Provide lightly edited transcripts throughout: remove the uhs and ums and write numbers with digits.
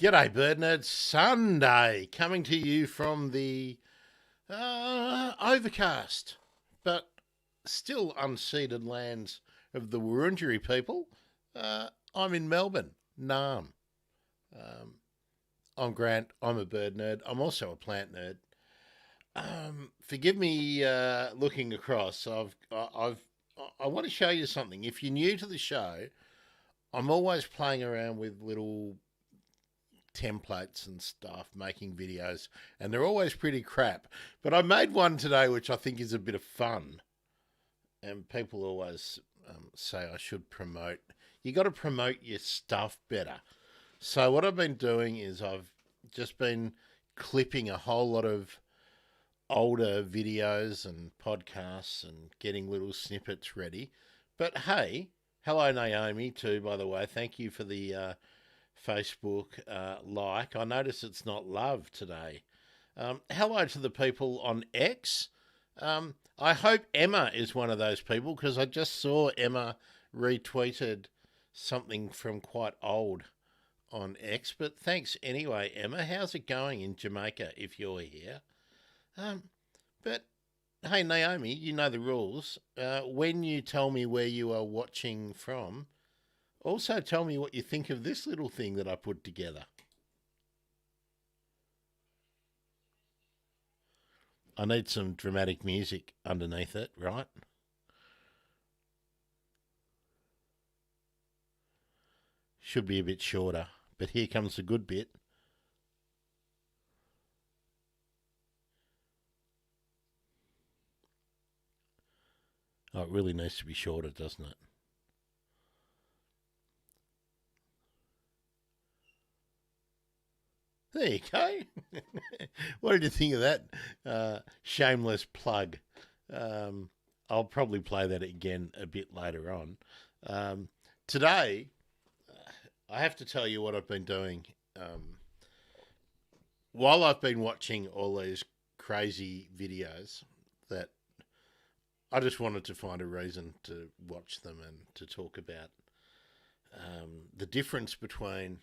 G'day, Bird Nerds. Sunday, coming to you from the overcast, but still unceded lands of the Wurundjeri people. I'm in Melbourne, Naarm. I'm Grant. I'm a bird nerd. I'm also a plant nerd. Forgive me looking across. I want to show you something. If you're new to the show, I'm always playing around with little templates and stuff, making videos, and they're always pretty crap. But I made one today which I think is a bit of fun, and people always say I should promote. You got to promote your stuff better. So what I've been doing is I've just been clipping a whole lot of older videos and podcasts and getting little snippets ready. But hey, hello Naomi too, by the way. Thank you for the Facebook like. I notice it's not love today. Hello to the people on X. I hope Emma is one of those people, because I just saw Emma retweeted something from quite old on X. But thanks anyway, Emma. How's it going in Jamaica if you're here? But hey, Naomi, you know the rules. When you tell me where you are watching from, also tell me what you think of this little thing that I put together. I need some dramatic music underneath it, right? Should be a bit shorter, but here comes the good bit. Oh, it really needs to be shorter, doesn't it? There you go. What did you think of that shameless plug? I'll probably play that again a bit later on. Today, I have to tell you what I've been doing. While I've been watching all these crazy videos that I just wanted to find a reason to watch them and to talk about the difference between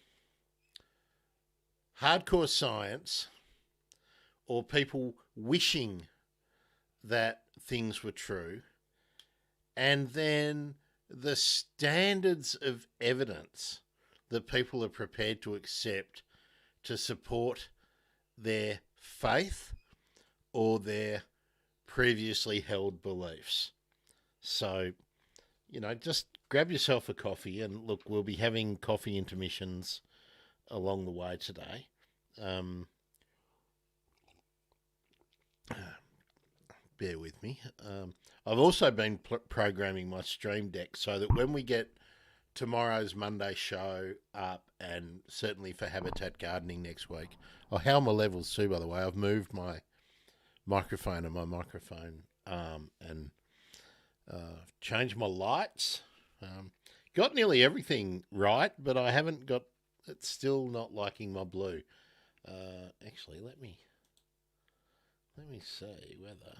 hardcore science or people wishing that things were true, and then the standards of evidence that people are prepared to accept to support their faith or their previously held beliefs. So, just grab yourself a coffee, and look, we'll be having coffee intermissions along the way today. Bear with me. I've also been programming my stream deck so that when we get tomorrow's Monday show up, and certainly for Habitat Gardening next week, how are my levels too, by the way? I've moved my microphone and my microphone arm, and changed my lights. Got nearly everything right, but I haven't got. It's still not liking my blue. Actually, let me see whether.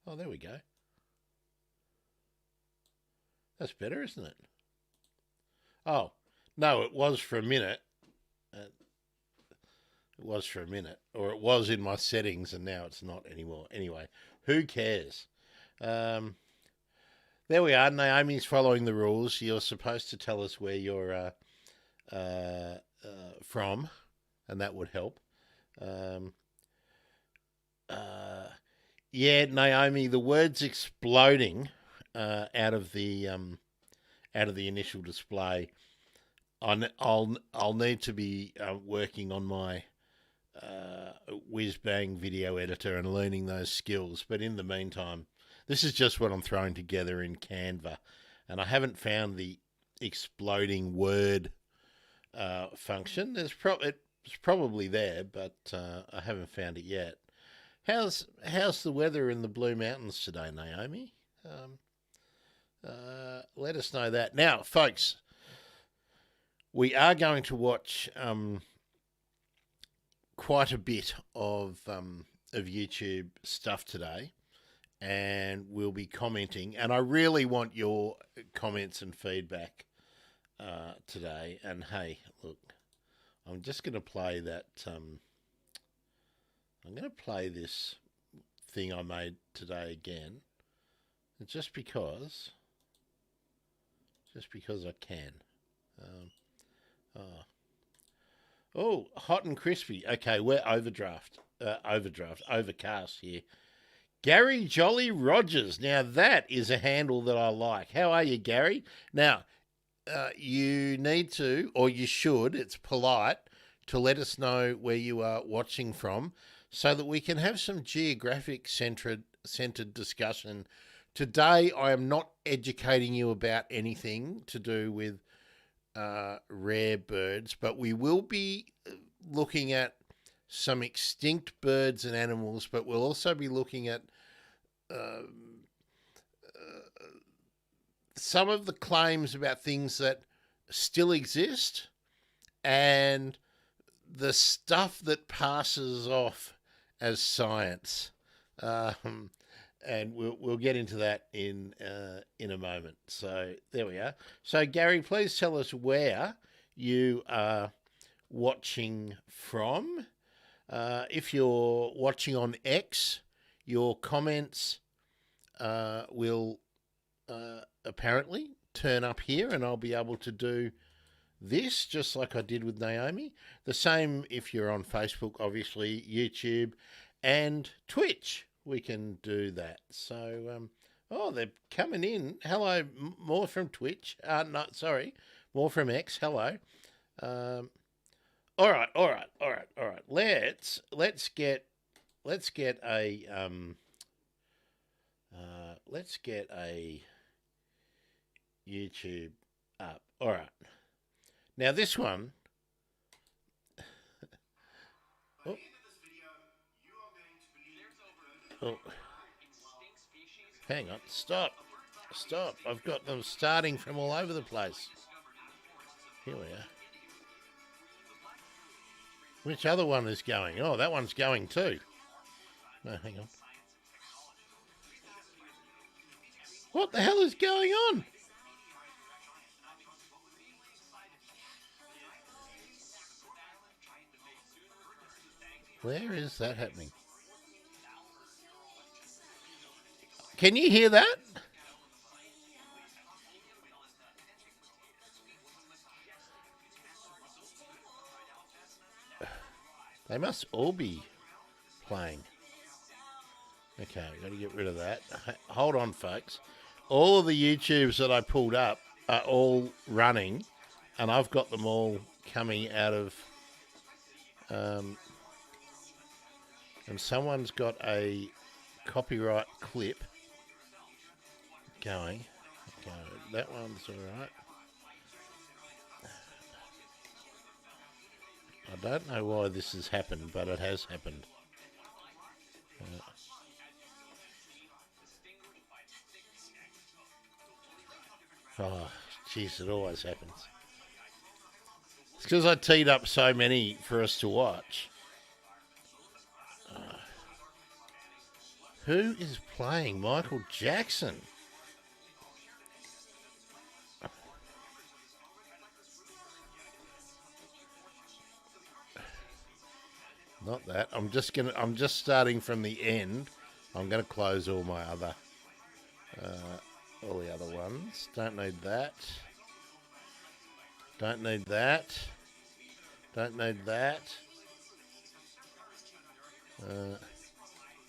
Oh, there we go. That's better, isn't it? Oh, no, it was for a minute. It was for a minute, or it was in my settings, and now it's not anymore. Anyway, who cares? There we are. Naomi's following the rules. You're supposed to tell us where you're from, and that would help. Yeah, Naomi, the words exploding out of the initial display. I'll need to be working on my whiz bang video editor and learning those skills. But in the meantime, this is just what I'm throwing together in Canva, and I haven't found the exploding word function. It's probably there, but I haven't found it yet. How's the weather in the Blue Mountains today, Naomi? Let us know that. Now, folks, we are going to watch quite a bit of YouTube stuff today, and we'll be commenting. And I really want your comments and feedback today. And hey, look, I'm just going to play that. I'm going to play this thing I made today again, just because I can. Oh, hot and crispy. Okay, we're overcast here. Gary Jolly Rogers. Now that is a handle that I like. How are you, Gary? Now, you need to, or you should, it's polite to let us know where you are watching from so that we can have some geographic centered discussion. Today, I am not educating you about anything to do with rare birds, but we will be looking at some extinct birds and animals, but we'll also be looking at some of the claims about things that still exist and the stuff that passes off as science. And we'll get into that in a moment. So there we are. So Gary, please tell us where you are watching from. If you're watching on X, your comments will apparently turn up here, and I'll be able to do this just like I did with Naomi. The same if you're on Facebook, obviously, YouTube, and Twitch. We can do that. So, they're coming in. Hello, more from Twitch. No, sorry, more from X. Hello. All right. Let's get a YouTube up. All right. Now this one. Oh. Hang on. Stop. I've got them starting from all over the place. Here we are. Which other one is going? Oh, that one's going too. No, hang on. What the hell is going on? Where is that happening? Can you hear that? They must all be playing. Okay, got to get rid of that. Hold on, folks. All of the YouTubes that I pulled up are all running, and I've got them all coming out of... and someone's got a copyright clip going. Okay, that one's all right. I don't know why this has happened, but it has happened. Oh, jeez, it always happens. It's because I teed up so many for us to watch. Who is playing Michael Jackson? Not that. I'm just starting from the end. I'm gonna close all my other all the other ones. Don't need that. Don't need that. Don't need that.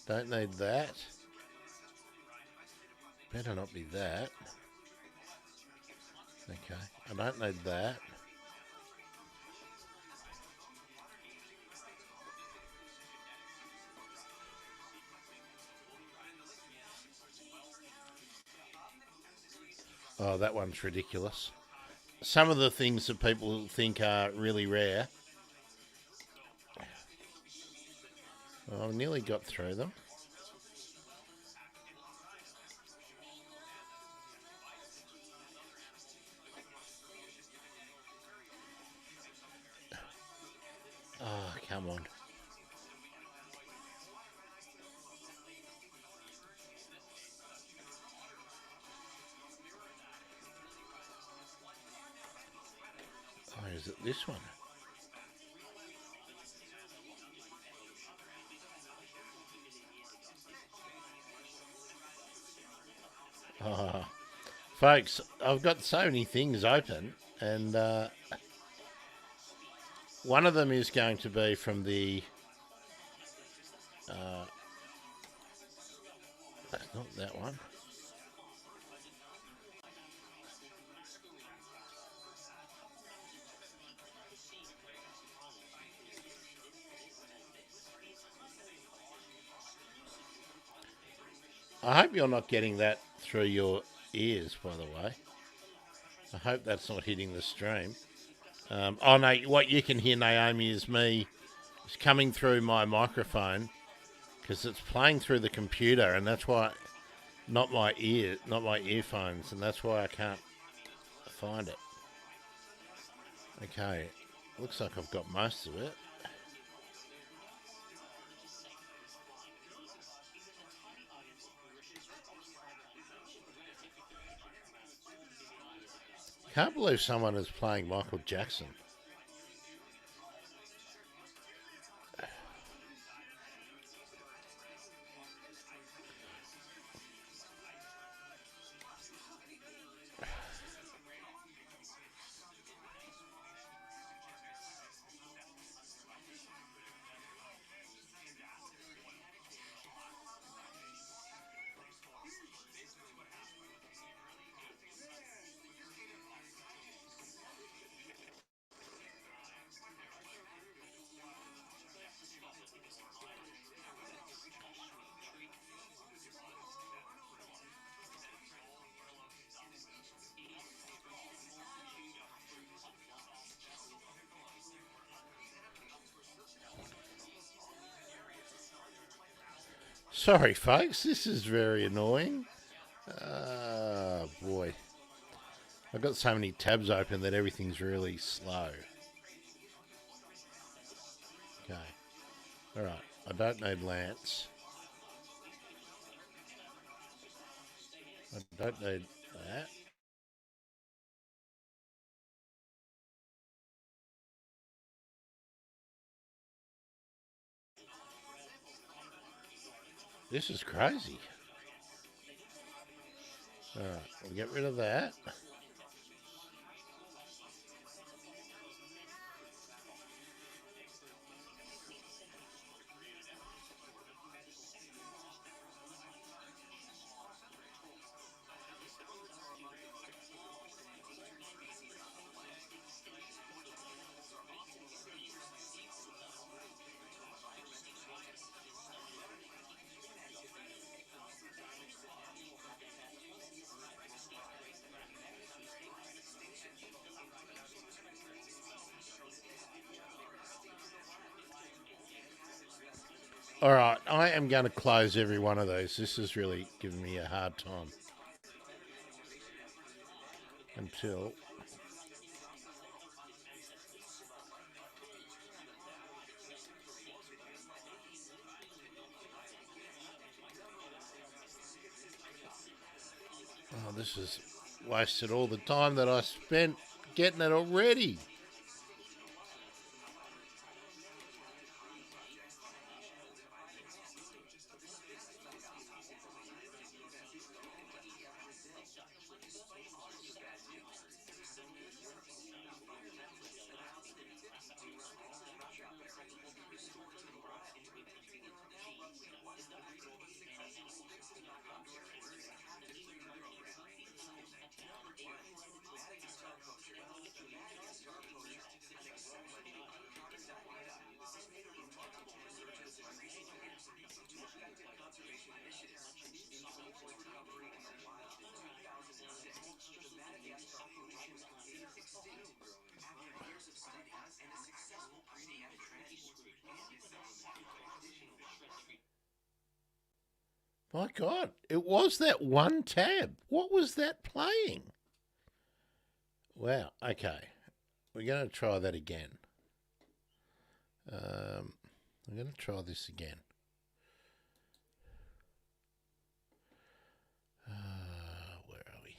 Don't need that. Better not be that. Okay. I don't need that. Oh, that one's ridiculous. Some of the things that people think are really rare. Oh, I've nearly got through them. Oh, come on. Or is it this one? Oh, folks, I've got so many things open, and one of them is going to be from the... that's not that one. I hope you're not getting that through your ears, by the way. I hope that's not hitting the stream. Oh, no, what you can hear, Naomi, is me. It's coming through my microphone because it's playing through the computer, and that's why, not my earphones, and that's why I can't find it. Okay, looks like I've got most of it. Can't believe someone is playing Michael Jackson. Sorry, folks, this is very annoying. Boy. I've got so many tabs open that everything's really slow. Okay. Alright, I don't need Lance. I don't need that. This is crazy. Alright, we'll get rid of that. Alright, I am going to close every one of those. This is really giving me a hard time. Until... oh, this has wasted all the time that I spent getting it already. My God, it was that one tab. What was that playing? Wow, okay. We're going to try that again. I'm going to try this again. Where are we?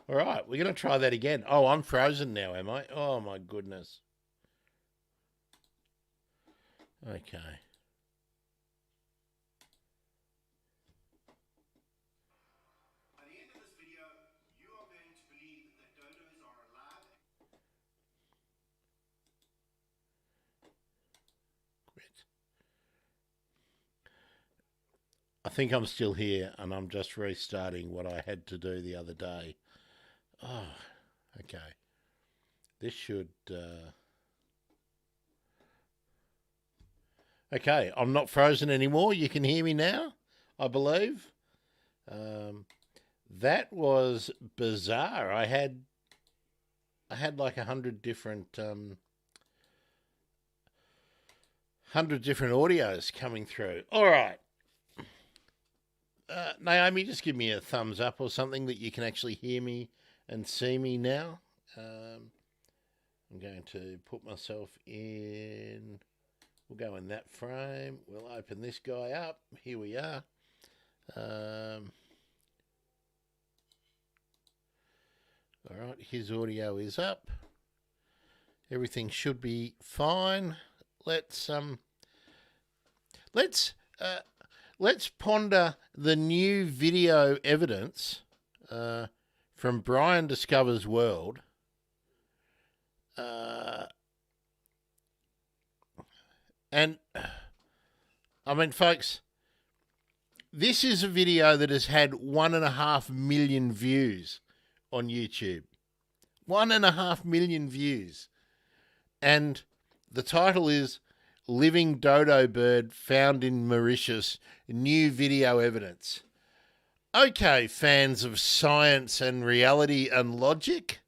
All right, we're going to try that again. Oh, I'm frozen now, am I? Oh, my goodness. Okay. By the end of this video, you are going to believe that dodos are alive. Quit. I think I'm still here, and I'm just restarting what I had to do the other day. Oh, okay. This should... Okay, I'm not frozen anymore. You can hear me now, I believe. That was bizarre. I had like 100 different audios coming through. All right. Naomi, just give me a thumbs up or something that you can actually hear me and see me now. I'm going to put myself in... We'll go in that frame. We'll open this guy up. Here we are. All right, his audio is up. Everything should be fine. Let's ponder the new video evidence from Brian Discovers World. And, I mean, folks, this is a video that has had 1.5 million views on YouTube. 1.5 million views. And the title is Living Dodo Bird Found in Mauritius, New Video Evidence. Okay, fans of science and reality and logic,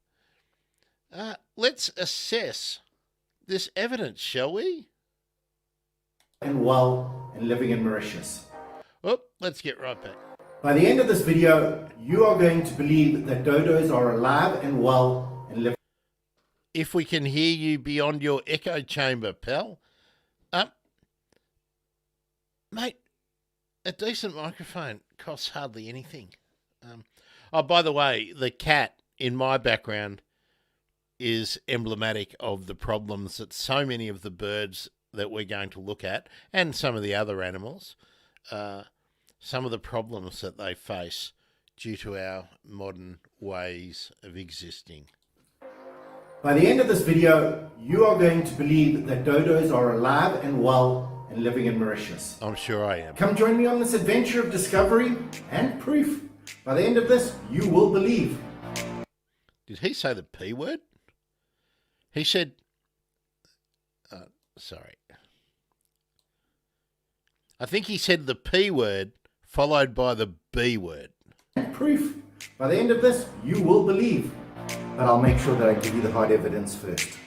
let's assess this evidence, shall we? And well and living in Mauritius. Oh, let's get right back. By the end of this video, you are going to believe that dodos are alive and well and living. If we can hear you beyond your echo chamber, pal. Mate, a decent microphone costs hardly anything. Oh, by the way, the cat in my background is emblematic of the problems that so many of the birds that we're going to look at, and some of the other animals, some of the problems that they face due to our modern ways of existing. By the end of this video, you are going to believe that dodos are alive and well and living in Mauritius. I'm sure I am. Come join me on this adventure of discovery and proof. By the end of this, you will believe. Did he say the P word? He said... sorry. I think he said the P word followed by the B word. And proof. By the end of this, you will believe. But I'll make sure that I give you the hard evidence first.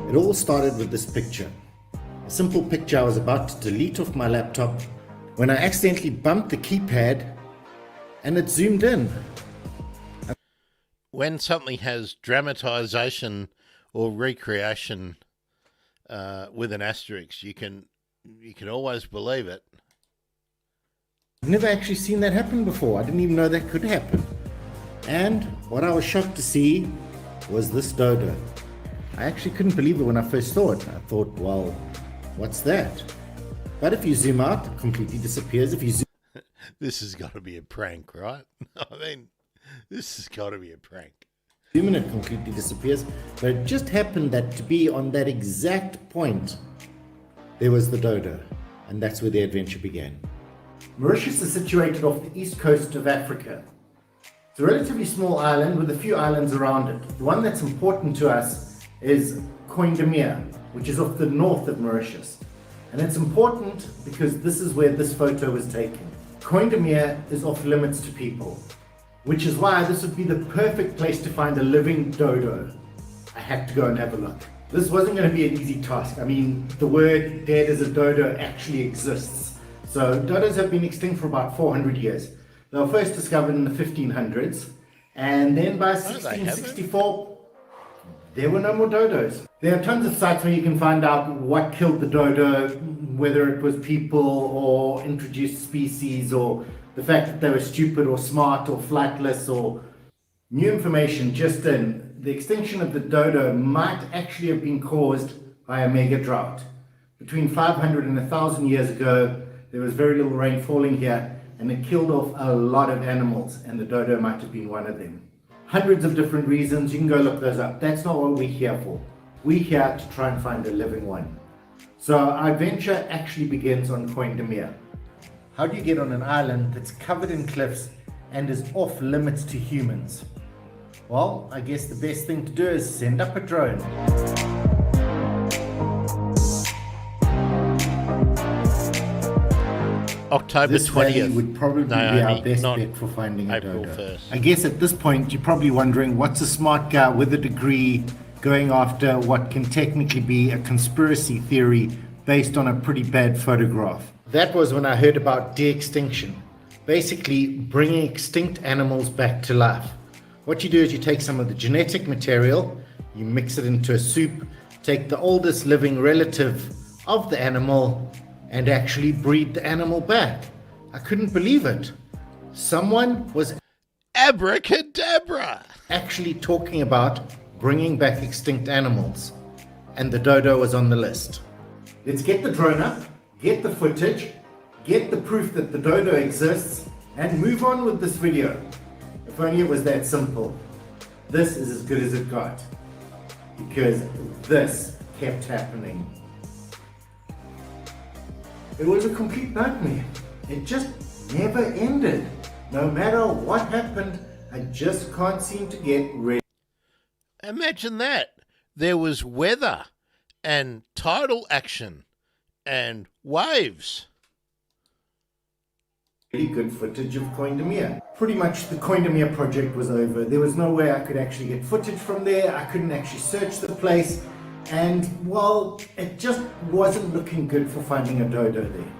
It all started with this picture. A simple picture I was about to delete off my laptop when I accidentally bumped the keypad and it zoomed in. When something has dramatization or recreation with an asterisk, you can always believe it. I've never actually seen that happen before. I didn't even know that could happen. And what I was shocked to see was this dodo. I actually couldn't believe it when I first saw it. I thought, well, what's that? But if you zoom out, it completely disappears. If you zoom... This has got to be a prank, right? I mean, this has got to be a prank. Zoom in, it completely disappears. But it just happened that to be on that exact point, there was the dodo. And that's where the adventure began. Mauritius is situated off the east coast of Africa. It's a relatively small island with a few islands around it. The one that's important to us is Kookaburras, which is off the north of Mauritius. And it's important because this is where this photo was taken. Kookaburras is off limits to people, which is why this would be the perfect place to find a living dodo. I had to go and have a look. This wasn't going to be an easy task. I mean, the word dead as a dodo actually exists. So dodos have been extinct for about 400 years. They were first discovered in the 1500s, and then by Oh, they haven't? 1664, there were no more dodos. There are tons of sites where you can find out what killed the dodo, whether it was people or introduced species, or the fact that they were stupid or smart or flightless, or new information just in. The extinction of the dodo might actually have been caused by a mega drought. Between 500 and 1,000 years ago, there was very little rain falling here, and it killed off a lot of animals, and the dodo might have been one of them. Hundreds of different reasons, you can go look those up. That's not what we're here for. We're here to try and find a living one. So our adventure actually begins on Kookaburras. How do you get on an island that's covered in cliffs and is off limits to humans? Well, I guess the best thing to do is send up a drone. October This valley 20th. would probably be Naomi, our best not bet for finding a April dodo. 1st. I guess at this point you're probably wondering, what's a smart guy with a degree going after what can technically be a conspiracy theory based on a pretty bad photograph? That was when I heard about de-extinction, basically bringing extinct animals back to life. What you do is you take some of the genetic material, you mix it into a soup, take the oldest living relative of the animal, and actually breed the animal back. I couldn't believe it. Someone was Abracadabra! actually talking about bringing back extinct animals, and the dodo was on the list. Let's get the drone up, get the footage, get the proof that the dodo exists, and move on with this video. If only it was that simple. This is as good as it got, because this kept happening. It was a complete nightmare. It just never ended. No matter what happened, I just can't seem to get ready. Imagine that. There was weather and tidal action and waves. Really good footage of Kookaburras. Pretty much the Kookaburras project was over. There was no way I could actually get footage from there. I couldn't actually search the place. And, well, it just wasn't looking good for finding a dodo there.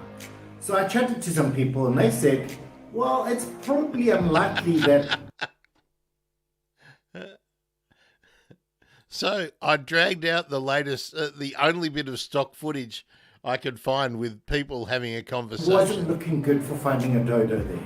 So I chatted to some people and they said, well, it's probably unlikely that... So I dragged out the latest, the only bit of stock footage I could find with people having a It conversation. wasn't looking good for finding a dodo there.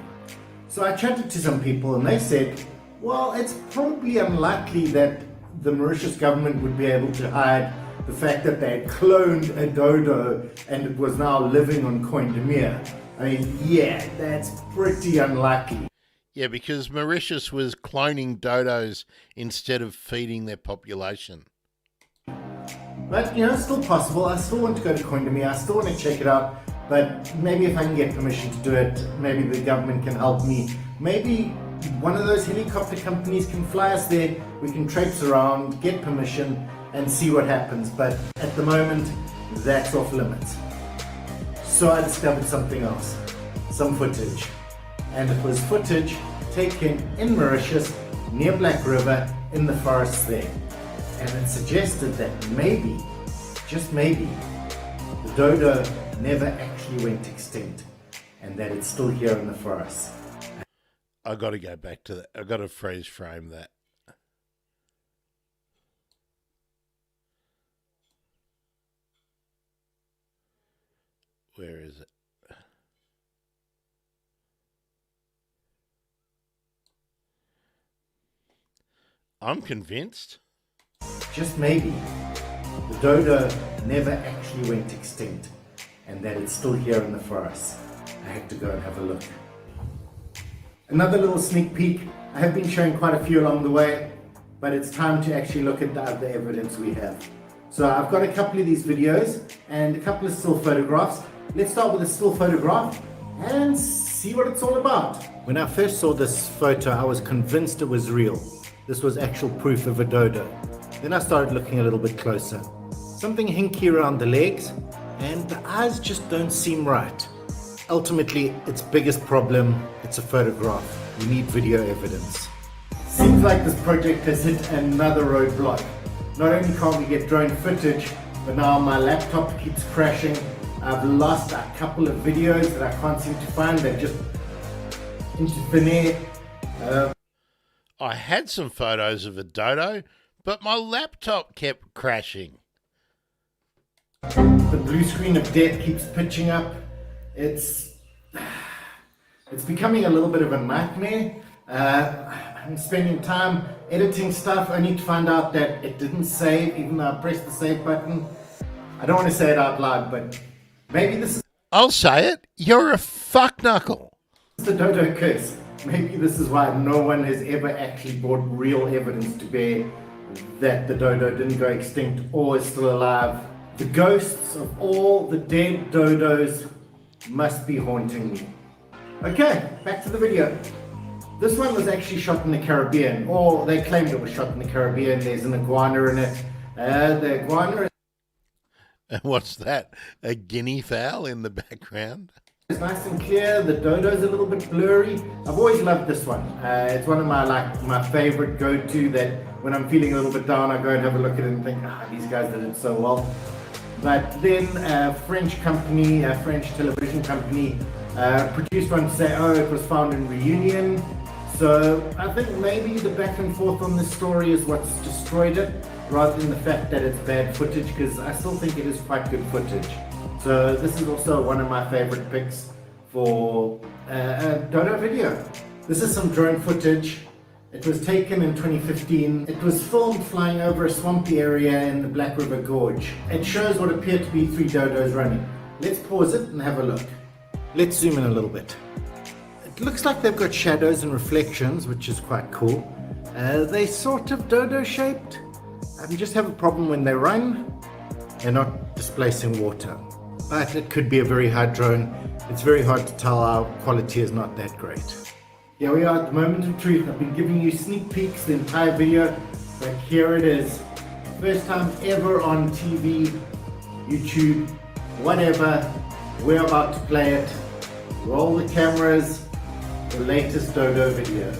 So I chatted to some people and they said, well, it's probably unlikely that the Mauritius government would be able to hide the fact that they had cloned a dodo and it was now living on Kookaburras. I mean, yeah, that's pretty unlikely. Yeah, because Mauritius was cloning dodos instead of feeding their population. But, you know, it's still possible. I still want to go to Kookaburras. I still want to check it out. But maybe if I can get permission to do it, maybe the government can help me. Maybe one of those helicopter companies can fly us there. We can traipse around, get permission, and see what happens. But at the moment, that's off limits. So I discovered something else. Some footage. And it was footage taken in Mauritius, near Black River, in the forests there. And it suggested that maybe, just maybe, the dodo never actually went extinct and that it's still here in the forest. I got to go back to that. I got to freeze frame that. Where is it? I'm convinced. Just maybe, the dodo never actually went extinct and that it's still here in the forest. I had to go and have a look. Another little sneak peek. I have been showing quite a few along the way, but it's time to actually look at the other evidence we have. So I've got a couple of these videos and a couple of still photographs. Let's start with a still photograph and see what it's all about. When I first saw this photo, I was convinced it was real. This was actual proof of a dodo. Then I started looking a little bit closer. Something hinky around the legs, and the eyes just don't seem right. Ultimately, its biggest problem, it's a photograph. You need video evidence. Seems like this project has hit another roadblock. Not only can't we get drone footage, but now my laptop keeps crashing. I've lost a couple of videos that I can't seem to find. They've just into thin air. I had some photos of a dodo, but my laptop kept crashing. The blue screen of death keeps pitching up. It's becoming a little bit of a nightmare. I'm spending time editing stuff only to find out that it didn't save, even though I pressed the save button. I don't want to say it out loud, but maybe this is... I'll say it. You're a fuck knuckle. the dodo curse. Maybe this is why no one has ever actually brought real evidence to bear that the dodo didn't go extinct or is still alive. The ghosts of all the dead dodos must be haunting me. Okay, back to the video. This one was actually shot in the Caribbean, or they claimed it was shot in the Caribbean. There's an iguana in it. The iguana And what's that? A guinea fowl in the background? is nice and clear. The dodo's a little bit blurry. I've always loved this one. It's one of my favorite go-to, that when I'm feeling a little bit down, I go and have a look at it and think, these guys did it so well. But then a French company, a French television company, produced one to say, it was found in Reunion. So I think maybe the back and forth on this story is what's destroyed it, rather than the fact that it's bad footage, because I still think it is quite good footage. So this is also one of my favorite picks for a dodo video. This is some drone footage. It was taken in 2015. It was filmed flying over a swampy area in the Black River Gorge. It shows what appeared to be 3 dodos running. Let's pause it and have a look. Let's zoom in a little bit. It looks like they've got shadows and reflections, which is quite cool. They sort of dodo shaped. I just have a problem when they run. They're not displacing water. But it could be a very high drone. It's very hard to tell. Our quality is not that great. Here we are at the moment of truth. I've been giving you sneak peeks the entire video, but here it is. First time ever on TV, YouTube, whatever. We're about to play it. Roll the cameras. The latest dodo video.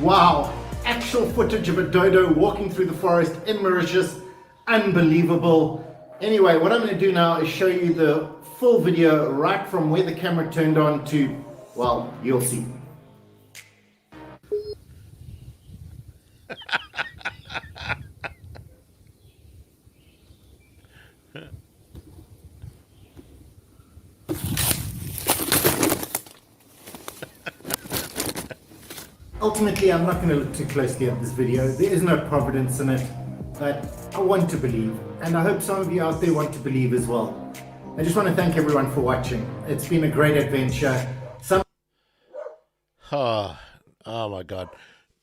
Wow, actual footage of a dodo walking through the forest in Mauritius. Unbelievable. Anyway, what I'm going to do now is show you the full video right from where the camera turned on to, well, you'll see. Ultimately, I'm not going to look too closely at this video. There is no providence in it, but I want to believe, and I hope some of you out there want to believe as well. I just want to thank everyone for watching. It's been a great adventure. Oh my God.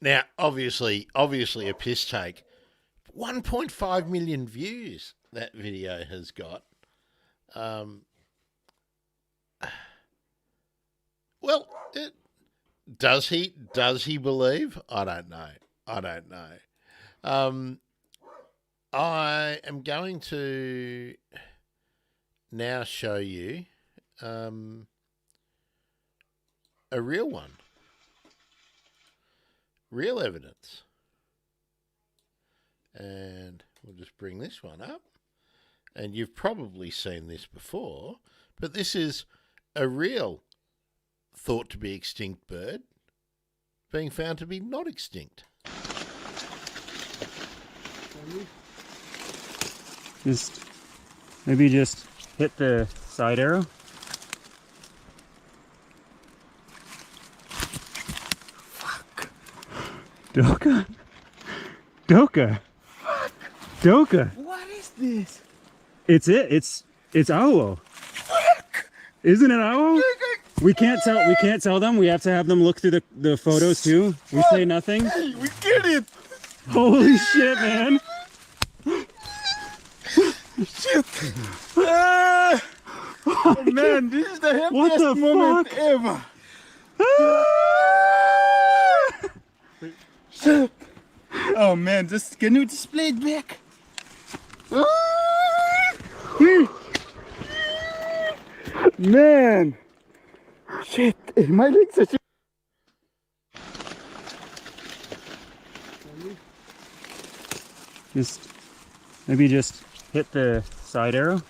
Now, obviously a piss take. 1.5 million views that video has got. Well, does he believe? I don't know. I am going to now show you a real one. Real evidence. And we'll just bring this one up. And you've probably seen this before, but this is a real thought to be extinct bird being found to be not extinct. Maybe just hit the side arrow. Fuck. Doka? Doka? Fuck. Doka? What is this? It's owl. Fuck. Isn't it owl? We can't tell them. We have to have them look through the photos too. We say nothing. Hey, we get it. Holy shit, man. Shit. Oh man, this is the happiest moment ever. Shit. Oh man, can you display it back? Man. Shit, my legs are... Maybe just hit the side arrow.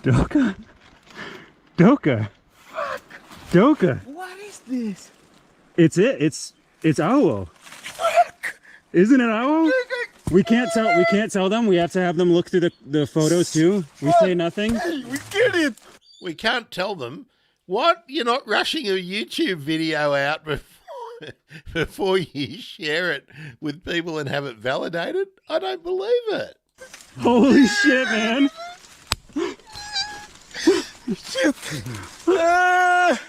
Doka? Doka? Fuck! Doka? What is this? It's owl. Fuck! Isn't it owl? We can't tell them. We have to have them look through the photos too. We say nothing. Hey, we get it! We can't tell them. What? You're not rushing a YouTube video out before you share it with people and have it validated? I don't believe it. Holy shit, man. Shit! Ah!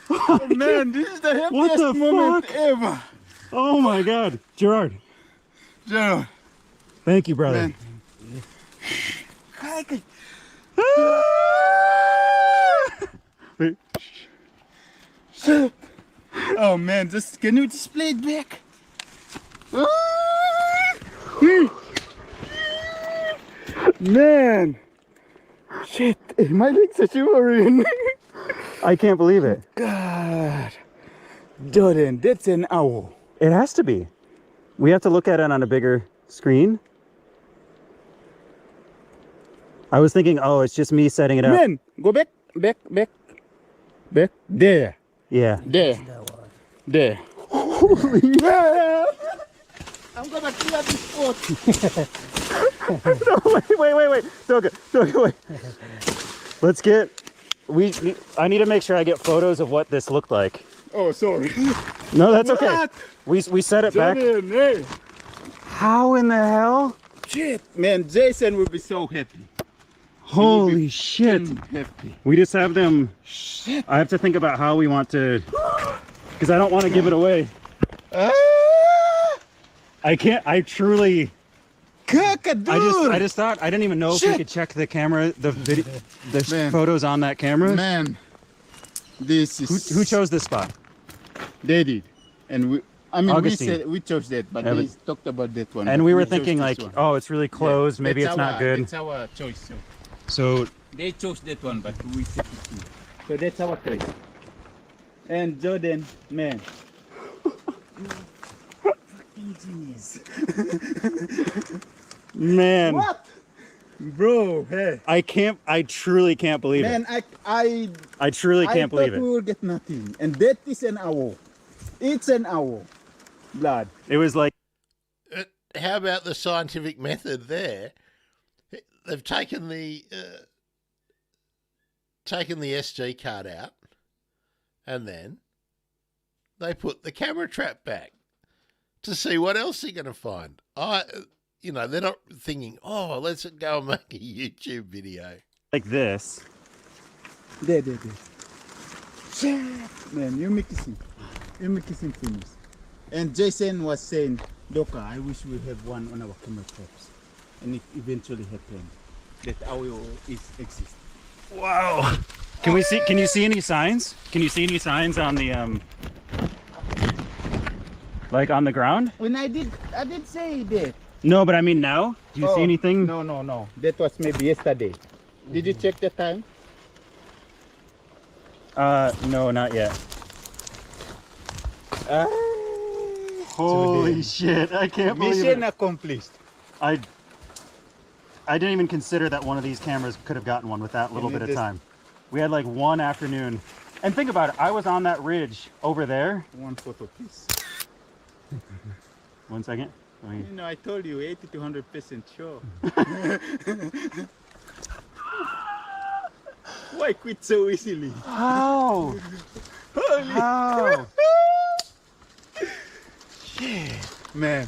Oh, man, this is the What happiest the moment fuck? ever. Oh my god. Gerard, Gerald, thank you, brother. man. Kijk. Wait. Shit. Oh man, just can you just play it back? Man. Shit, my legs are shivering. I can't believe it. God. Jordan, that's an owl. It has to be. We have to look at it on a bigger screen. I was thinking, oh, it's just me setting it up. Man, go back. There. Yeah. There. There. Holy man! I'm gonna clear this spot. No, wait. Doka, wait. Let's get. I need to make sure I get photos of what this looked like. Oh, sorry. No, that's okay. What? We set it back. Jordan, hey. How in the hell? Shit, man, Jason will be so happy. Holy shit. Happy. We just have them. Shit. I have to think about how we want to. Because I don't want to give it away. Ah! I can't. I truly. Kookaburras! I just thought I didn't even know if we Shit. could check the camera, the Man. photos on that camera. Man, this is Who chose this spot? They did, and Augustine. we chose that, but Yeah, they but- talked about that one. And but we were chose thinking this like, one. oh, it's really closed. Maybe That's it's not good. That's our choice. So They chose that one, but we took it too. So that's our choice. And Jordan, man. Fucking genius. man, What? Bro, hey. I truly can't believe it. Man, I truly can't believe thought we it. will get nothing. And that is an owl. It's an owl. Blood. It was like, How about the scientific method there? They've taken the SD card out, and then they put the camera trap back to see what else they're going to find. They're not thinking, oh, let's go and make a YouTube video. like this. There. Shit. Man, you make it simple. You make it simple. And Jason was saying, Doka, I wish we have one on our camera traps. And it eventually happened. That owl exists. Wow. Can you see any signs? Can you see any signs on the like on the ground? When I did say that. No, but I mean now. Do you see anything? No. That was maybe yesterday. Did you check the time? No, not yet. Holy shit! I can't Mission accomplished. I didn't even consider that one of these cameras could have gotten one with that little bit of time. We had like one afternoon. And think about it, I was on that ridge over there. One photo, please. 1 second. You know, I told you 80 to 100% sure. Why quit so easily? How? Holy How? shit. Man,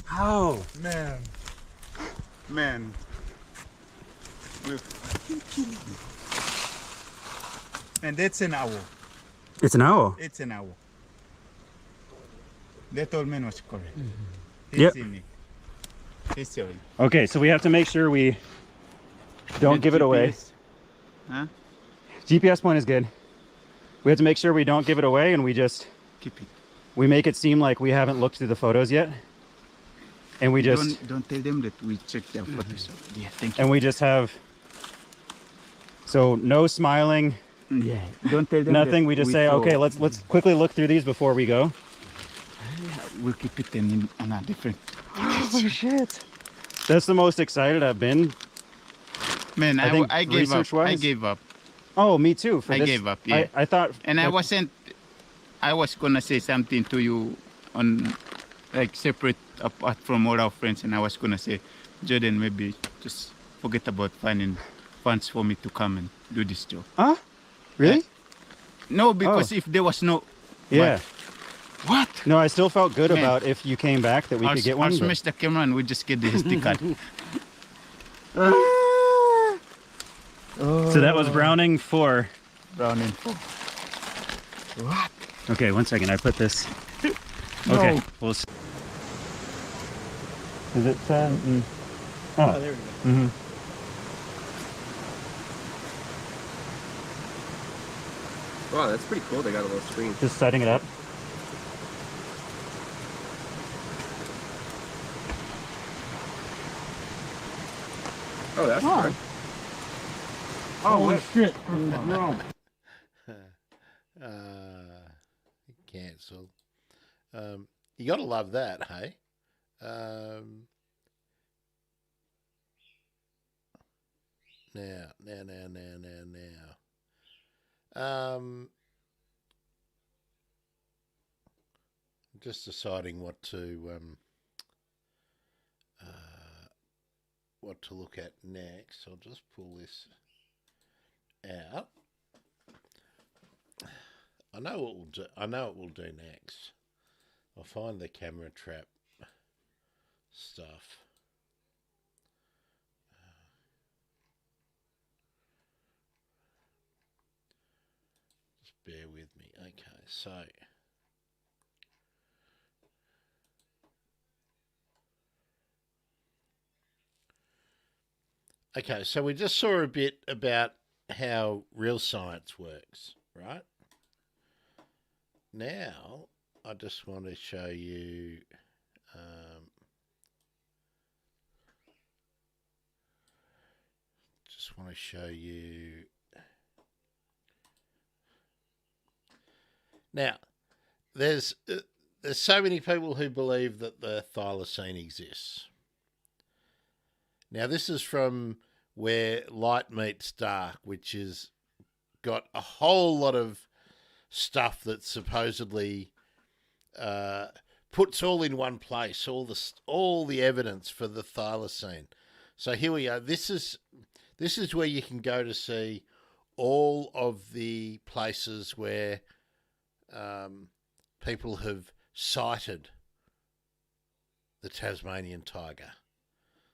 How? man. We're fucking killing me. And that's an owl. It's an owl. It's an owl. That old man was correct. He's Yep. in it. He's sorry. Okay, so we have to make sure we don't And give it away. GPS. Huh? GPS point is good. We have to make sure we don't give it away and we Keep it. make it seem like we haven't looked through the photos yet. And we just Don't tell them that we checked their photos. Yeah, thank you. and we just have so no smiling, Yeah, don't tell them nothing. that We just say, throw- okay, let's quickly look through these before we go. We'll keep it in on a different. Oh shit. That's the most excited I've been Man, I think I gave up. I research-wise- gave up. Oh, me too. For I this, gave up, yeah. I thought, And I like, wasn't. I was gonna say something to you on, like, separate apart from all our friends, and I was gonna say, Jordan, maybe just forget about finding funds for me to come and do this job. Huh? Really? No, because Oh. if there was no. Yeah. What? No, I still felt good Man. about if you came back that we could get I'll one. but- smash the camera and we just get the SD card. So that was Browning 4. Browning. What? Okay, one second. I put this. Okay. No. We'll see. Is it? Oh, there we go. Mm-hmm. Wow, that's pretty cool. They got a little screen. Just setting it up. Oh, that's good. Oh, shit. Cancelled. You gotta love that, hey? Now. Just deciding what to look at next. I'll just pull this out. I know what we'll do. I know what we'll do next. I'll find the camera trap stuff. Just bear with me. Okay, so we just saw a bit about how real science works, right? Now, I just want to show you now there's so many people who believe that the thylacine exists. Now, this is from Where Light Meets Dark, which has got a whole lot of stuff that supposedly puts all in one place, all the evidence for the thylacine. So here we are. This is where you can go to see all of the places where people have sighted the Tasmanian tiger.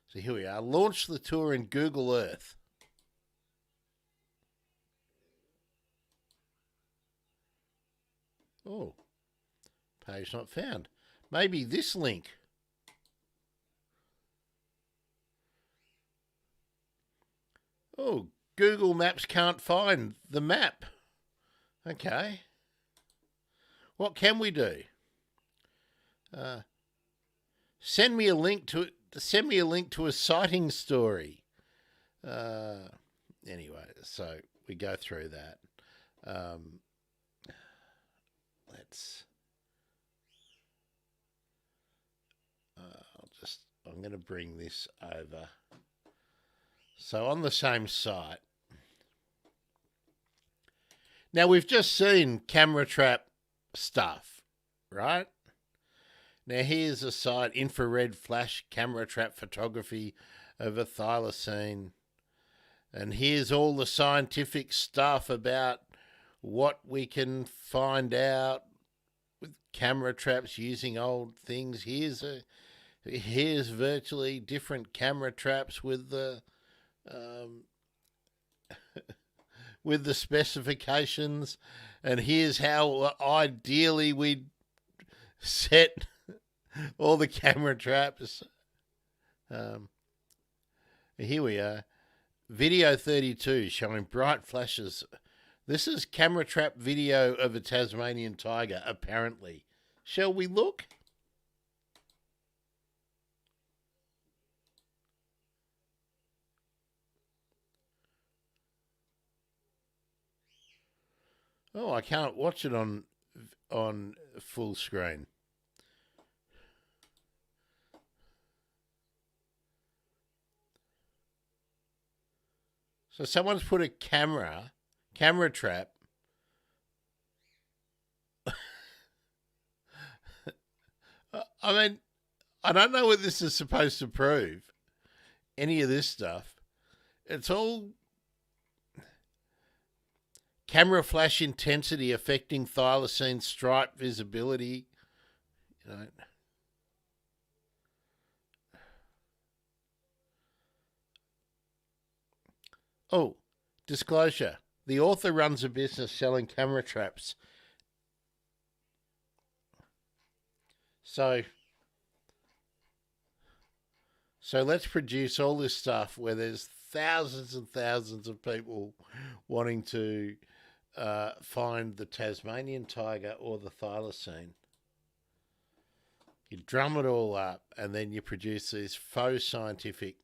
So here we are. Launch the tour in Google Earth. Oh, page not found. Maybe this link. Oh, Google Maps can't find the map. Okay. What can we do? Send me a link to a sighting story. Anyway, so we go through that. I'm going to bring this over. So on the same site. Now we've just seen camera trap stuff, right? Now here's a site, infrared flash camera trap photography of a thylacine. And here's all the scientific stuff about what we can find out with camera traps using old things. Here's virtually different camera traps with the with the specifications, and here's how ideally we'd set all the camera traps. Here we are. Video 32 showing bright flashes. This is camera trap video of a Tasmanian tiger, apparently. Shall we look? Oh, I can't watch it on full screen. So someone's put a camera trap. I mean, I don't know what this is supposed to prove. Any of this stuff. It's all camera flash intensity affecting thylacine stripe visibility. You know. Oh, disclosure. The author runs a business selling camera traps. So let's produce all this stuff where there's thousands and thousands of people wanting to find the Tasmanian tiger or the thylacine. You drum it all up and then you produce these faux scientific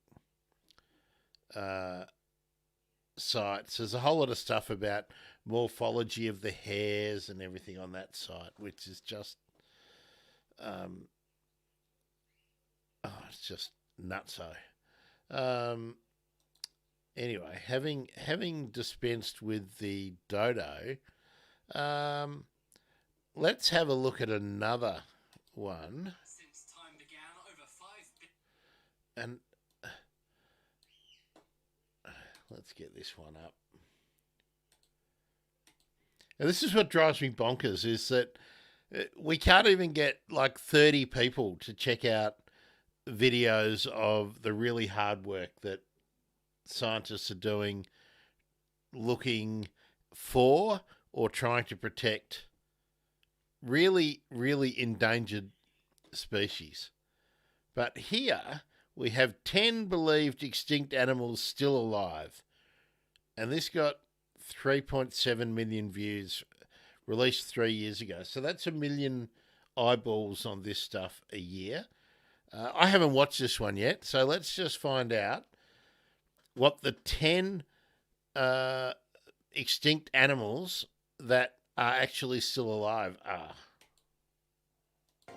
sites. There's a whole lot of stuff about morphology of the hairs and everything on that site, which is just it's just nutso. Anyway, having dispensed with the dodo, let's have a look at another one. Since time began, over 5 And let's get this one up. And this is what drives me bonkers, is that we can't even get like 30 people to check out videos of the really hard work that scientists are doing looking for or trying to protect really, really endangered species. But here we have 10 believed extinct animals still alive. And this got 3.7 million views, released 3 years ago. So that's 1 million eyeballs on this stuff a year. I haven't watched this one yet, so let's just find out what the 10 extinct animals that are actually still alive are.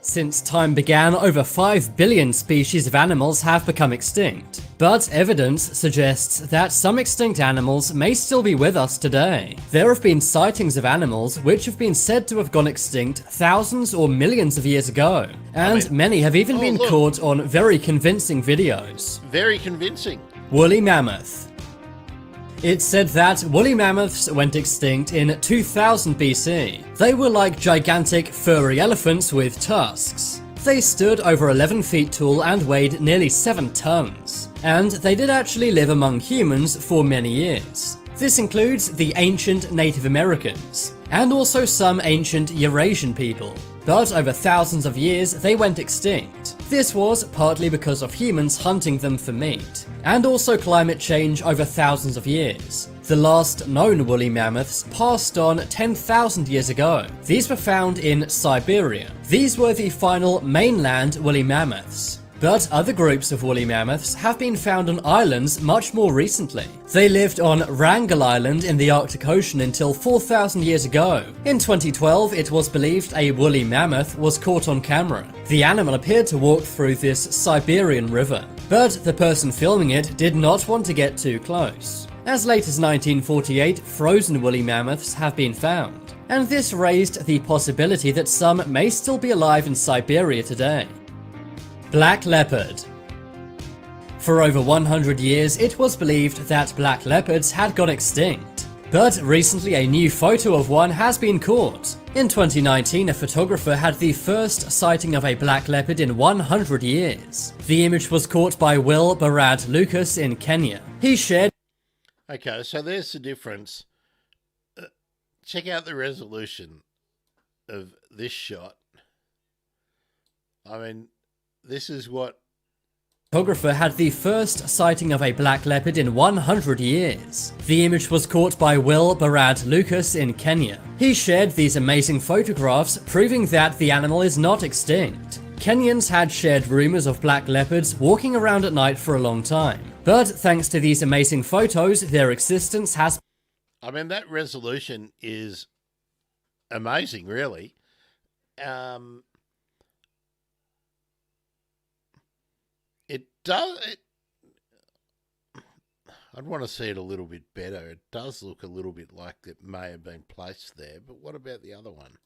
Since time began, over 5 billion species of animals have become extinct. But evidence suggests that some extinct animals may still be with us today. There have been sightings of animals which have been said to have gone extinct thousands or millions of years ago. And many have even been caught on very convincing videos. Very convincing. Woolly mammoth. It's said that woolly mammoths went extinct in 2000 BC. They were like gigantic furry elephants with tusks. They stood over 11 feet tall and weighed nearly 7 tons. And they did actually live among humans for many years. This includes the ancient Native Americans, and also some ancient Eurasian people. But over thousands of years, they went extinct. This was partly because of humans hunting them for meat, and also climate change over thousands of years. The last known woolly mammoths passed on 10,000 years ago. These were found in Siberia. These were the final mainland woolly mammoths. But other groups of woolly mammoths have been found on islands much more recently. They lived on Wrangel Island in the Arctic Ocean until 4,000 years ago. In 2012, it was believed a woolly mammoth was caught on camera. The animal appeared to walk through this Siberian river, but the person filming it did not want to get too close. As late as 1948, frozen woolly mammoths have been found, and this raised the possibility that some may still be alive in Siberia today. Black leopard. For over 100 years, it was believed that black leopards had gone extinct. But recently a new photo of one has been caught. In 2019, a photographer had the first sighting of a black leopard in 100 years. The image was caught by Will Barad Lucas in Kenya. He shared... Okay, so there's the difference. Check out the resolution of this shot. I mean, this is what... Photographer had the first sighting of a black leopard in 100 years. The image was caught by Will Barad Lucas in Kenya. He shared these amazing photographs, proving that the animal is not extinct. Kenyans had shared rumors of black leopards walking around at night for a long time. But thanks to these amazing photos, their existence has... I mean, that resolution is amazing, really. I'd want to see it a little bit better. It does look a little bit like it may have been placed there, but what about the other one?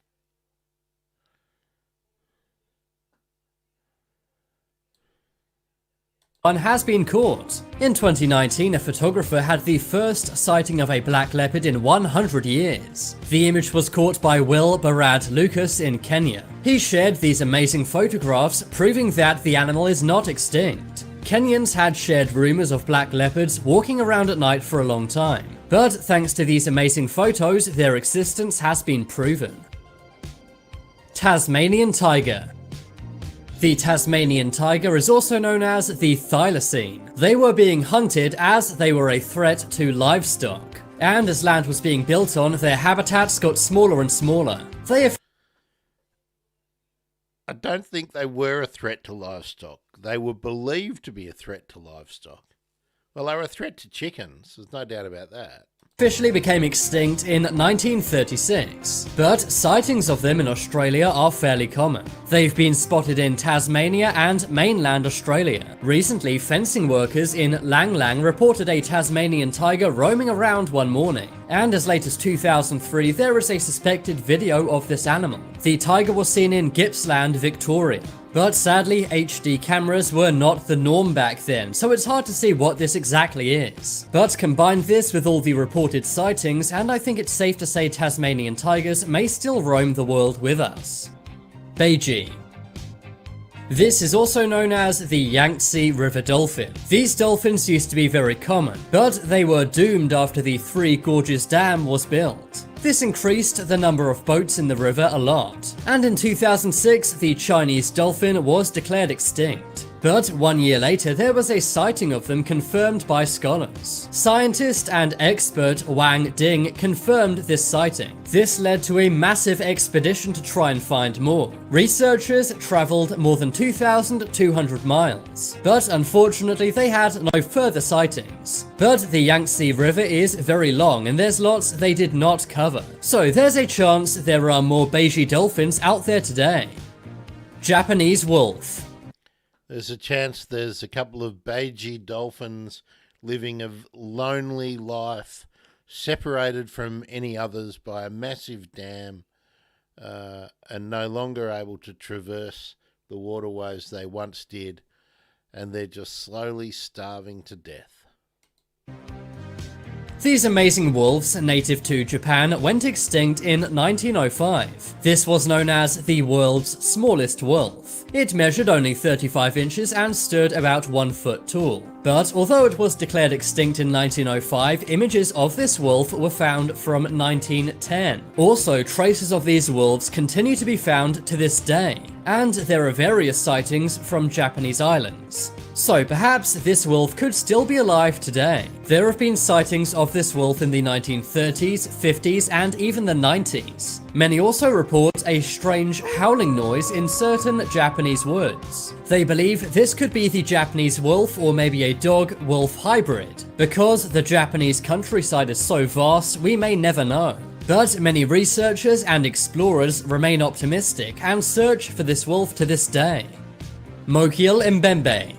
One has been caught. In 2019, a photographer had the first sighting of a black leopard in 100 years. The image was caught by Will Barad Lucas in Kenya. He shared these amazing photographs, proving that the animal is not extinct. Kenyans had shared rumors of black leopards walking around at night for a long time, but thanks to these amazing photos, their existence has been proven. Tasmanian tiger. The Tasmanian tiger is also known as the thylacine. They were being hunted as they were a threat to livestock. And as land was being built on, their habitats got smaller and smaller. I don't think they were a threat to livestock. They were believed to be a threat to livestock. Well, they were a threat to chickens. There's no doubt about that. Officially became extinct in 1936, but sightings of them in Australia are fairly common. They've been spotted in Tasmania and mainland Australia. Recently, fencing workers in Lang Lang reported a Tasmanian tiger roaming around one morning, and as late as 2003 there is a suspected video of this animal. The tiger was seen in Gippsland, Victoria. But sadly, HD cameras were not the norm back then, so it's hard to see what this exactly is. But combine this with all the reported sightings, and I think it's safe to say Tasmanian tigers may still roam the world with us. Beiji. This is also known as the Yangtze River dolphin. These dolphins used to be very common, but they were doomed after the Three Gorges Dam was built. This increased the number of boats in the river a lot, and in 2006 the Chinese dolphin was declared extinct. But 1 year later there was a sighting of them confirmed by scholars. Scientist and expert Wang Ding confirmed this sighting. This led to a massive expedition to try and find more. Researchers travelled more than 2,200 miles, but unfortunately they had no further sightings. But the Yangtze River is very long and there's lots they did not cover, so there's a chance there are more Beiji dolphins out there today. Japanese wolf. There's a chance there's a couple of Beiji dolphins living a lonely life, separated from any others by a massive dam, and no longer able to traverse the waterways they once did, and they're just slowly starving to death. These amazing wolves, native to Japan, went extinct in 1905. This was known as the world's smallest wolf. It measured only 35 inches and stood about 1 foot tall. But although it was declared extinct in 1905, images of this wolf were found from 1910. Also, traces of these wolves continue to be found to this day, and there are various sightings from Japanese islands. So perhaps this wolf could still be alive today. There have been sightings of this wolf in the 1930s, 50s, and even the 90s. Many also report a strange howling noise in certain Japanese woods. They believe this could be the Japanese wolf or maybe a dog-wolf hybrid. Because the Japanese countryside is so vast, we may never know. But many researchers and explorers remain optimistic and search for this wolf to this day. Mokiel Mbembe.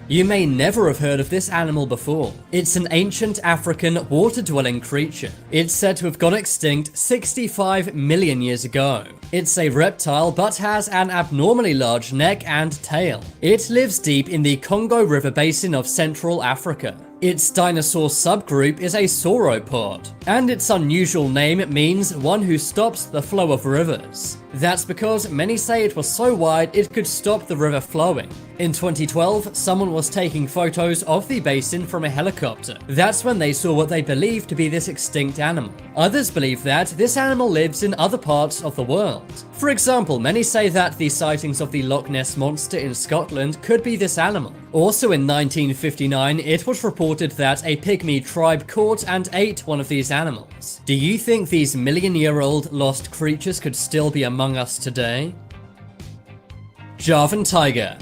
You may never have heard of this animal before. It's an ancient African water-dwelling creature. It's said to have gone extinct 65 million years ago. It's a reptile but has an abnormally large neck and tail. It lives deep in the Congo River basin of Central Africa. Its dinosaur subgroup is a sauropod, and its unusual name means one who stops the flow of rivers. That's because many say it was so wide it could stop the river flowing. In 2012, someone was taking photos of the basin from a helicopter. That's when they saw what they believed to be this extinct animal. Others believe that this animal lives in other parts of the world. For example, many say that the sightings of the Loch Ness Monster in Scotland could be this animal. Also in 1959, it was reported that a pygmy tribe caught and ate one of these animals. Do you think these million-year-old lost creatures could still be among us today? Javan tiger.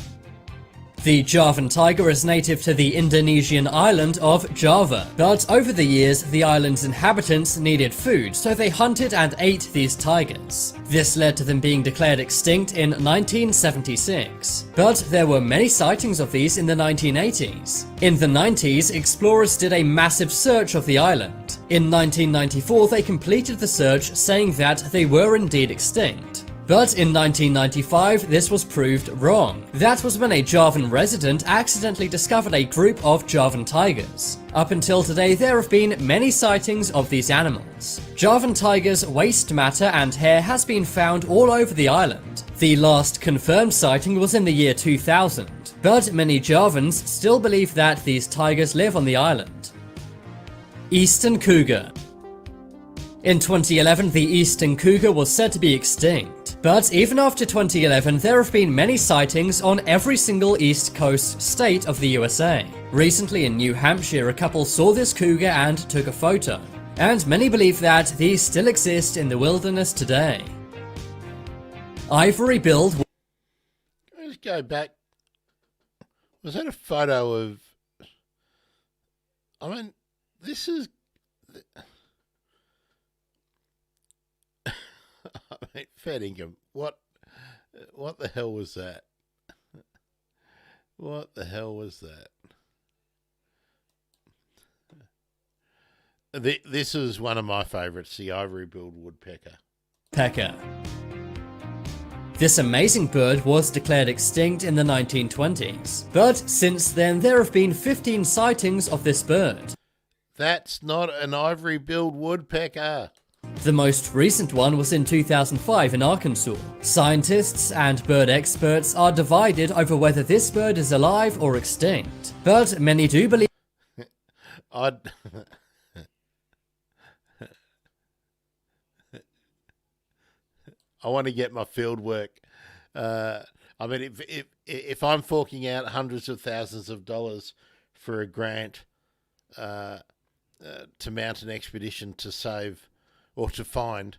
The Javan tiger is native to the Indonesian island of Java, but over the years the island's inhabitants needed food, so they hunted and ate these tigers. This led to them being declared extinct in 1976. But there were many sightings of these in the 1980s. In the 90s, explorers did a massive search of the island. In 1994, they completed the search, saying that they were indeed extinct. But in 1995, this was proved wrong. That was when a Javan resident accidentally discovered a group of Javan tigers. Up until today, there have been many sightings of these animals. Javan tigers' waste matter and hair has been found all over the island. The last confirmed sighting was in the year 2000, but many Javans still believe that these tigers live on the island. Eastern cougar. In 2011, the eastern cougar was said to be extinct. But even after 2011, there have been many sightings on every single East Coast state of the USA. Recently in New Hampshire, a couple saw this cougar and took a photo. And many believe that these still exist in the wilderness today. Ivory-billed. Let's go back. Was that a photo of... I mean, this is... I mean, fair income. What the hell was that? What the hell was that? This is one of my favourites, the ivory-billed woodpecker. This amazing bird was declared extinct in the 1920s, but since then there have been 15 sightings of this bird. That's not an ivory-billed woodpecker. The most recent one was in 2005 in Arkansas. Scientists and bird experts are divided over whether this bird is alive or extinct, but many do believe I want to get my field work. I mean, if I'm forking out hundreds of thousands of dollars for a grant to mount an expedition to save or to find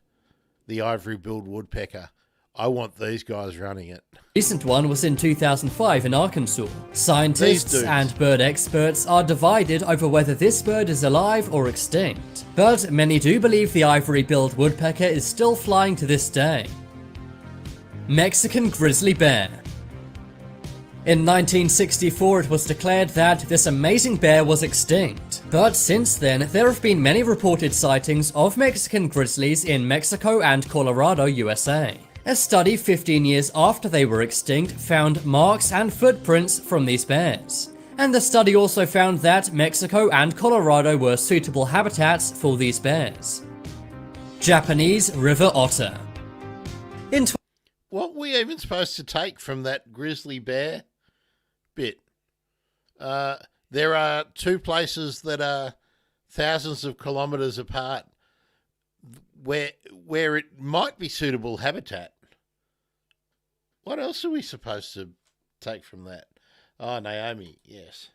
the ivory-billed woodpecker, I want these guys running it. Recent one was in 2005 in Arkansas. Scientists and bird experts are divided over whether this bird is alive or extinct, but many do believe the ivory-billed woodpecker is still flying to this day. Mexican grizzly bear. In 1964, it was declared that this amazing bear was extinct, but since then there have been many reported sightings of Mexican grizzlies in Mexico and Colorado, USA. A study 15 years after they were extinct found marks and footprints from these bears. And the study also found that Mexico and Colorado were suitable habitats for these bears. Japanese river otter. What were we even supposed to take from that grizzly bear bit? There are two places that are thousands of kilometres apart where it might be suitable habitat. What else are we supposed to take from that? Oh, Naomi, yes.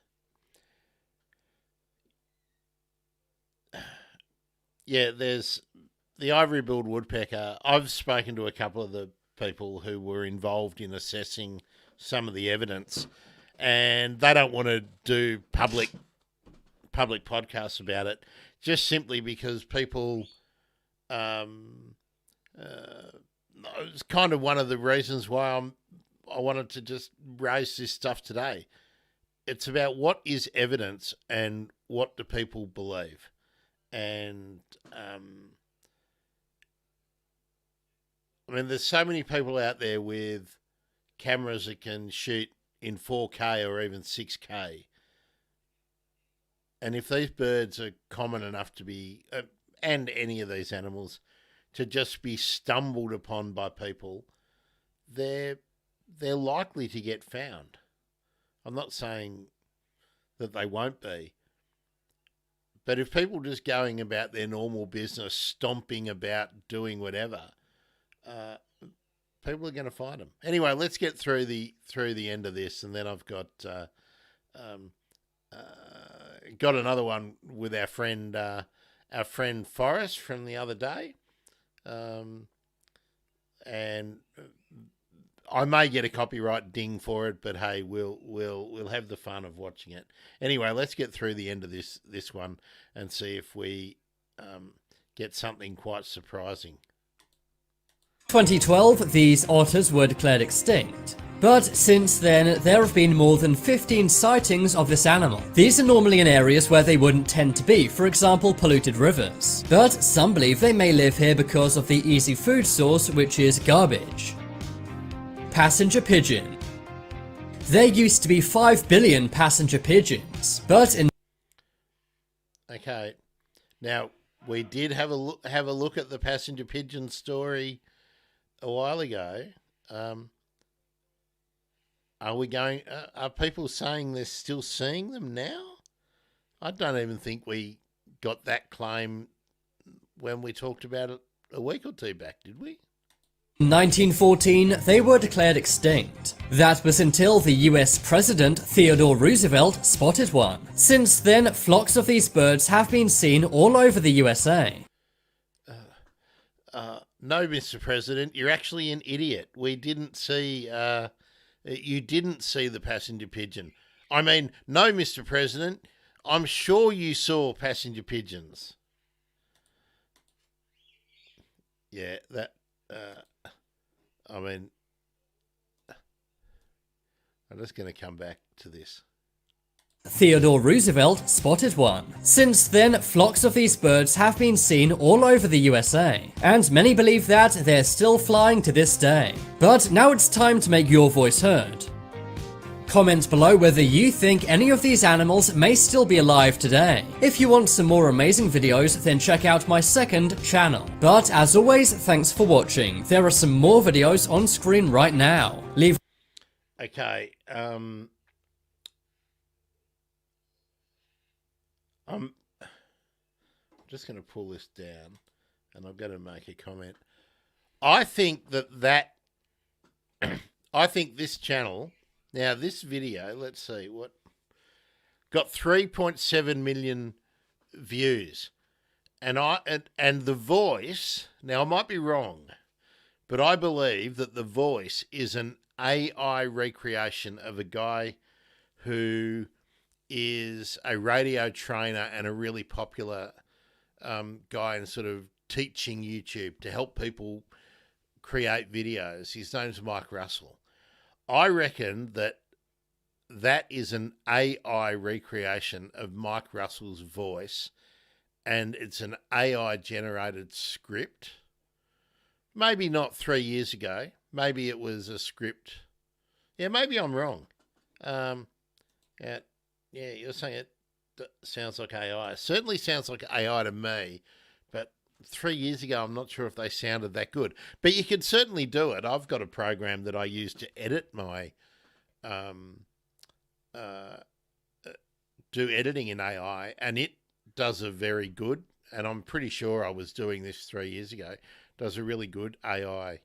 Yeah, there's the ivory-billed woodpecker. I've spoken to a couple of the people who were involved in assessing some of the evidence, and they don't want to do public podcasts about it, just simply because people it's kind of one of the reasons why I wanted to just raise this stuff today. It's about what is evidence and what do people believe. And I mean, there's so many people out there with cameras that can shoot in 4K or even 6K. And if these birds are common enough to be, and any of these animals, to just be stumbled upon by people, they're likely to get found. I'm not saying that they won't be. But if people just going about their normal business, stomping about, doing whatever, people are going to find them. Anyway, let's get through the end of this, and then I've got another one with our friend Forrest from the other day, and I may get a copyright ding for it, but hey, we'll have the fun of watching it. Anyway, let's get through the end of this one and see if we get something quite surprising. 2012, these otters were declared extinct. But since then, there have been more than 15 sightings of this animal. These are normally in areas where they wouldn't tend to be, for example, polluted rivers. But some believe they may live here because of the easy food source, which is garbage. Passenger pigeon. There used to be 5 billion passenger pigeons, but in... Okay, now we did have a look at the passenger pigeon story a while ago. Are people saying they're still seeing them now? I don't even think we got that claim when we talked about it a week or two back, did we? 1914, they were declared extinct. That was until the US President Theodore Roosevelt spotted one. Since then, flocks of these birds have been seen all over the USA. No, Mr. President, you're actually an idiot. We didn't see... you didn't see the passenger pigeon. I mean, no, Mr. President, I'm sure you saw passenger pigeons. Yeah, that... I mean... I'm just going to come back to this. Theodore Roosevelt spotted one. Since then, flocks of these birds have been seen all over the USA, and many believe that they're still flying to this day. But now it's time to make your voice heard. Comment below whether you think any of these animals may still be alive today. If you want some more amazing videos, then check out my second channel. But as always, thanks for watching. There are some more videos on screen right now. Leave... Okay, I'm just going to pull this down and I'm going to make a comment. I think that I think this channel, now this video, let's see what, got 3.7 million views. And the voice, now I might be wrong, but I believe that the voice is an AI recreation of a guy who is a radio trainer and a really popular guy and sort of teaching YouTube to help people create videos. His name's Mike Russell. I reckon that is an AI recreation of Mike Russell's voice, and it's an AI generated script. Maybe not 3 years ago. Maybe it was a script. Yeah, maybe I'm wrong. Yeah, you're saying it sounds like AI. It certainly sounds like AI to me, but 3 years ago, I'm not sure if they sounded that good. But you could certainly do it. I've got a program that I use to edit my, do editing in AI, and it does a very good, and I'm pretty sure I was doing this 3 years ago, does a really good AI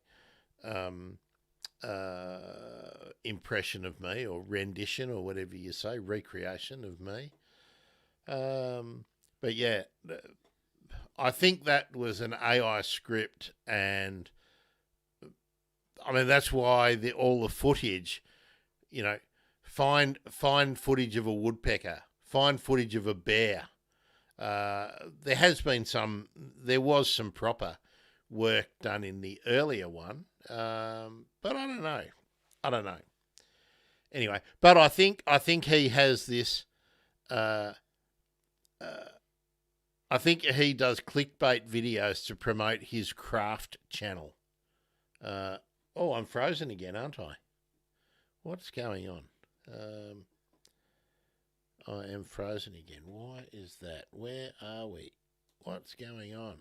impression of me, or rendition, or whatever you say, recreation of me. But yeah, I think that was an AI script, and I mean that's why all the footage, you know, find footage of a woodpecker, find footage of a bear. There was some proper work done in the earlier one, but I don't know. Anyway, but I think he has this. I think he does clickbait videos to promote his craft channel. Oh, I'm frozen again, aren't I? What's going on? I am frozen again. Why is that? Where are we? What's going on?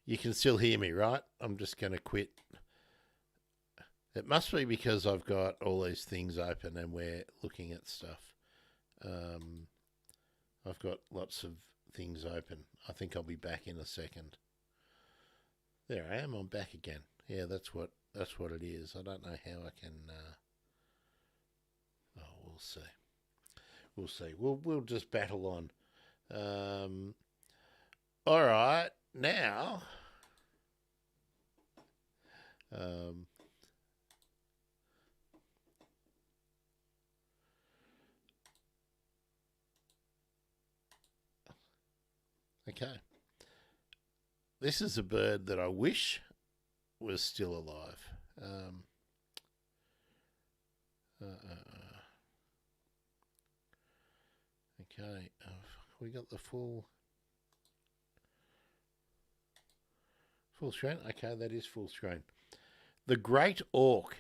You can still hear me, right? I'm just going to quit. It must be because I've got all these things open and we're looking at stuff. I've got lots of things open. I think I'll be back in a second. There I am. I'm back again. Yeah, that's what it is. I don't know how I can. We'll see. We'll see. We'll just battle on. All right, now. Okay. This is a bird that I wish was still alive. Okay, we got the full screen. Okay, that is full screen. The Great Auk.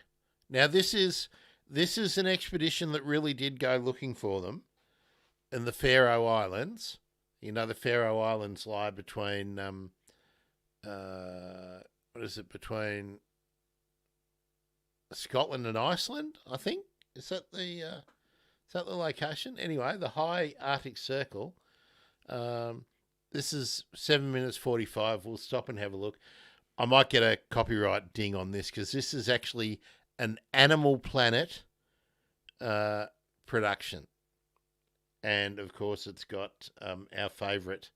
Now this is an expedition that really did go looking for them in the Faroe Islands. You know, the Faroe Islands lie between between Scotland and Iceland, I think. Is that the location? Anyway, the high Arctic Circle. This is 7 minutes 45. We'll stop and have a look. I might get a copyright ding on this because this is actually an Animal Planet production. And of course, it's got our favourite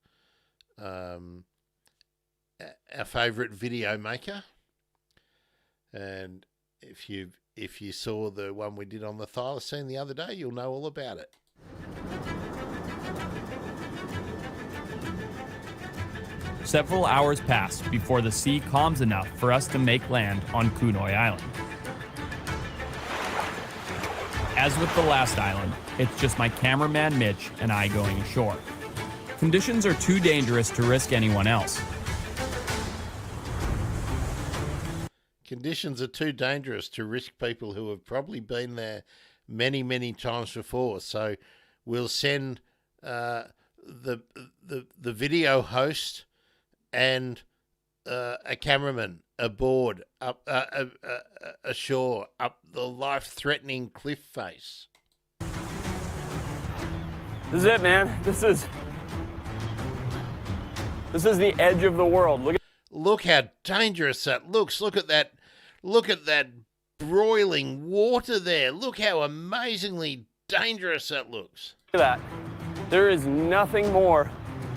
video maker. And if you saw the one we did on the thylacine the other day, you'll know all about it. Several hours pass before the sea calms enough for us to make land on Kunoi Island. As with the last island, it's just my cameraman Mitch and I going ashore. Conditions are too dangerous to risk anyone else. Conditions are too dangerous to risk people who have probably been there many, many times before. So we'll send the video host and a cameraman aboard up ashore up the life-threatening cliff face. This is it, man. This is the edge of the world. Look how dangerous that looks. Look at that broiling water there. Look how amazingly dangerous that looks. Look at that. There is nothing more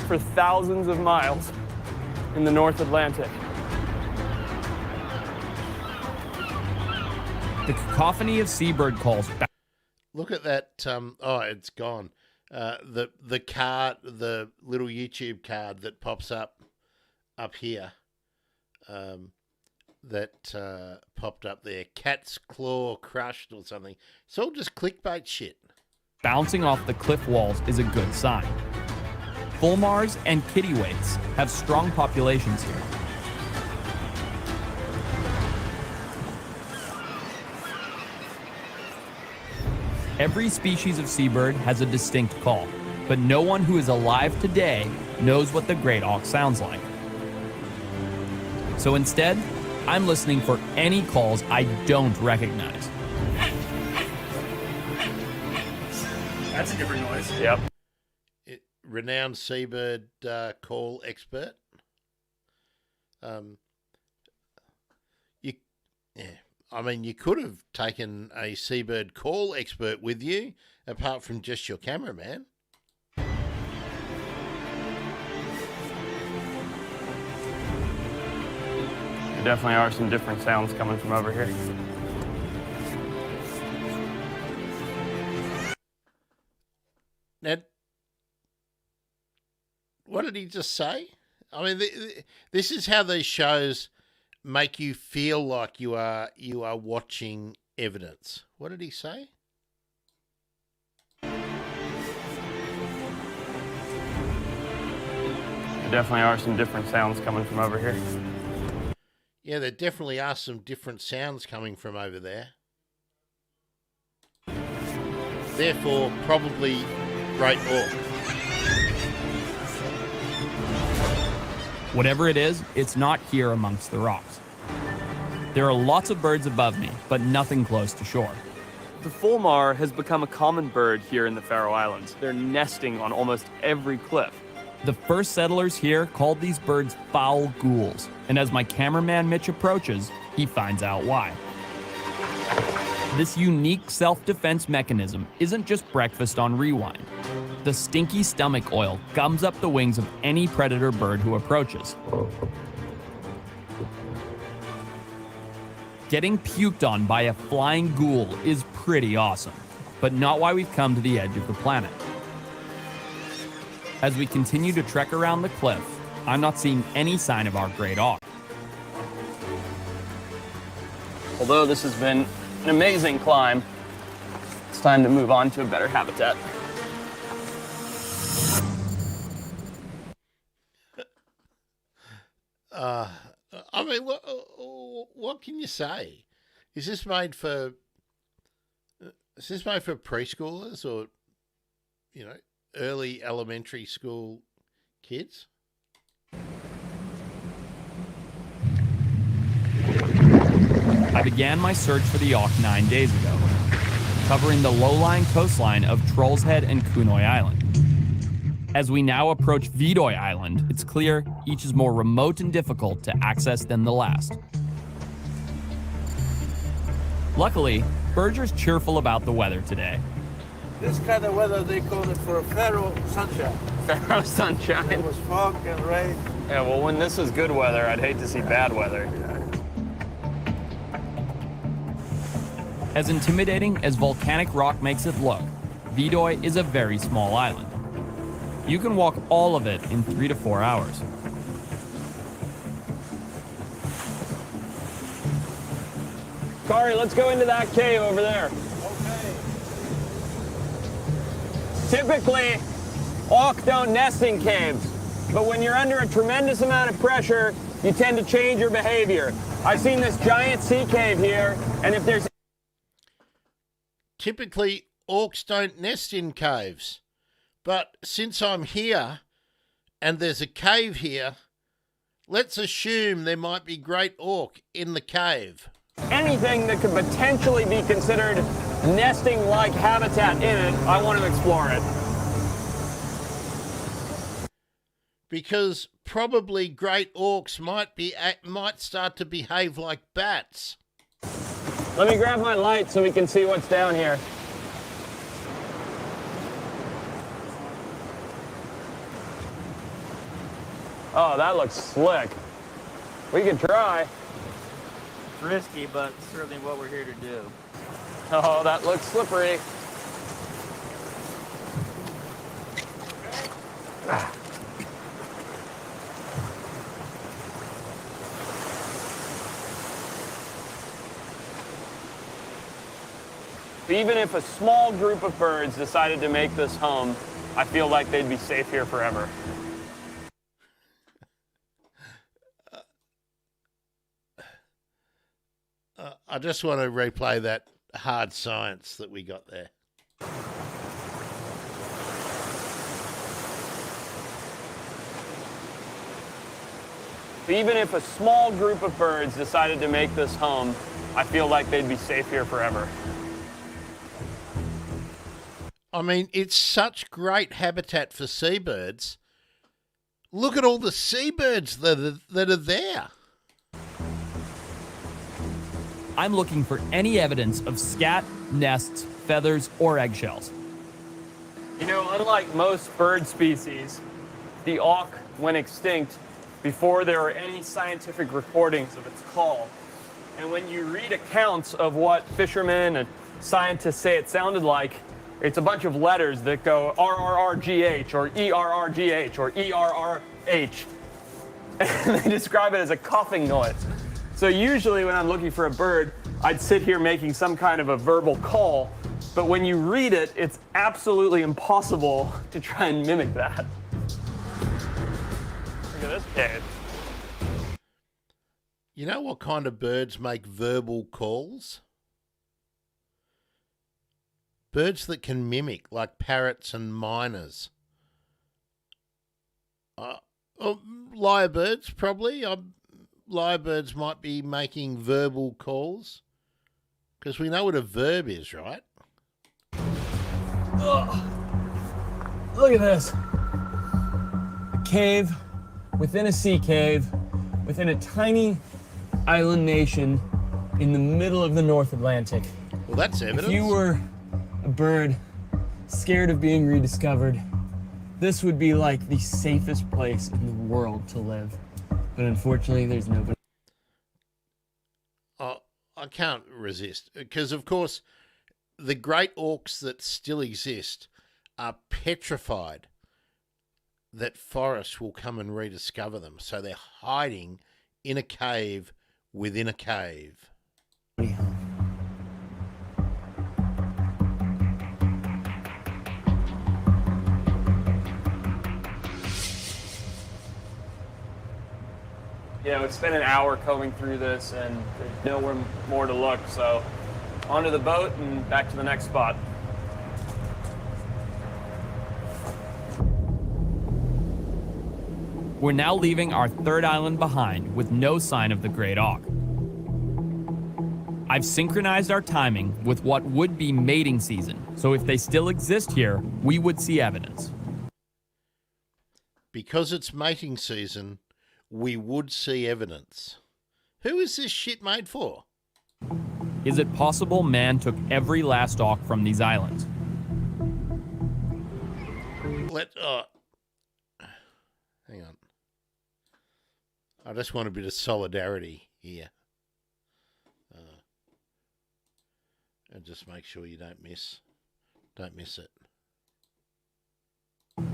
for thousands of miles in the North Atlantic. The cacophony of seabird calls. Look at that. Oh, it's gone. The card, the little YouTube card that pops up here. That popped up there. Cat's claw crushed or something. It's all just clickbait shit. Bouncing off the cliff walls is a good sign. Fulmars and kittiwakes have strong populations here. Every species of seabird has a distinct call, but no one who is alive today knows what the great auk sounds like. So instead, I'm listening for any calls I don't recognize. That's a different noise. Yep. Renowned seabird call expert. You could have taken a seabird call expert with you, apart from just your cameraman. There definitely are some different sounds coming from over here. Now, what did he just say? I mean, this is how these shows make you feel like you are watching evidence. What did he say? There definitely are some different sounds coming from over here. Yeah, there definitely are some different sounds coming from over there. Therefore, probably great auk. Whatever it is, it's not here amongst the rocks. There are lots of birds above me, but nothing close to shore. The fulmar has become a common bird here in the Faroe Islands. They're nesting on almost every cliff. The first settlers here called these birds foul ghouls, and as my cameraman Mitch approaches, he finds out why. This unique self-defense mechanism isn't just breakfast on rewind. The stinky stomach oil gums up the wings of any predator bird who approaches. Getting puked on by a flying ghoul is pretty awesome, but not why we've come to the edge of the planet. As we continue to trek around the cliff, I'm not seeing any sign of our great auk. Although this has been an amazing climb, it's time to move on to a better habitat. I mean, what can you say? Is this made for preschoolers or, you know, early elementary school kids? I began my search for the auk 9 days ago, covering the low-lying coastline of Troll's Head and Kunoi Island. As we now approach Vidoi Island, it's clear each is more remote and difficult to access than the last. Luckily, Berger's cheerful about the weather today. This kind of weather, they call it for Pharaoh sunshine. Pharaoh sunshine. It was fog and rain. Yeah, well, when this is good weather, I'd hate to see bad weather. As intimidating as volcanic rock makes it look, Vidoi is a very small island. You can walk all of it in 3 to 4 hours. Kari, let's go into that cave over there. Okay. Typically, auk don't nest in caves, but when you're under a tremendous amount of pressure, you tend to change your behavior. I've seen this giant sea cave here, and if there's... Typically, auks don't nest in caves. But since I'm here and there's a cave here, let's assume there might be great auk in the cave. anything that could potentially be considered nesting-like habitat in it, I want to explore it. Because probably great auks might start to behave like bats. Let me grab my light so we can see what's down here. Oh, that looks slick. We could try. It's risky, but certainly what we're here to do. Oh, that looks slippery. Even if a small group of birds decided to make this home, I feel like they'd be safe here forever. I just want to replay that hard science that we got there. Even if a small group of birds decided to make this home, I feel like they'd be safe here forever. I mean, it's such great habitat for seabirds. Look at all the seabirds that are there. I'm looking for any evidence of scat, nests, feathers, or eggshells. You know, unlike most bird species, the auk went extinct before there were any scientific recordings of its call. And when you read accounts of what fishermen and scientists say it sounded like, it's a bunch of letters that go RRRGH or ERRGH or ERRH. And they describe it as a coughing noise. So usually when I'm looking for a bird, I'd sit here making some kind of a verbal call. But when you read it, it's absolutely impossible to try and mimic that. Look at this cave. You know what kind of birds make verbal calls? Birds that can mimic, like parrots and miners. Lyrebirds, probably. Lyrebirds might be making verbal calls. Because we know what a verb is, right? Oh, look at this. A cave within a sea cave within a tiny island nation in the middle of the North Atlantic. Well, that's evidence. If you were a bird scared of being rediscovered, This would be like the safest place in the world to live. But unfortunately, there's nobody. I can't resist, because of course the great orcs that still exist are petrified that forests will come and rediscover them. So they're hiding in a cave within a cave. It's been an hour combing through this and there's nowhere more to look. So onto the boat and back to the next spot. We're now leaving our third island behind with no sign of the great auk. I've synchronized our timing with what would be mating season, so if they still exist here, we would see evidence. Because it's mating season, we would see evidence. Who is this shit made for? Is it possible man took every last auk from these islands? Hang on. I just want a bit of solidarity here. And just make sure you don't miss it.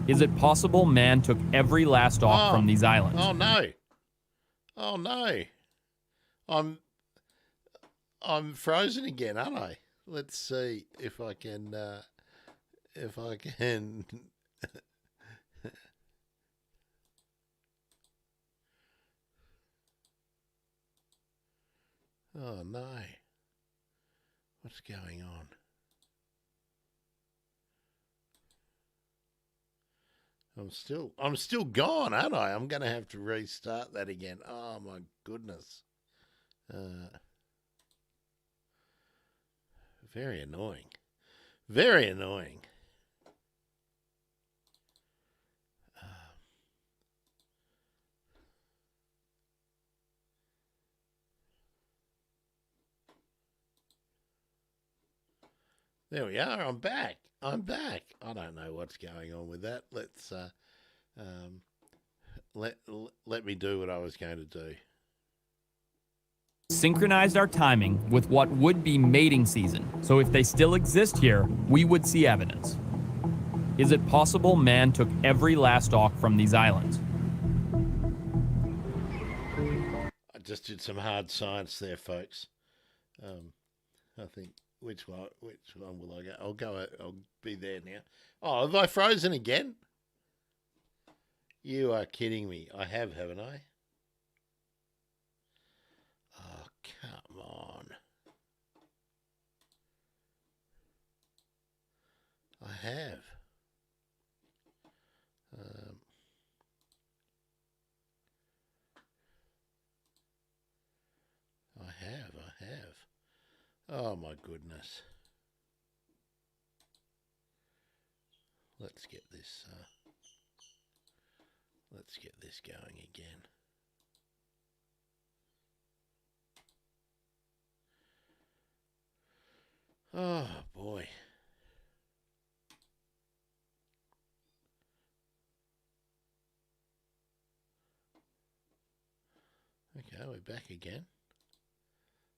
Is it possible man took every last auk from these islands? Oh no. Oh no. I'm frozen again, aren't I? Let's see if I can Oh no. What's going on? I'm still gone, aren't I? I'm going to have to restart that again. Oh my goodness. Very annoying. Very annoying. There we are. I'm back. I don't know what's going on with that. Let's let me do what I was going to do. Synchronized our timing with what would be mating season, so if they still exist here, we would see evidence. Is it possible man took every last auk from these islands? I just did some hard science there, folks. I think which one will I go? I'll be there now. Oh, have I frozen again? You are kidding me. I have, haven't I? Oh, come on. I have. I have. Oh my goodness. Let's get this going again. Oh boy. Okay, we're back again.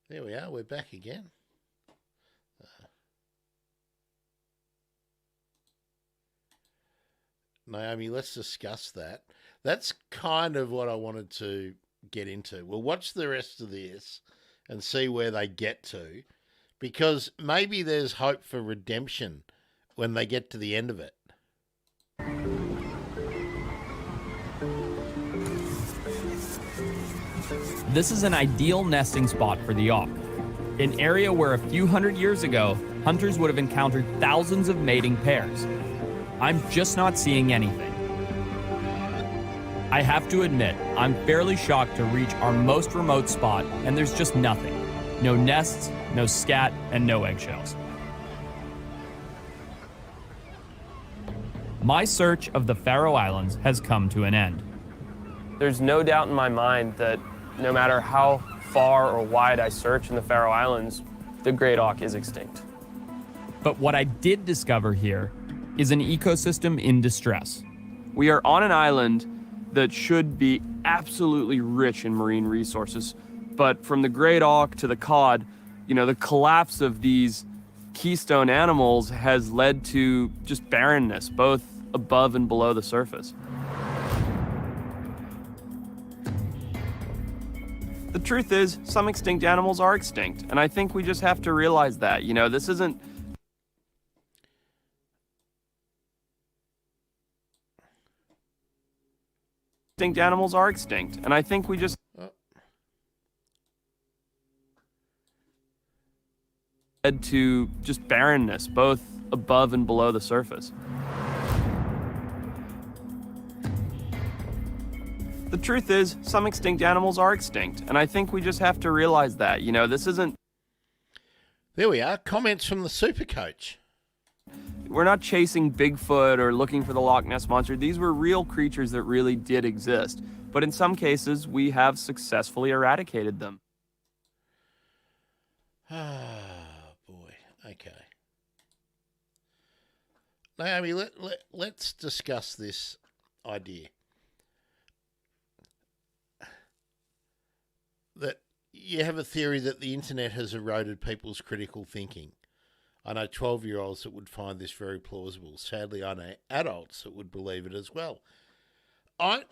There we are, we're back again. Naomi, let's discuss that. That's kind of what I wanted to get into. We'll watch the rest of this and see where they get to, because maybe there's hope for redemption when they get to the end of it. This is an ideal nesting spot for the auk, an area where a few hundred years ago, hunters would have encountered thousands of mating pairs. I'm just not seeing anything. I have to admit, I'm fairly shocked to reach our most remote spot and there's just nothing. No nests, no scat, and no eggshells. My search of the Faroe Islands has come to an end. There's no doubt in my mind that no matter how far or wide I search in the Faroe Islands, the great auk is extinct. But what I did discover here is an ecosystem in distress. We are on an island that should be absolutely rich in marine resources, but from the great auk to the cod, the collapse of these keystone animals has led to just barrenness, both above and below the surface. The truth is, some extinct animals are extinct, and I think we just have to realize that. This isn't... Extinct animals are extinct, and I think we just... led to just barrenness, both above and below the surface. The truth is, some extinct animals are extinct, and I think we just have to realize that. This isn't... There we are. Comments from the super coach. We're not chasing Bigfoot or looking for the Loch Ness Monster. These were real creatures that really did exist. But in some cases, we have successfully eradicated them. Ah, boy. Okay. Naomi, let's discuss this idea. That you have a theory that the internet has eroded people's critical thinking. I know 12-year-olds that would find this very plausible. Sadly, I know adults that would believe it as well. I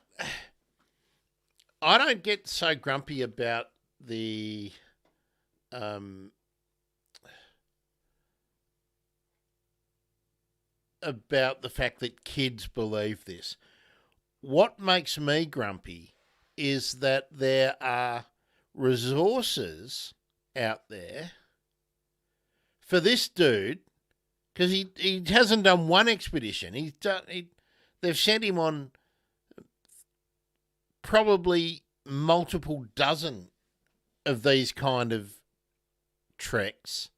don't get so grumpy about the fact that kids believe this. What makes me grumpy is that there are resources out there for this dude, because he hasn't done one expedition. They've sent him on probably multiple dozen of these kind of treks.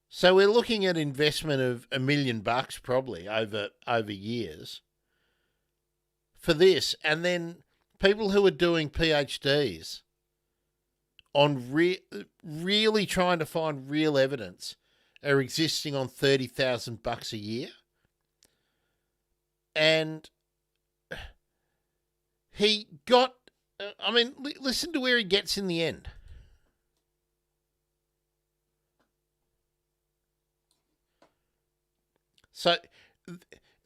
So we're looking at investment of $1 million probably over years for this, and then people who are doing PhDs on really trying to find real evidence are existing on $30,000 a year. And he got, listen to where he gets in the end. So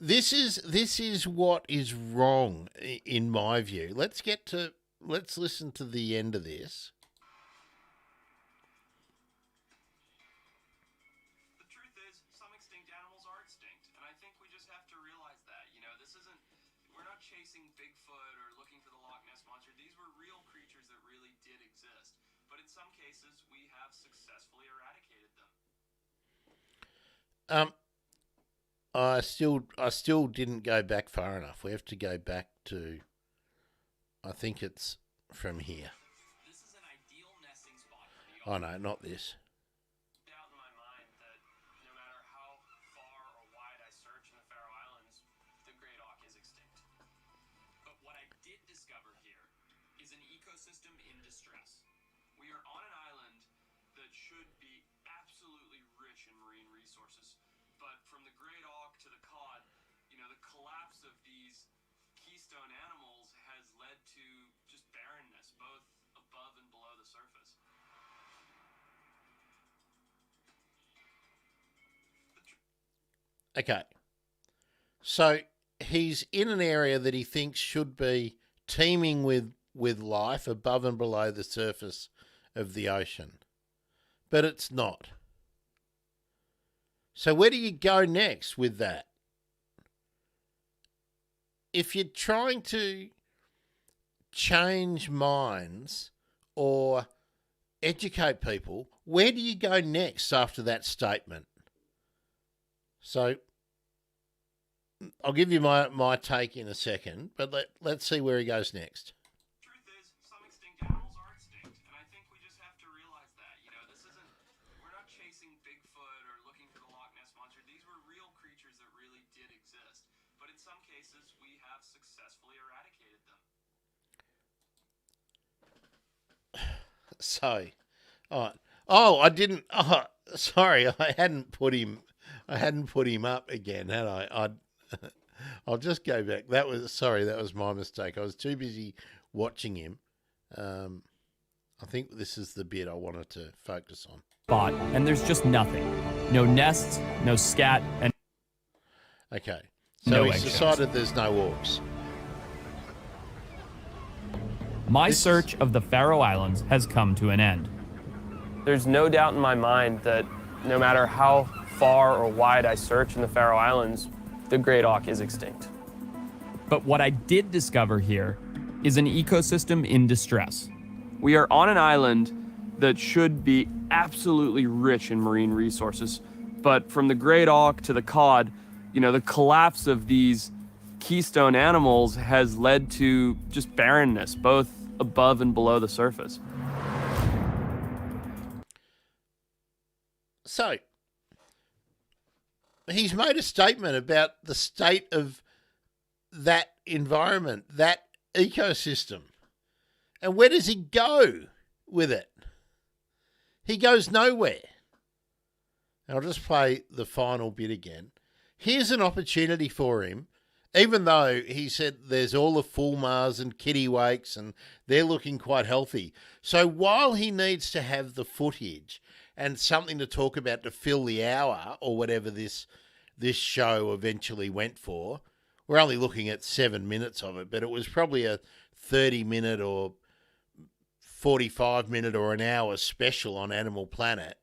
this is what is wrong in my view. Let's listen to the end of this. Chasing Bigfoot or looking for the Loch Ness Monster. These were real creatures that really did exist. But in some cases, we have successfully eradicated them. I still didn't go back far enough. We have to go back to, I think it's from here. This is an ideal nesting spot for the Oh no, not this. doubt in my mind that no matter how far or wide I search in the Faroe Islands, the great auk is extinct. But what I did discover here is an ecosystem in distress. We are on an island that should be absolutely rich in marine resources, but from the great auk to the cod, the collapse of these keystone animals has led to just barrenness, both above and below the surface. Okay. So he's in an area that he thinks should be teeming with life above and below the surface of the ocean. But it's not. So where do you go next with that? If you're trying to change minds or educate people, where do you go next after that statement? So I'll give you my take in a second, but let's see where he goes next. Truth is, some extinct animals are extinct, and I think we just have to realize that. We're not chasing Bigfoot or looking for the Loch Ness Monster. These were real creatures that really did exist. But in some cases, we have successfully eradicated them. So, all right. Oh, I didn't. Oh, sorry, I hadn't put him up again, had I? I'll just go back. That was my mistake. I was too busy watching him. I think this is the bit I wanted to focus on. Spot, and there's just nothing. No nests, no scat, and Okay. So no he's eggshells. decided there's no orcs. My search of the Faroe Islands has come to an end. There's no doubt in my mind that no matter how far or wide I search in the Faroe Islands, the great auk is extinct. But what I did discover here is an ecosystem in distress. We are on an island that should be absolutely rich in marine resources, but from the great auk to the cod, the collapse of these keystone animals has led to just barrenness, both above and below the surface. So, he's made a statement about the state of that environment, that ecosystem. And where does he go with it? He goes nowhere. I'll just play the final bit again. Here's an opportunity for him, even though he said there's all the fulmars and kittiwakes and they're looking quite healthy. So while he needs to have the footage and something to talk about to fill the hour or whatever this show eventually went for, we're only looking at 7 minutes of it, but it was probably a 30-minute or 45-minute or an hour special on Animal Planet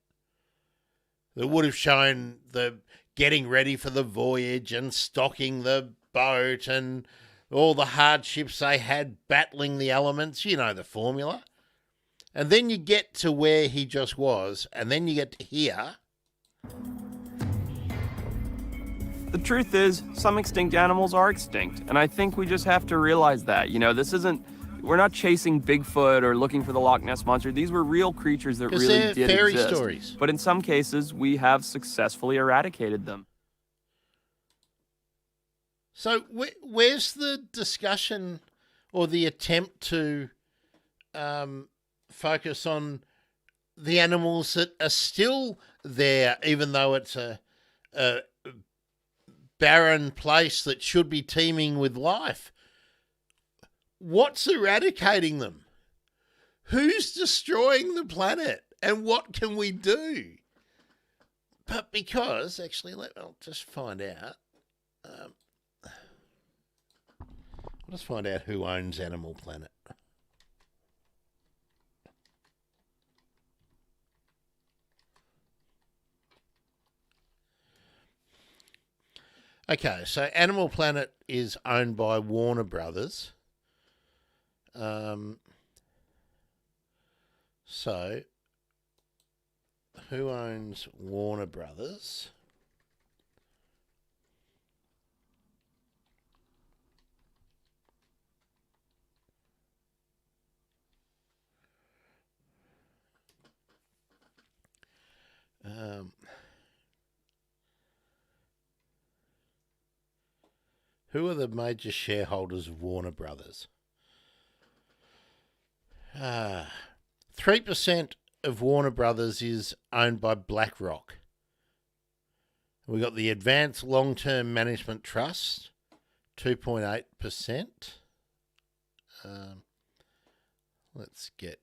that would have shown the getting ready for the voyage and stocking the boat and all the hardships they had battling the elements, you know the formula. And then you get to where he just was, and then you get to here. The truth is, some extinct animals are extinct, and I think we just have to realize that. We're not chasing Bigfoot or looking for the Loch Ness Monster. These were real creatures that really they're did fairy exist. stories. But in some cases, we have successfully eradicated them. So where's the discussion or the attempt to focus on the animals that are still there, even though it's a barren place that should be teeming with life? What's eradicating them? Who's destroying the planet? And what can we do? But because, actually, I'll just find out. Let's find out who owns Animal Planet. Okay, so Animal Planet is owned by Warner Brothers. So, who owns Warner Brothers? Who are the major shareholders of Warner Brothers? 3% of Warner Brothers is owned by BlackRock. We've got the Advanced Long-Term Management Trust, 2.8%. Let's get...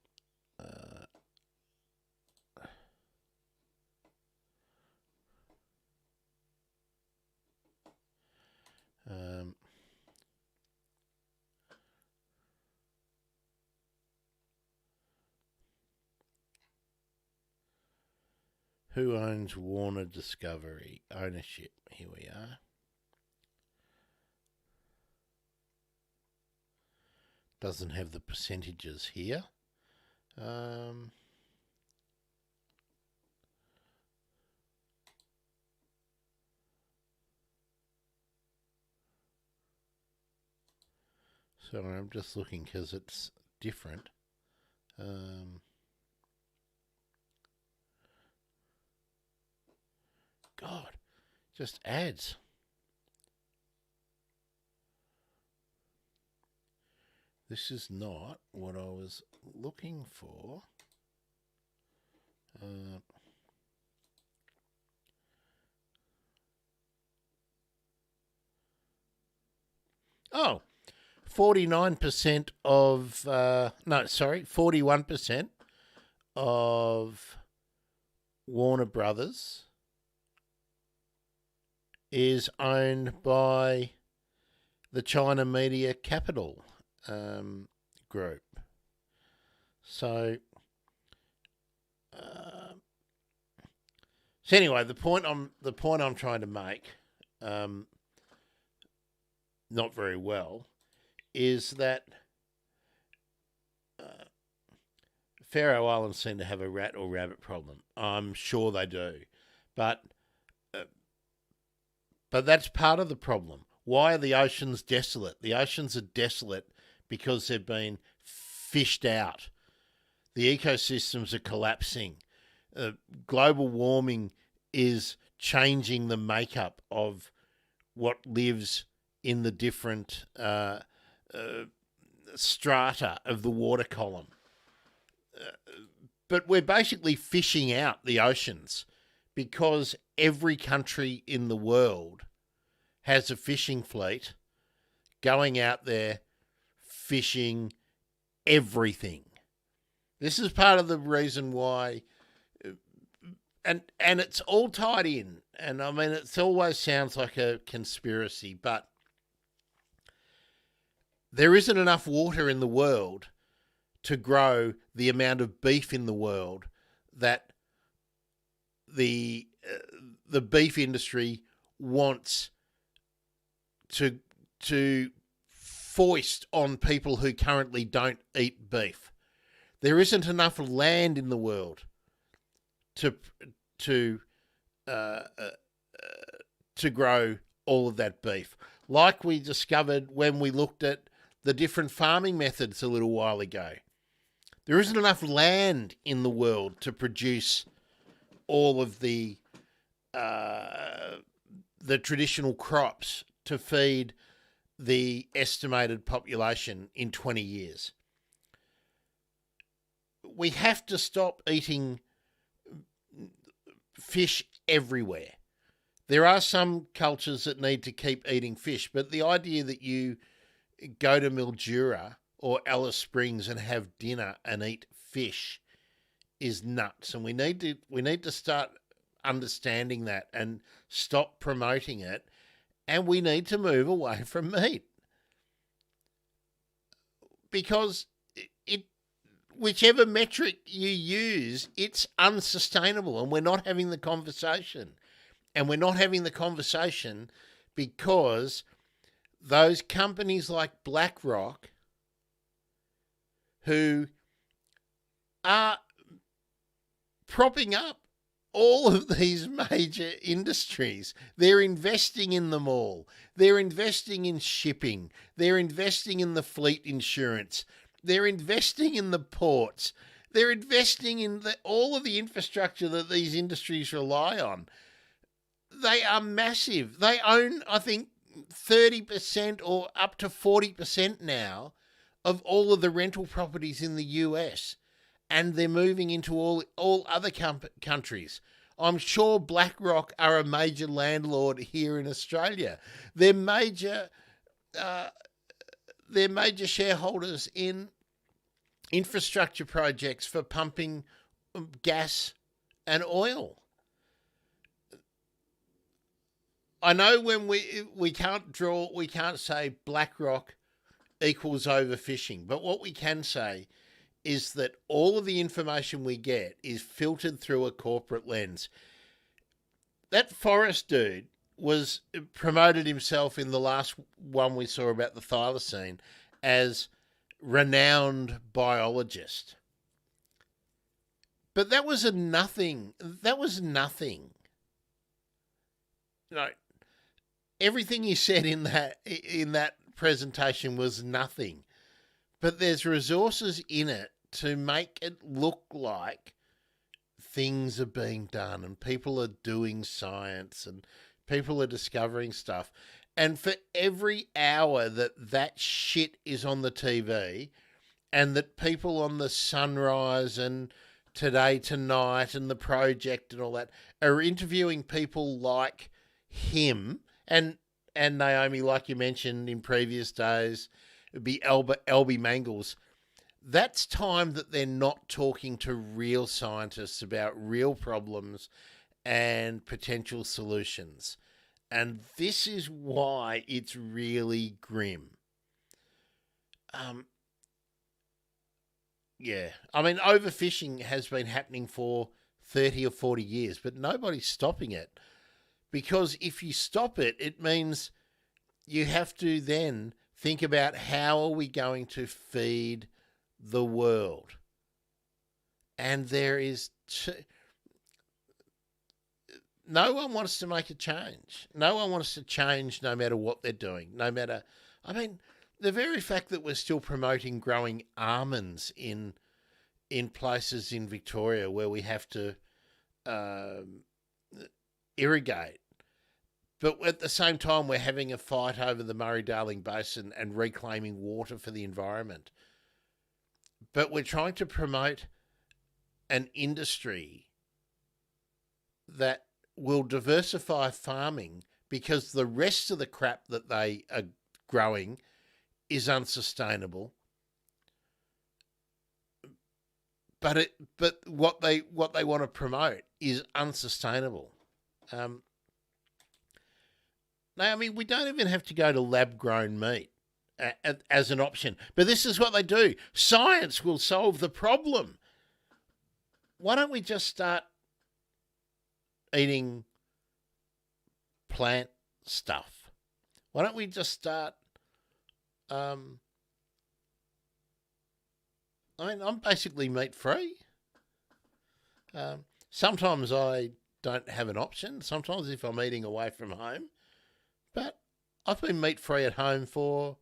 who owns Warner Discovery? Ownership. Here we are. Doesn't have the percentages here. Sorry, I'm just looking because it's different. God, just ads. This is not what I was looking for. Oh, 49% of, 41% of Warner Brothers is owned by the China Media Capital Group. So anyway, the point I'm trying to make, not very well, is that Faroe Islands seem to have a rat or rabbit problem. I'm sure they do, but that's part of the problem. Why are the oceans desolate? The oceans are desolate because they've been fished out. The ecosystems are collapsing. Global warming is changing the makeup of what lives in the different strata of the water column. But we're basically fishing out the oceans because every country in the world has a fishing fleet going out there fishing everything. This is part of the reason why, and it's all tied in. And I mean, it always sounds like a conspiracy, but there isn't enough water in the world to grow the amount of beef in the world that the beef industry wants to foist on people who currently don't eat beef. There isn't enough land in the world to grow all of that beef. Like we discovered when we looked at the different farming methods a little while ago. There isn't enough land in the world to produce all of the traditional crops to feed the estimated population in 20 years. We have to stop eating fish everywhere. There are some cultures that need to keep eating fish, but the idea that you go to Mildura or Alice Springs and have dinner and eat fish is nuts. And we need to start understanding that and stop promoting it. And we need to move away from meat. Because whichever metric you use, it's unsustainable, and we're not having the conversation. And we're not having the conversation because those companies like BlackRock, who are propping up all of these major industries, they're investing in them all. They're investing in shipping. They're investing in the fleet insurance. They're investing in the ports. They're investing in all of the infrastructure that these industries rely on. They are massive. They own, I think, 30% or up to 40% now of all of the rental properties in the US. And they're moving into all other countries. I'm sure BlackRock are a major landlord here in Australia. They're major shareholders in infrastructure projects for pumping gas and oil. I know when we can't say BlackRock equals overfishing, but what we can say is that all of the information we get is filtered through a corporate lens. That Forrest dude promoted himself in the last one we saw about the thylacine as renowned biologist. But that was nothing. No, everything he said in that presentation was nothing. But there's resources in it to make it look like things are being done and people are doing science and people are discovering stuff. And for every hour that shit is on the TV and that people on the Sunrise and Today Tonight and The Project and all that are interviewing people like him, and and Naomi, like you mentioned in previous days, it'd be Albie Mangles. That's time that they're not talking to real scientists about real problems and potential solutions. And this is why it's really grim. Yeah, I mean, overfishing has been happening for 30 or 40 years, but nobody's stopping it. Because if you stop it, it means you have to then think about how are we going to feed the world. And there is... no one wants to make a change. No one wants to change no matter what they're doing. No matter... I mean, the very fact that we're still promoting growing almonds in places in Victoria where we have to irrigate, but at the same time we're having a fight over the Murray-Darling Basin and reclaiming water for the environment. But we're trying to promote an industry that will diversify farming because the rest of the crap that they are growing is unsustainable. But what they want to promote is unsustainable. Naomi, we don't even have to go to lab-grown meat as an option. But this is what they do. Science will solve the problem. Why don't we just start eating plant stuff? Why don't we just start... I mean, I'm basically meat-free. Sometimes I don't have an option. Sometimes if I'm eating away from home. But I've been meat-free at home for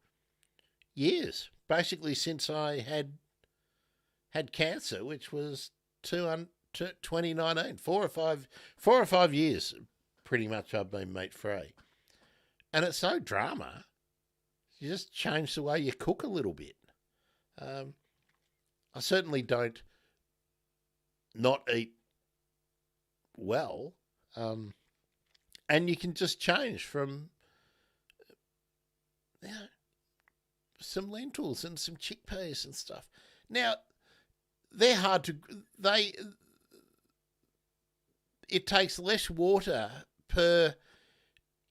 years. Basically since I had cancer, which was 2019. 4 or 5 years, pretty much I've been meat-free. And it's no drama. You just change the way you cook a little bit. I certainly don't not eat well. And you can just change from some lentils and some chickpeas and stuff. Now, they're hard to... It takes less water per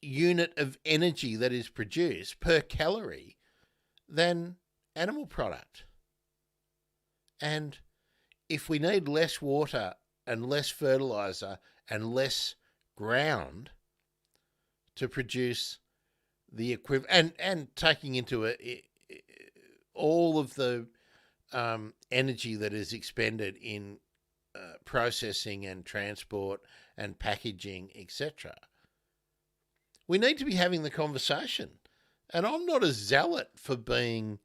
unit of energy that is produced, per calorie, than animal product. And if we need less water and less fertilizer and less ground to produce the equivalent, and taking into all of the energy that is expended in processing and transport and packaging, etc. We need to be having the conversation. And I'm not a zealot for being,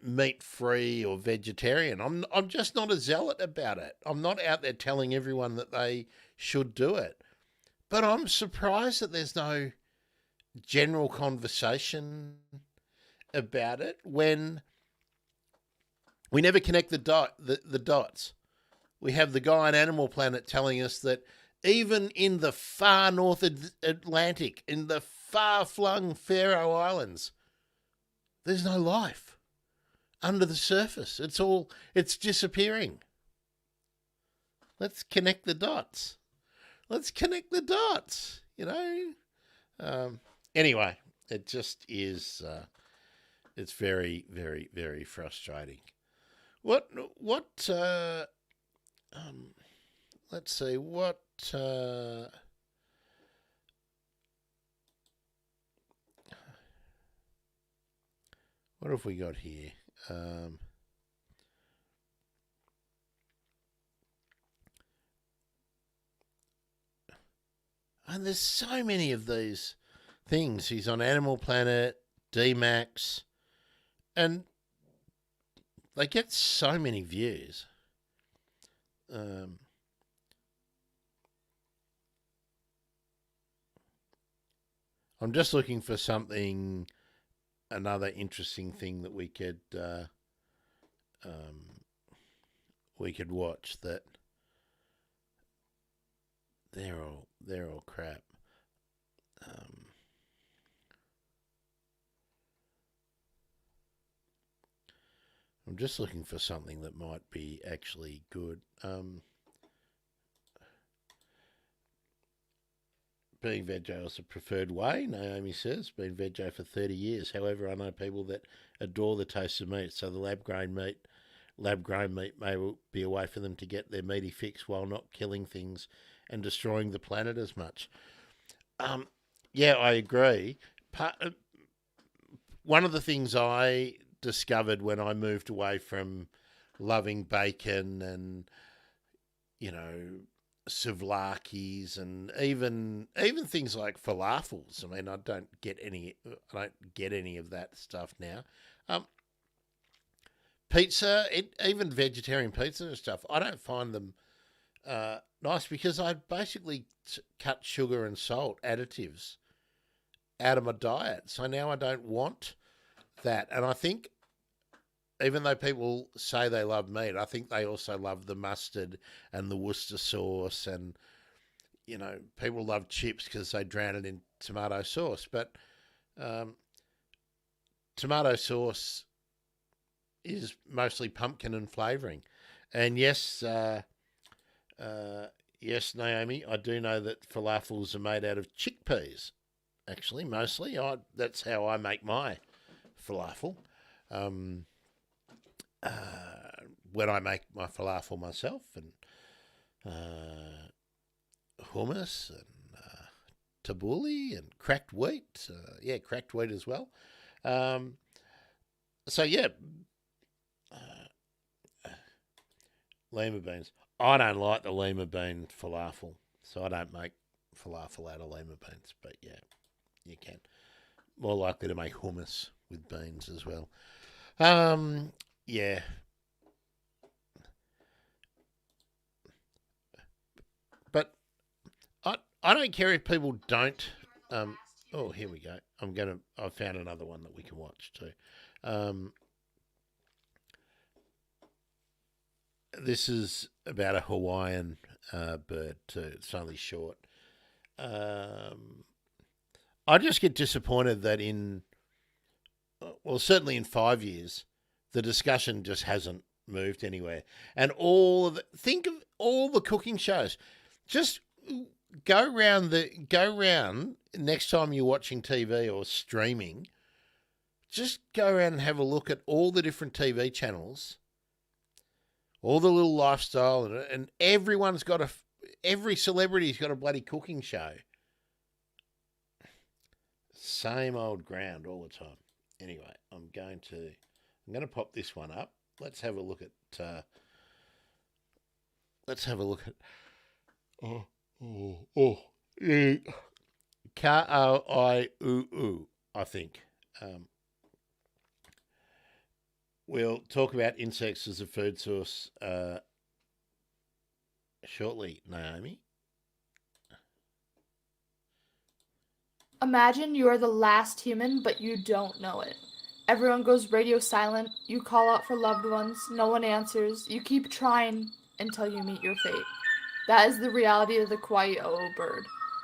meat-free or vegetarian. I'm just not a zealot about it. I'm not out there telling everyone that they should do it. But I'm surprised that there's no general conversation about it when we never connect the dots. We have the guy on Animal Planet telling us that even in the far North Atlantic, in the far-flung Faroe Islands, there's no life under the surface. It's disappearing. Let's connect the dots. Anyway, it just is, it's very, very, very frustrating. Let's see, what have we got here? And there's so many of these things. He's on Animal Planet, D-Max, and they get so many views. I'm just looking for another interesting thing that we could watch. That they're all crap. just looking for something that might be actually good. Being veggie is a preferred way, Naomi says. Been veggie for 30 years. However, I know people that adore the taste of meat, so the lab-grown meat may be a way for them to get their meaty fix while not killing things and destroying the planet as much. Yeah, I agree. One of the things I discovered when I moved away from loving bacon and, you know, souvlaki's and even things like falafels. I mean, I don't get any of that stuff now. Pizza, even vegetarian pizza and stuff, I don't find them nice because I basically cut sugar and salt additives out of my diet. So now I don't want that. And I think even though people say they love meat, I think they also love the mustard and the Worcester sauce. And, you know, people love chips because they drown it in tomato sauce. But tomato sauce is mostly pumpkin and flavouring. And yes, yes, Naomi, I do know that falafels are made out of chickpeas. Actually, mostly. That's how I make my falafel. When I make my falafel myself, and hummus and tabbouleh and cracked wheat. Cracked wheat as well. Lima beans. I don't like the lima bean falafel, so I don't make falafel out of lima beans. But yeah, you can. More likely to make hummus with beans as well. Yeah. But I don't care if people don't. Oh, here we go. I've found another one that we can watch too. This is about a Hawaiian bird too. It's only short. I just get disappointed that certainly in 5 years, the discussion just hasn't moved anywhere. And think of all the cooking shows. Just go round next time you're watching TV or streaming. Just go around and have a look at all the different TV channels, all the little lifestyle, and every celebrity's got a bloody cooking show. Same old ground all the time. Anyway, I'm going to pop this one up. Let's have a look at. K-O-I-U-U, I think. We'll talk about insects as a food source shortly, Naomi. Imagine you are the last human, but you don't know it. Everyone goes radio silent, you call out for loved ones, no one answers, you keep trying until you meet your fate. That is the reality of the Kauai-o'o bird.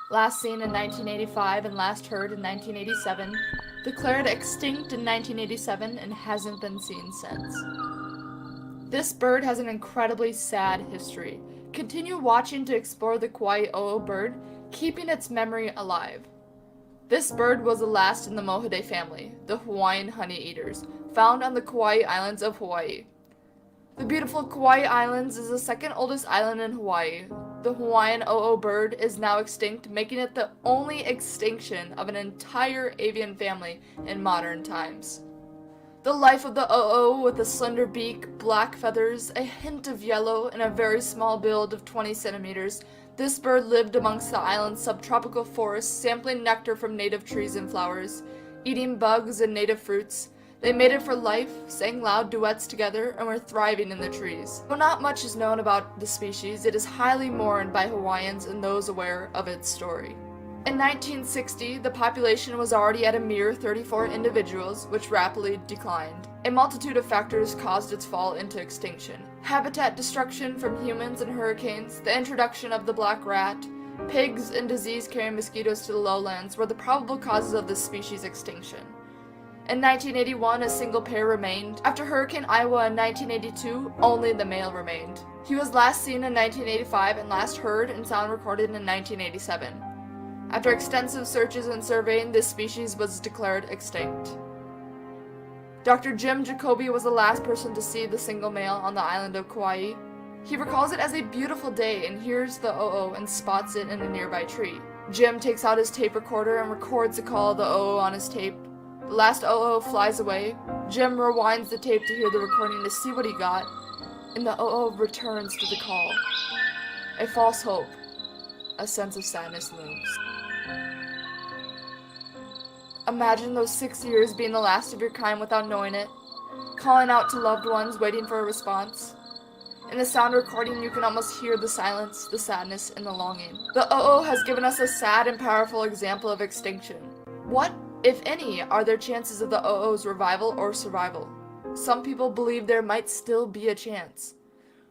Last seen in 1985 and last heard in 1987, declared extinct in 1987 and hasn't been seen since. This bird has an incredibly sad history. Continue watching to explore the Kauai-o'o bird, keeping its memory alive. This bird was the last in the Mohidae family, the Hawaiian honey-eaters, found on the Kauai Islands of Hawaii. The beautiful Kauai Islands is the second oldest island in Hawaii. The Hawaiian o'o bird is now extinct, making it the only extinction of an entire avian family in modern times. The life of the o'o with a slender beak, black feathers, a hint of yellow, and a very small build of 20 centimeters, this bird lived amongst the island's subtropical forests, sampling nectar from native trees and flowers, eating bugs and native fruits. They mated for life, sang loud duets together, and were thriving in the trees. Though not much is known about the species, it is highly mourned by Hawaiians and those aware of its story. In 1960, the population was already at a mere 34 individuals, which rapidly declined. A multitude of factors caused its fall into extinction. Habitat destruction from humans and hurricanes, the introduction of the black rat, pigs and disease-carrying mosquitoes to the lowlands were the probable causes of this species' extinction. In 1981, a single pair remained. After Hurricane Iowa in 1982, only the male remained. He was last seen in 1985 and last heard and sound recorded in 1987. After extensive searches and surveying, this species was declared extinct. Dr. Jim Jacoby was the last person to see the single male on the island of Kauai. He recalls it as a beautiful day and hears the oo and spots it in a nearby tree. Jim takes out his tape recorder and records the call of the oo on his tape. The last oo flies away. Jim rewinds the tape to hear the recording to see what he got, and the oo returns to the call. A false hope. A sense of sadness looms. Imagine those 6 years being the last of your kind without knowing it, calling out to loved ones waiting for a response. In the sound recording, you can almost hear the silence, the sadness, and the longing. The oo has given us a sad and powerful example of extinction. What, if any, are their chances of the oo's revival or survival? Some people believe there might still be a chance.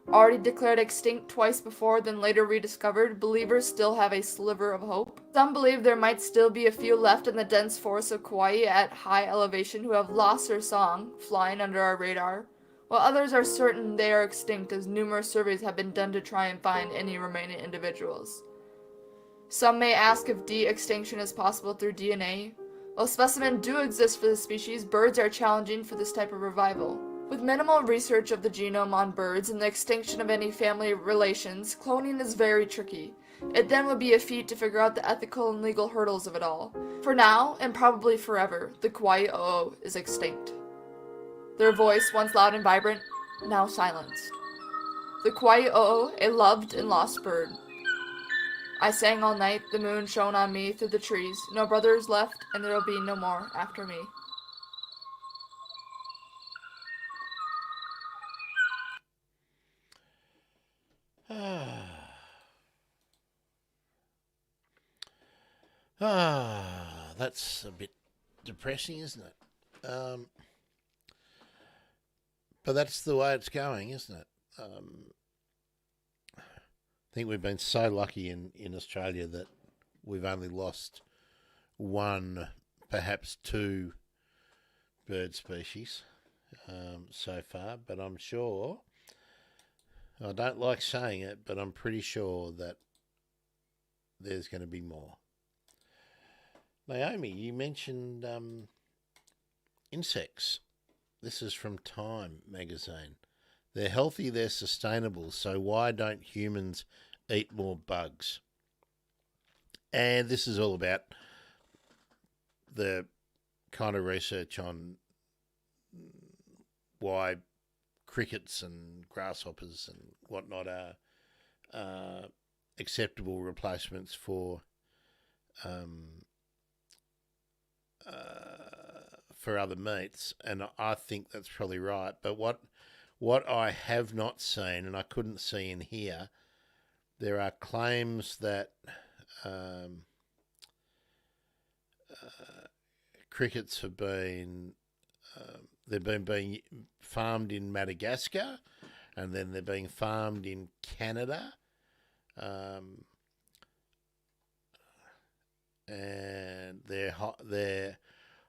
Already declared extinct twice before, then later rediscovered, believers still have a sliver of hope. Some believe there might still be a few left in the dense forests of Kauai at high elevation who have lost their song, flying under our radar, while others are certain they are extinct as numerous surveys have been done to try and find any remaining individuals. Some may ask if de-extinction is possible through DNA. While specimens do exist for the species, birds are challenging for this type of revival. With minimal research of the genome on birds and the extinction of any family relations, cloning is very tricky. It then would be a feat to figure out the ethical and legal hurdles of it all. For now, and probably forever, the Kauai oo is extinct. Their voice, once loud and vibrant, now silenced. The Kauai oo, a loved and lost bird. I sang all night, the moon shone on me through the trees. No brothers left, and there will be no more after me. That's a bit depressing, isn't it? But that's the way it's going, isn't it? I think we've been so lucky in Australia that we've only lost one, perhaps two bird species so far, but I'm sure, I don't like saying it, but I'm pretty sure that there's going to be more. Naomi, you mentioned insects. This is from Time magazine. They're healthy, they're sustainable, so why don't humans eat more bugs? And this is all about the kind of research on why crickets and grasshoppers and whatnot are acceptable replacements for other meats, and I think that's probably right. But what I have not seen, and I couldn't see in here, there are claims that crickets have been they've been being farmed in Madagascar, and then they're being farmed in Canada, and they're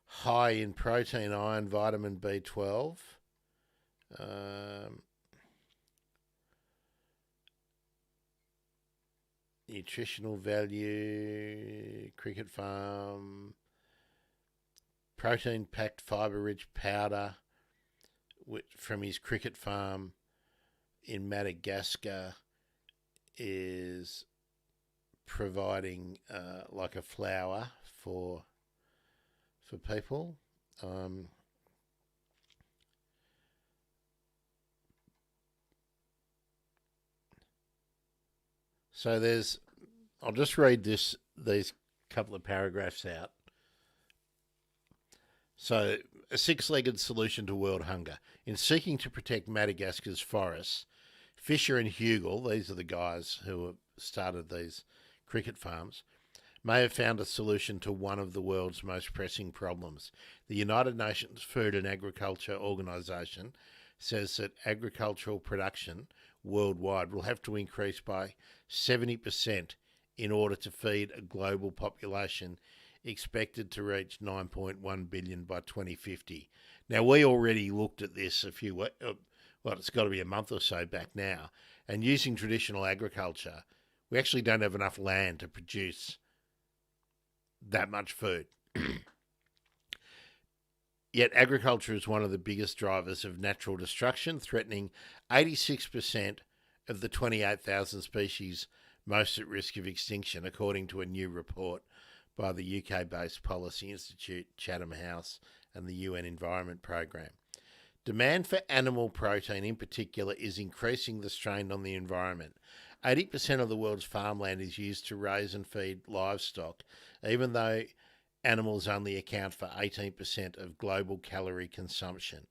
high in protein, iron, vitamin B12. Nutritional value, cricket farm, protein-packed fibre-rich powder from his cricket farm in Madagascar is providing like a flour for people. So I'll just read these couple of paragraphs out. So, a six-legged solution to world hunger. In seeking to protect Madagascar's forests, Fisher and Hugel, these are the guys who have started these cricket farms, may have found a solution to one of the world's most pressing problems. The United Nations Food and Agriculture Organization says that agricultural production worldwide will have to increase by 70% in order to feed a global population expected to reach 9.1 billion by 2050. Now, we already looked at this it's got to be a month or so back now, and using traditional agriculture, we actually don't have enough land to produce that much food. Yet agriculture is one of the biggest drivers of natural destruction, threatening 86% of the 28,000 species most at risk of extinction, according to a new report by the UK-based Policy Institute, Chatham House, and the UN Environment Programme. Demand for animal protein in particular is increasing the strain on the environment. 80% of the world's farmland is used to raise and feed livestock, even though animals only account for 18% of global calorie consumption.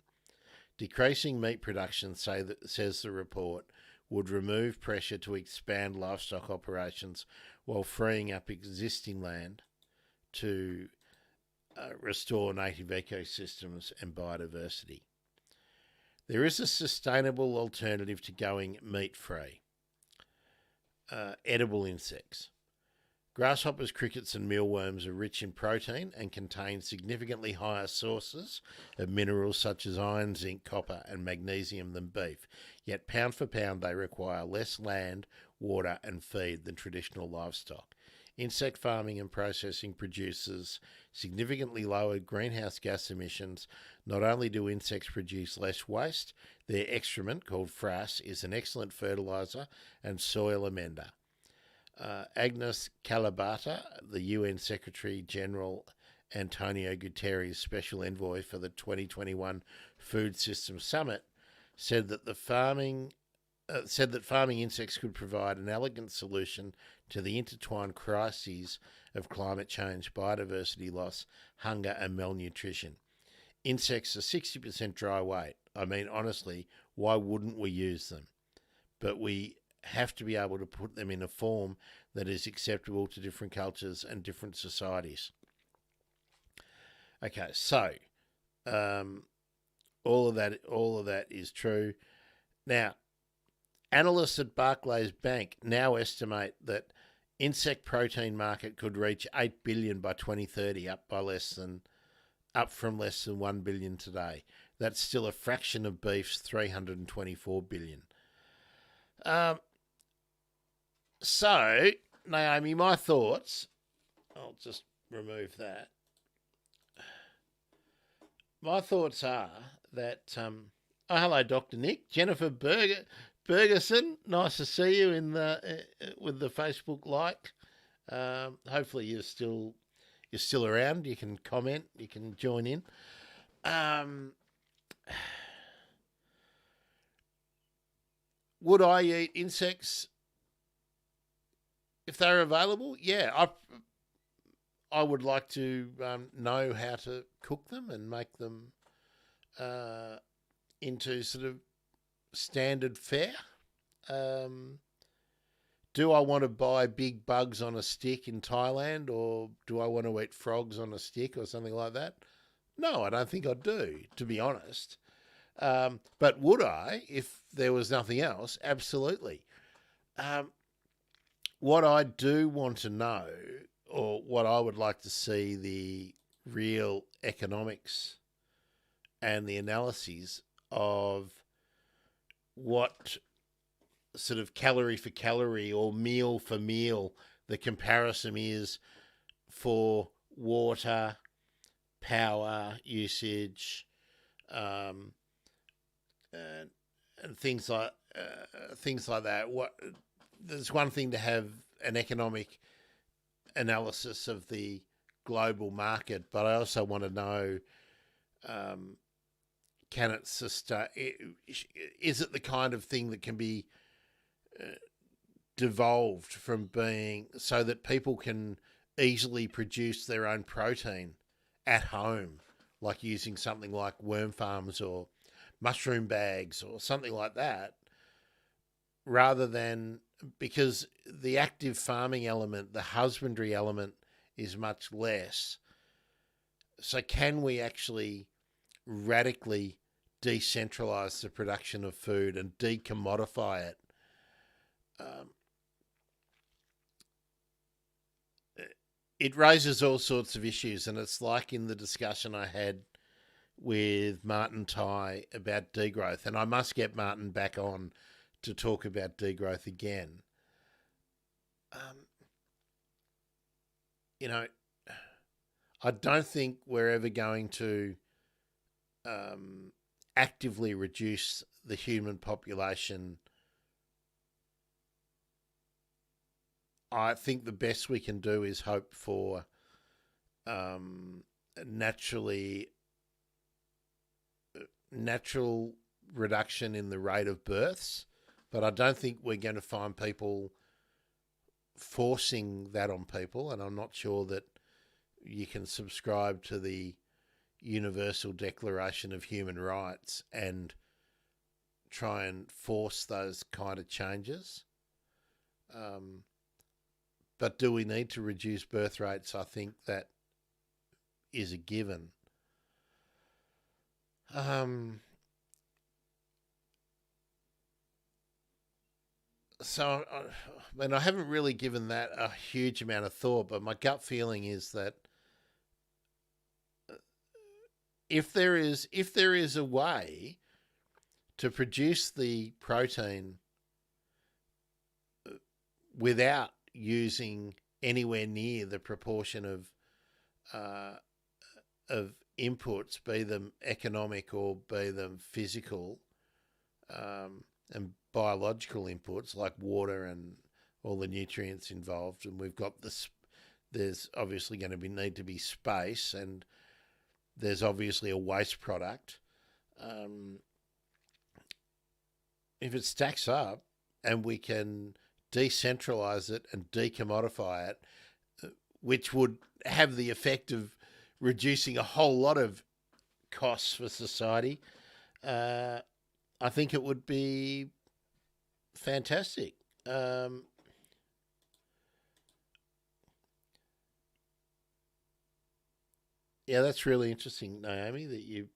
Decreasing meat production, says the report, would remove pressure to expand livestock operations while freeing up existing land to restore native ecosystems and biodiversity. There is a sustainable alternative to going meat-free. Edible insects. Grasshoppers, crickets and mealworms are rich in protein and contain significantly higher sources of minerals such as iron, zinc, copper and magnesium than beef, yet pound for pound they require less land, water and feed than traditional livestock. Insect farming and processing produces significantly lower greenhouse gas emissions. Not only do insects produce less waste, their excrement, called frass, is an excellent fertiliser and soil amender. Agnes Calabata, the UN Secretary-General Antonio Guterres' Special Envoy for the 2021 Food Systems Summit, said that farming insects could provide an elegant solution to the intertwined crises of climate change, biodiversity loss, hunger and malnutrition. Insects are 60% dry weight. I mean, honestly, why wouldn't we use them? But we have to be able to put them in a form that is acceptable to different cultures and different societies. Okay, so all of that is true. Now, analysts at Barclays Bank now estimate that insect protein market could reach 8 billion by 2030, up from less than 1 billion today. That's still a fraction of beef's 324 billion. So, Naomi, my thoughts, I'll just remove that. My thoughts are that, hello, Dr. Nick. Jennifer Bergerson, nice to see you with the Facebook like. Hopefully you're still around. You can comment, you can join in. Would I eat insects if they're available? Yeah, I would like to know how to cook them and make them into sort of standard fare. Do I want to buy big bugs on a stick in Thailand, or do I want to eat frogs on a stick or something like that? No, I don't think I do, to be honest. But would I, if there was nothing else? Absolutely. What I do want to know, or what I would like to see the real economics and the analyses of what sort of calorie for calorie or meal for meal the comparison is for water, power usage, and things like that. There's one thing to have an economic analysis of the global market, but I also want to know, can it sustain? Is it the kind of thing that can be devolved from being so that people can easily produce their own protein at home, like using something like worm farms or mushroom bags or something like that, rather than, because the active farming element, the husbandry element is much less. So can we actually radically decentralize the production of food and decommodify it? it raises all sorts of issues, and it's like in the discussion I had with Martin Ty about degrowth, and I must get Martin back on to talk about degrowth again. You know, I don't think we're ever going to actively reduce the human population. I think the best we can do is hope for natural reduction in the rate of births, but I don't think we're going to find people forcing that on people, and I'm not sure that you can subscribe to the Universal Declaration of Human Rights and try and force those kind of changes. But do we need to reduce birth rates? I think that is a given. So, I mean, I haven't really given that a huge amount of thought, but my gut feeling is that if there is a way to produce the protein without using anywhere near the proportion of inputs, be them economic or be them physical, and biological inputs like water and all the nutrients involved, and we've got this. There's obviously going to need to be space, and there's obviously a waste product. If it stacks up and we can decentralize it and decommodify it, which would have the effect of reducing a whole lot of costs for society, I think it would be fantastic. Yeah, that's really interesting, Naomi, that you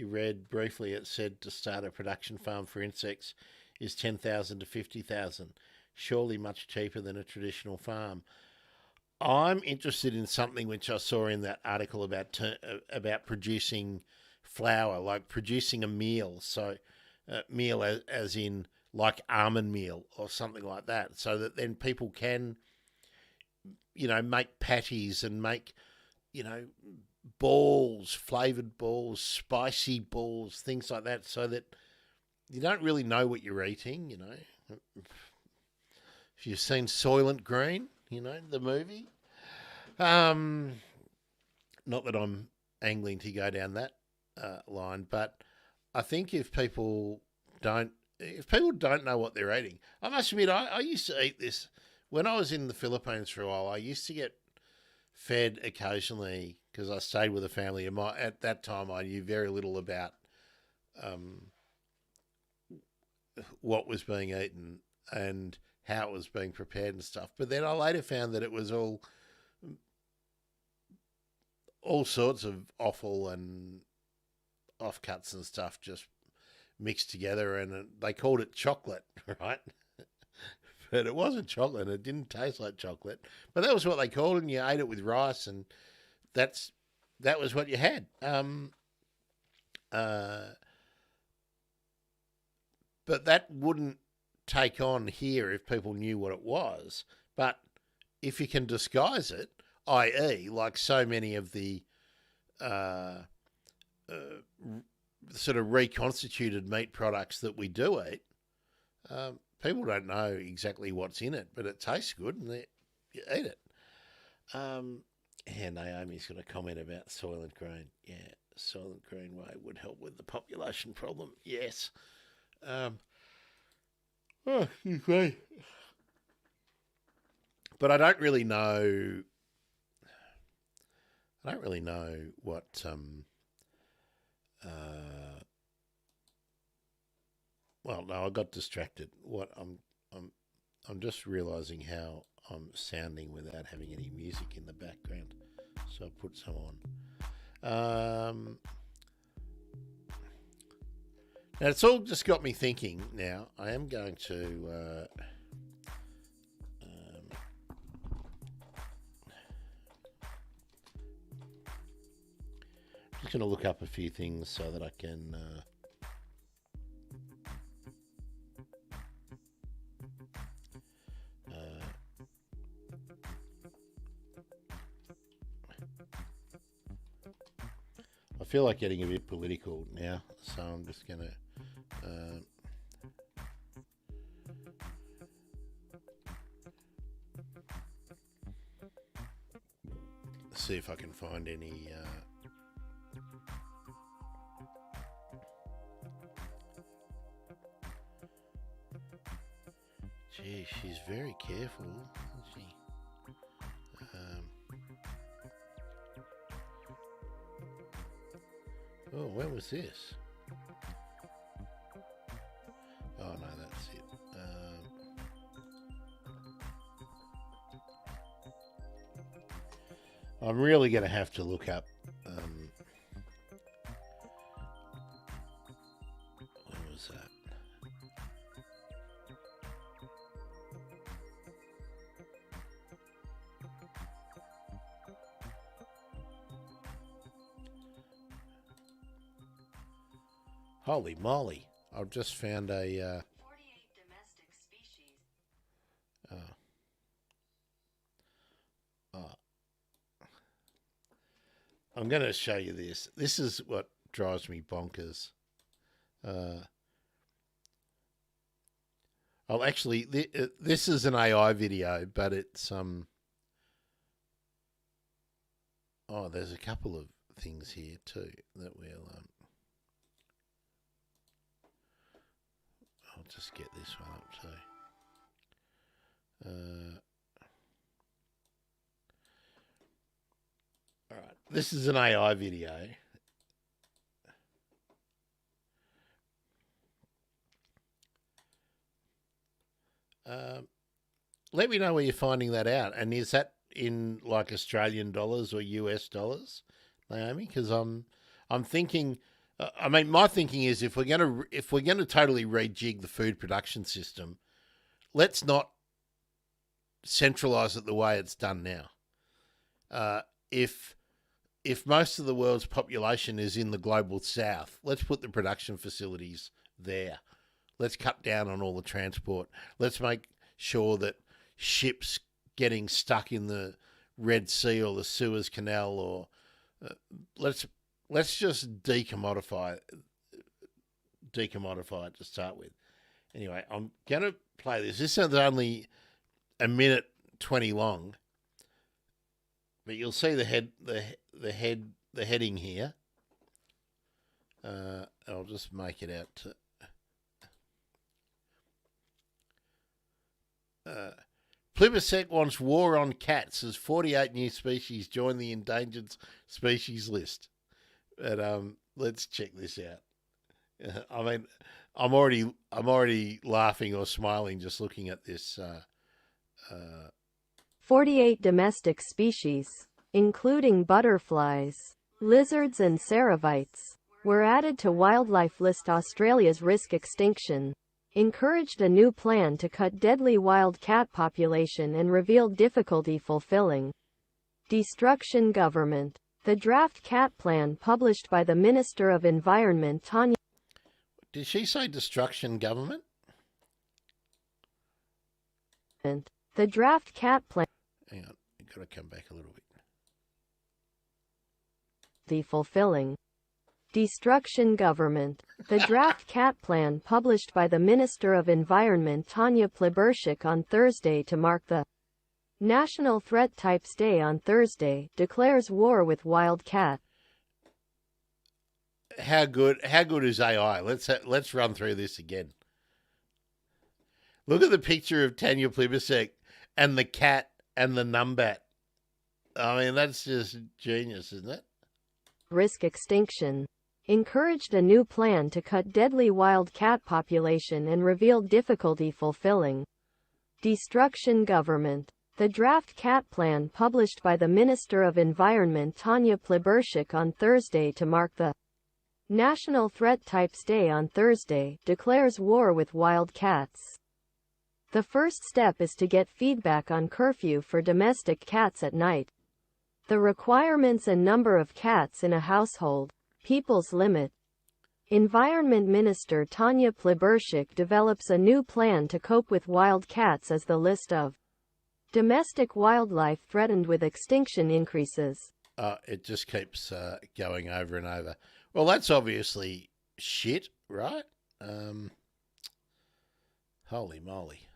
read briefly. It said to start a production farm for insects is 10,000 to 50,000. Surely much cheaper than a traditional farm. I'm interested in something which I saw in that article about producing flour, like producing a meal. So meal as in like almond meal or something like that, so that then people can, make patties and make, balls, flavoured balls, spicy balls, things like that, so that you don't really know what you're eating, If you've seen Soylent Green, the movie. Not that I'm angling to go down that line, but I think if people don't know what they're eating, I must admit, I used to eat this when I was in the Philippines for a while. I used to get fed occasionally because I stayed with a family, and at that time I knew very little about what was being eaten and how it was being prepared and stuff. But then I later found that it was all sorts of offal and offcuts and stuff just mixed together, and they called it chocolate, right? But it wasn't chocolate. It didn't taste like chocolate. But that was what they called it, and you ate it with rice, and that was what you had. But that wouldn't take on here if people knew what it was. But if you can disguise it, i.e., like so many of the sort of reconstituted meat products that we do eat, people don't know exactly what's in it, but it tastes good and you eat it. And Naomi's got a comment about Soylent Green. Yeah, Soylent Green way would help with the population problem. Yes. Excuse me. But I don't really know. What. Well, no, I got distracted. I'm just realising how I'm sounding without having any music in the background, so I put some on. Now it's all just got me thinking. Now I am going to going to look up a few things so that I can... I feel like getting a bit political now, so I'm just going to... see if I can find any... Gee, she's very careful, isn't she? Oh, when was this? Oh no, that's it. I'm really going to have to look up. When was that? Holy moly! I've just found a. 48 domestic species. I'm going to show you this. This is what drives me bonkers. Actually, this is an AI video, but it's oh, there's a couple of things here too that we'll I'll just get this one up too. All right, this is an AI video. Let me know where you're finding that out, and is that in like Australian dollars or US dollars, Naomi? Because I'm thinking. I mean, my thinking is if we're gonna totally rejig the food production system, let's not centralize it the way it's done now. If most of the world's population is in the global south, let's put the production facilities there. Let's cut down on all the transport. Let's make sure that ships getting stuck in the Red Sea or the Suez Canal, or let's just decommodify it to start with. Anyway, I'm going to play this. This is only a minute 20 long, but you'll see the heading here. I'll just make it out to. Plibersek wants war on cats as 48 new species join the endangered species list. But let's check this out. I mean, I'm already laughing or smiling just looking at this. 48 domestic species, including butterflies, lizards and cervites, were added to Wildlife List Australia's risk extinction, encouraged a new plan to cut deadly wild cat population and revealed difficulty fulfilling destruction government. The draft cat plan published by the Minister of Environment Tanya. Did she say destruction government? The draft cat plan. Hang on, you've got to come back a little bit. The fulfilling destruction government. The draft cat plan published by the Minister of Environment Tanya Plibersek on Thursday to mark the National Threat Types Day on Thursday declares war with wild cat. How good is AI? Let's run through this again. Look at the picture of Tanya Plibersek and the cat and the numbat. I mean, that's just genius, isn't it? Risk extinction. Encouraged a new plan to cut deadly wild cat population and revealed difficulty fulfilling destruction government. The draft cat plan published by the Minister of Environment Tanya Plibersek on Thursday to mark the National Threat Types Day on Thursday declares war with wild cats. The first step is to get feedback on curfew for domestic cats at night. The requirements and number of cats in a household People's limit. Environment Minister Tanya Plibersik develops a new plan to cope with wild cats as the list of domestic wildlife threatened with extinction increases. It just keeps going over and over. Well, that's obviously shit, right? Holy moly!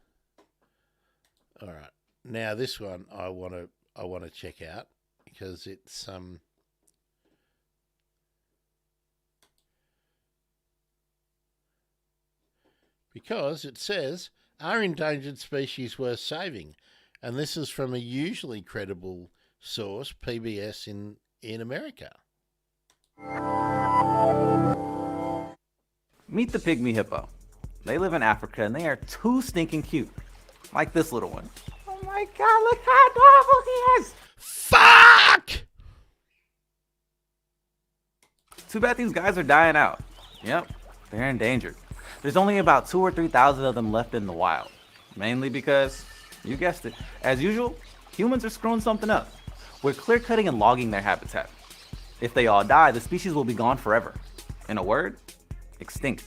All right, now this one I want to check out because it's because it says, are endangered species worth saving? And this is from a usually credible source, PBS in America. Meet the pygmy hippo. They live in Africa and they are too stinking cute. Like this little one. Oh my god, look how adorable he is! Fuck! Too bad these guys are dying out. Yep, they're endangered. There's only about 2,000 or 3,000 of them left in the wild. Mainly because, you guessed it, as usual, humans are screwing something up. We're clear cutting and logging their habitat. If they all die, the species will be gone forever. In a word, extinct.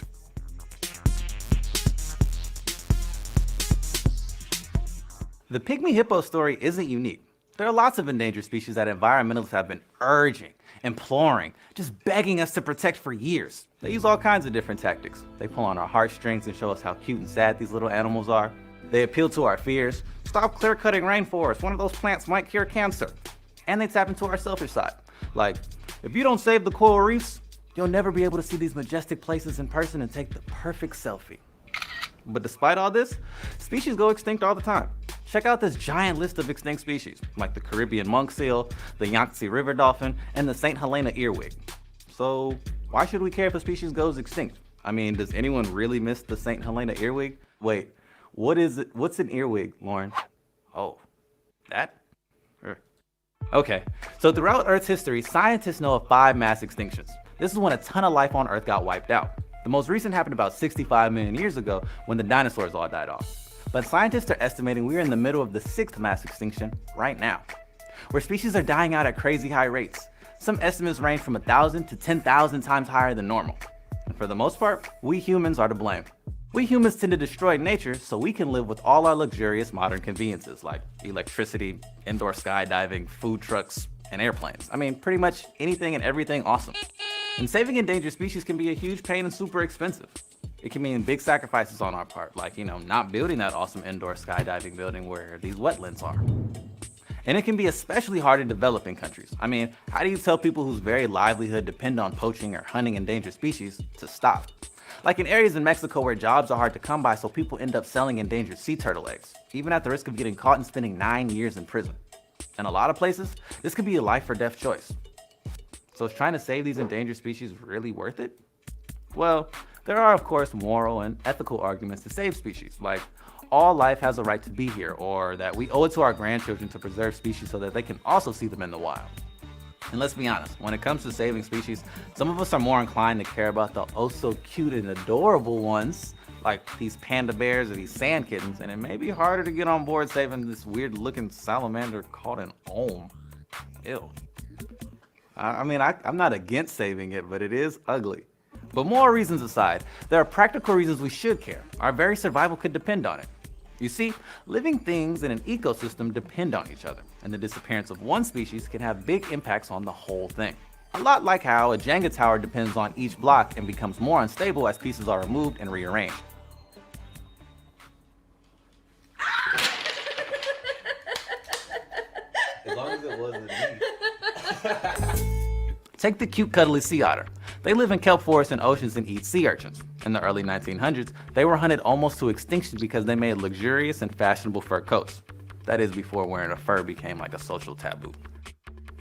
The pygmy hippo story isn't unique. There are lots of endangered species that environmentalists have been urging, imploring, just begging us to protect for years. They use all kinds of different tactics. They pull on our heartstrings and show us how cute and sad these little animals are. They appeal to our fears. Stop clear-cutting rainforests. One of those plants might cure cancer. And they tap into our selfish side. Like, if you don't save the coral reefs, you'll never be able to see these majestic places in person and take the perfect selfie. But despite all this, species go extinct all the time. Check out this giant list of extinct species, like the Caribbean monk seal, the Yangtze river dolphin, and the St. Helena earwig. So why should we care if a species goes extinct? I mean, does anyone really miss the St. Helena earwig? Wait, what is it? What's an earwig, Lauren? Oh, that? Okay, so throughout Earth's history, scientists know of 5 mass extinctions. This is when a ton of life on Earth got wiped out. The most recent happened about 65 million years ago when the dinosaurs all died off. But scientists are estimating we're in the middle of the 6th mass extinction right now, where species are dying out at crazy high rates. Some estimates range from 1,000 to 10,000 times higher than normal. And for the most part, we humans are to blame. We humans tend to destroy nature so we can live with all our luxurious modern conveniences like electricity, indoor skydiving, food trucks, and airplanes. I mean, pretty much anything and everything awesome. And saving endangered species can be a huge pain and super expensive. It can mean big sacrifices on our part, like, not building that awesome indoor skydiving building where these wetlands are. And it can be especially hard in developing countries. I mean, how do you tell people whose very livelihood depend on poaching or hunting endangered species to stop? Like in areas in Mexico where jobs are hard to come by, so people end up selling endangered sea turtle eggs, even at the risk of getting caught and spending 9 years in prison. In a lot of places, this could be a life or death choice. So is trying to save these endangered species really worth it? Well, there are of course moral and ethical arguments to save species, like all life has a right to be here, or that we owe it to our grandchildren to preserve species so that they can also see them in the wild. And let's be honest, when it comes to saving species, some of us are more inclined to care about the oh so cute and adorable ones, like these panda bears or these sand kittens, and it may be harder to get on board saving this weird looking salamander called an olm. Ew. I mean, I'm not against saving it, but it is ugly. But moral reasons aside, there are practical reasons we should care. Our very survival could depend on it. You see, living things in an ecosystem depend on each other, and the disappearance of one species can have big impacts on the whole thing. A lot like how a Jenga tower depends on each block and becomes more unstable as pieces are removed and rearranged. As long as it wasn't me. Take the cute cuddly sea otter. They live in kelp forests and oceans and eat sea urchins. In the early 1900s, they were hunted almost to extinction because they made luxurious and fashionable fur coats. That is before wearing a fur became like a social taboo.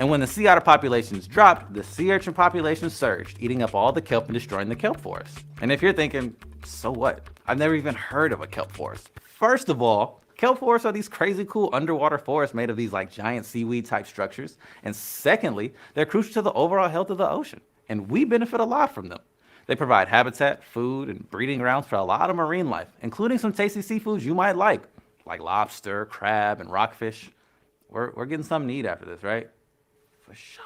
And when the sea otter populations dropped, the sea urchin population surged, eating up all the kelp and destroying the kelp forest. And if you're thinking, so what? I've never even heard of a kelp forest. First of all, kelp forests are these crazy cool underwater forests made of these like giant seaweed type structures. And secondly, they're crucial to the overall health of the ocean. And we benefit a lot from them. They provide habitat, food, and breeding grounds for a lot of marine life, including some tasty seafoods you might like lobster, crab, and rockfish. We're getting something to eat after this, right? For sure.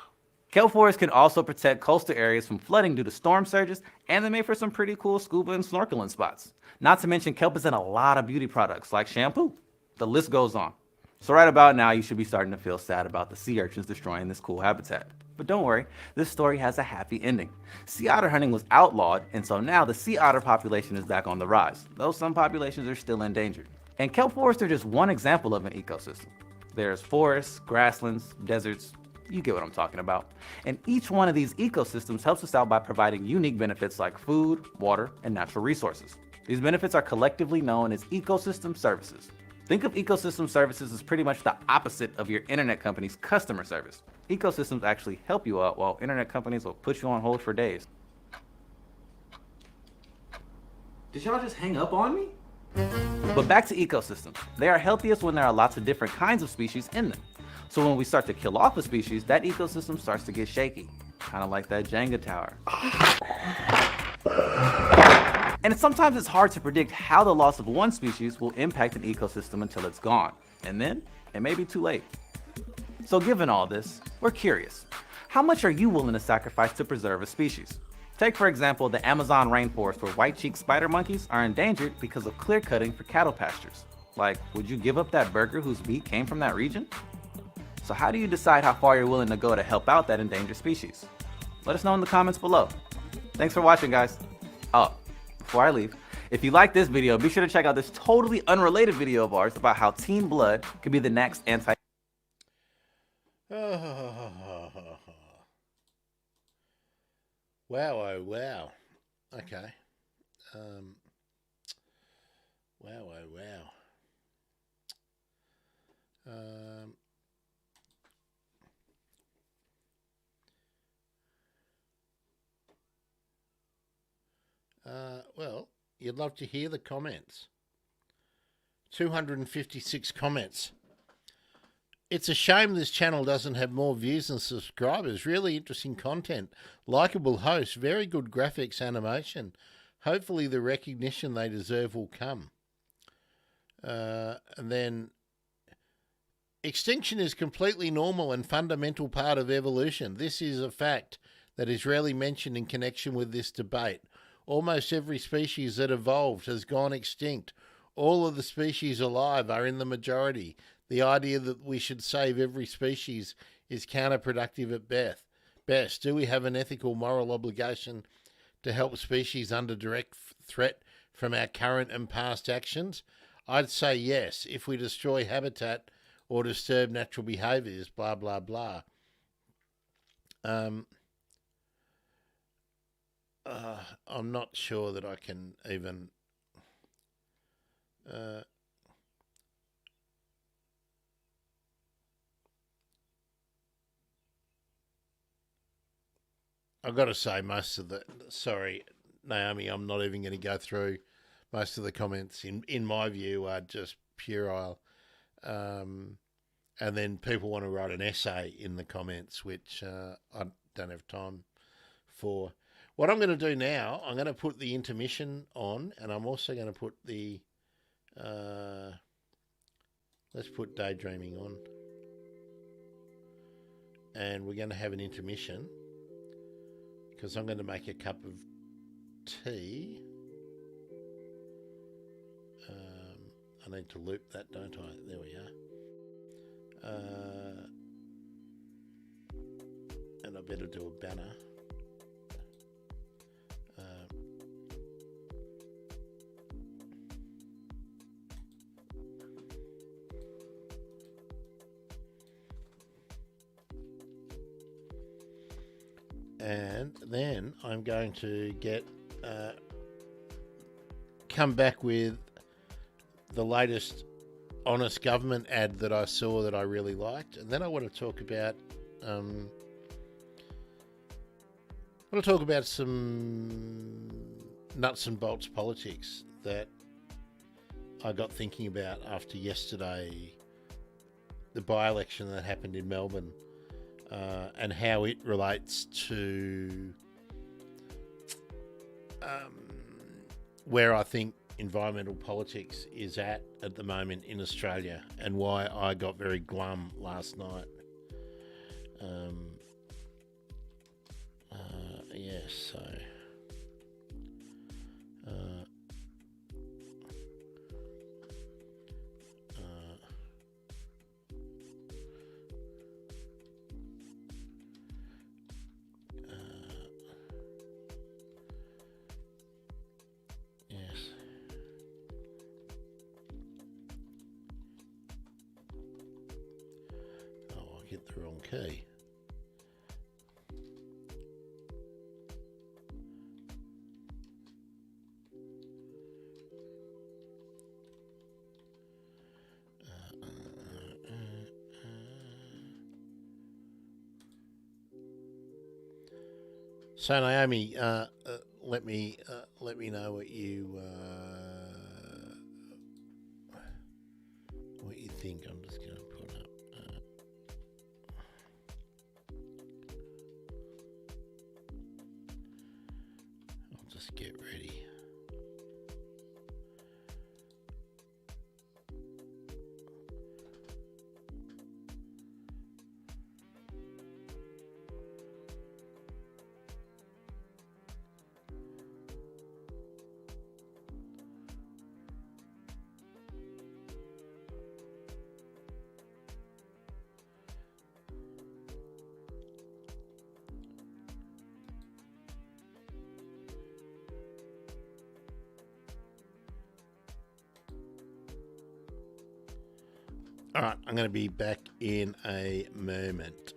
Kelp forests can also protect coastal areas from flooding due to storm surges, and they make for some pretty cool scuba and snorkeling spots. Not to mention, kelp is in a lot of beauty products like shampoo. The list goes on. So right about now, you should be starting to feel sad about the sea urchins destroying this cool habitat. But don't worry, this story has a happy ending. Sea otter hunting was outlawed, and so now the sea otter population is back on the rise, though some populations are still endangered. And kelp forests are just one example of an ecosystem. There's forests, grasslands, deserts, you get what I'm talking about. And each one of these ecosystems helps us out by providing unique benefits like food, water, and natural resources. These benefits are collectively known as ecosystem services. Think of ecosystem services as pretty much the opposite of your internet company's customer service. Ecosystems actually help you out while internet companies will put you on hold for days. Did y'all just hang up on me? But back to ecosystems. They are healthiest when there are lots of different kinds of species in them. So when we start to kill off a species, that ecosystem starts to get shaky. Kind of like that Jenga tower. And sometimes it's hard to predict how the loss of one species will impact an ecosystem until it's gone. And then it may be too late. So given all this, we're curious. How much are you willing to sacrifice to preserve a species? Take for example the Amazon rainforest where white-cheeked spider monkeys are endangered because of clear cutting for cattle pastures. Like, would you give up that burger whose meat came from that region? So how do you decide how far you're willing to go to help out that endangered species? Let us know in the comments below. Thanks for watching, guys. Oh, before I leave, if you like this video, be sure to check out this totally unrelated video of ours about how Team Blood could be the next anti- Wow, oh wow. Okay. Wow, oh wow. Well, you'd love to hear the comments. 256 comments. It's a shame this channel doesn't have more views and subscribers. Really interesting content. Likeable host. Very good graphics animation. Hopefully the recognition they deserve will come. And then, extinction is completely normal and fundamental part of evolution. This is a fact that is rarely mentioned in connection with this debate. Almost every species that evolved has gone extinct. All of the species alive are in the majority. The idea that we should save every species is counterproductive at best. Do we have an ethical, moral obligation to help species under direct threat from our current and past actions? I'd say yes, if we destroy habitat or disturb natural behaviours, blah, blah, blah. I'm not sure that I can even... I've got to say most of the... Sorry, Naomi, I'm not even going to go through most of the comments. In my view, are just puerile. And then people want to write an essay in the comments, which I don't have time for. What I'm going to do now, I'm going to put the intermission on, and I'm also going to put the... let's put daydreaming on. And we're going to have an intermission, because I'm going to make a cup of tea. I need to loop that, don't I? There we are. And I better do a banner. And then I'm going to get come back with the latest honest government ad that I saw that I really liked, and then I want to talk about some nuts and bolts politics that I got thinking about after yesterday, the by-election that happened in Melbourne. And how it relates to where I think environmental politics is at the moment in Australia, and why I got very glum last night. Yes, so. Yes. Oh, I hit the wrong key. So Naomi, let me know what you think. I'm just going to put up. I'll just get ready. All right, I'm going to be back in a moment.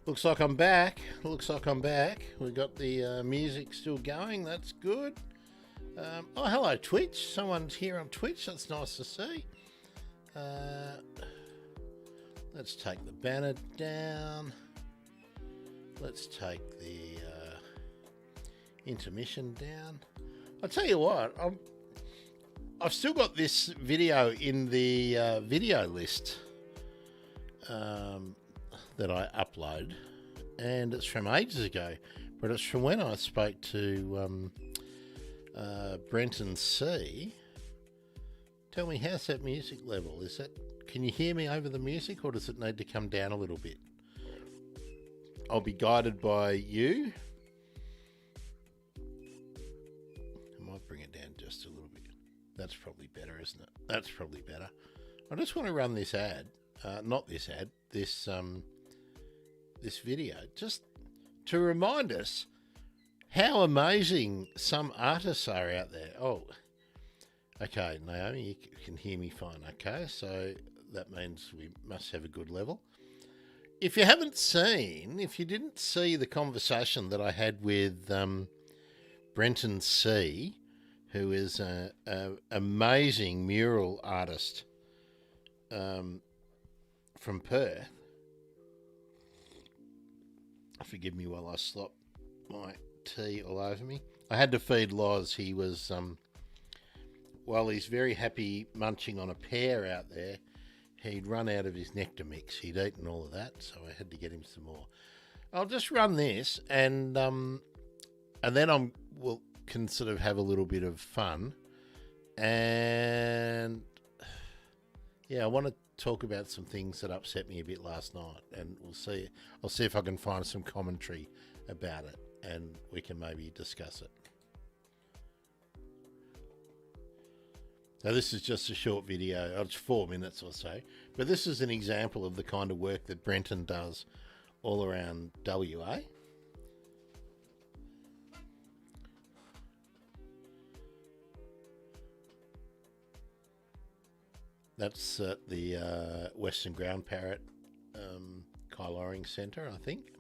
Looks like I'm back. Looks like I'm back. We've got the music still going. That's good. Oh, hello, Twitch. Someone's here on Twitch. That's nice to see. Let's take the banner down. Let's take the intermission down. I'll tell you what, I've still got this video in the video list that I upload, and it's from ages ago, but it's from when I spoke to Brenton C. Tell me, how's that music level? Is that, can you hear me over the music, or does it need to come down a little bit? I'll be guided by you. I might bring it down just a little bit. That's probably better, isn't it? That's probably better. I just want to run this ad, not this ad, this video, just to remind us how amazing some artists are out there. Oh, okay, Naomi, you can hear me fine. Okay, so that means we must have a good level. If you didn't see the conversation that I had with Brenton C., who is an amazing mural artist from Perth. Forgive me while I slop my tea all over me. I had to feed Loz. He was, while he's very happy munching on a pear out there, he'd run out of his nectar mix. He'd eaten all of that, so I had to get him some more. I'll just run this, and then we'll can sort of have a little bit of fun. And yeah, I want to talk about some things that upset me a bit last night, and I'll see if I can find some commentary about it, and we can maybe discuss it. Now, this is just a short video. It's 4 minutes or so, but this is an example of the kind of work that Brenton does all around WA. That's at the Western Ground Parrot Kyloring Centre, I think.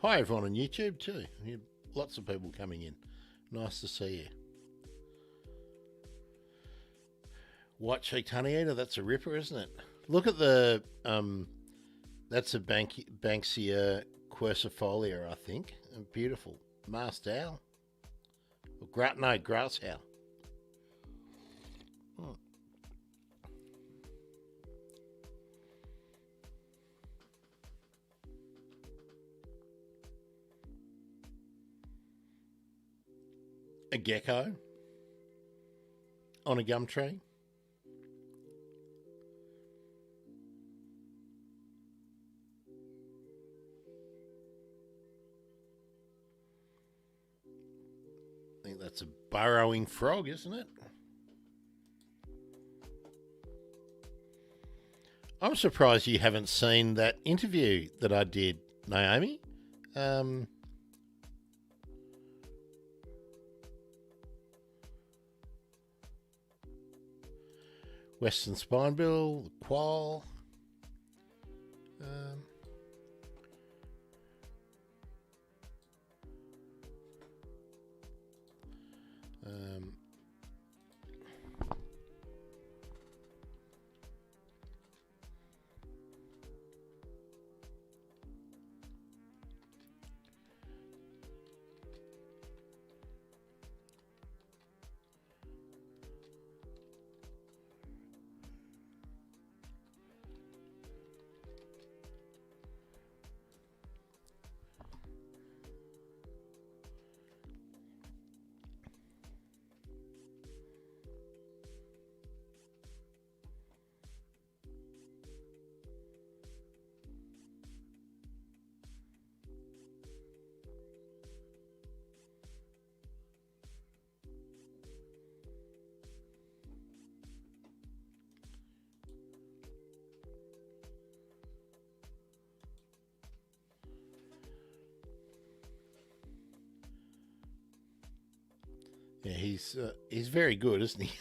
Hi everyone on YouTube too. Lots of people coming in. Nice to see you. White cheeked honey eater, that's a ripper, isn't it? Look at the that's a Banksia quercifolia, I think. Beautiful. Masked owl. No, grass owl. Oh. A gecko on a gum tree. I think that's a burrowing frog, isn't it? I'm surprised you haven't seen that interview that I did, Naomi. Western spinebill, the quoll. Yeah, he's very good, isn't he?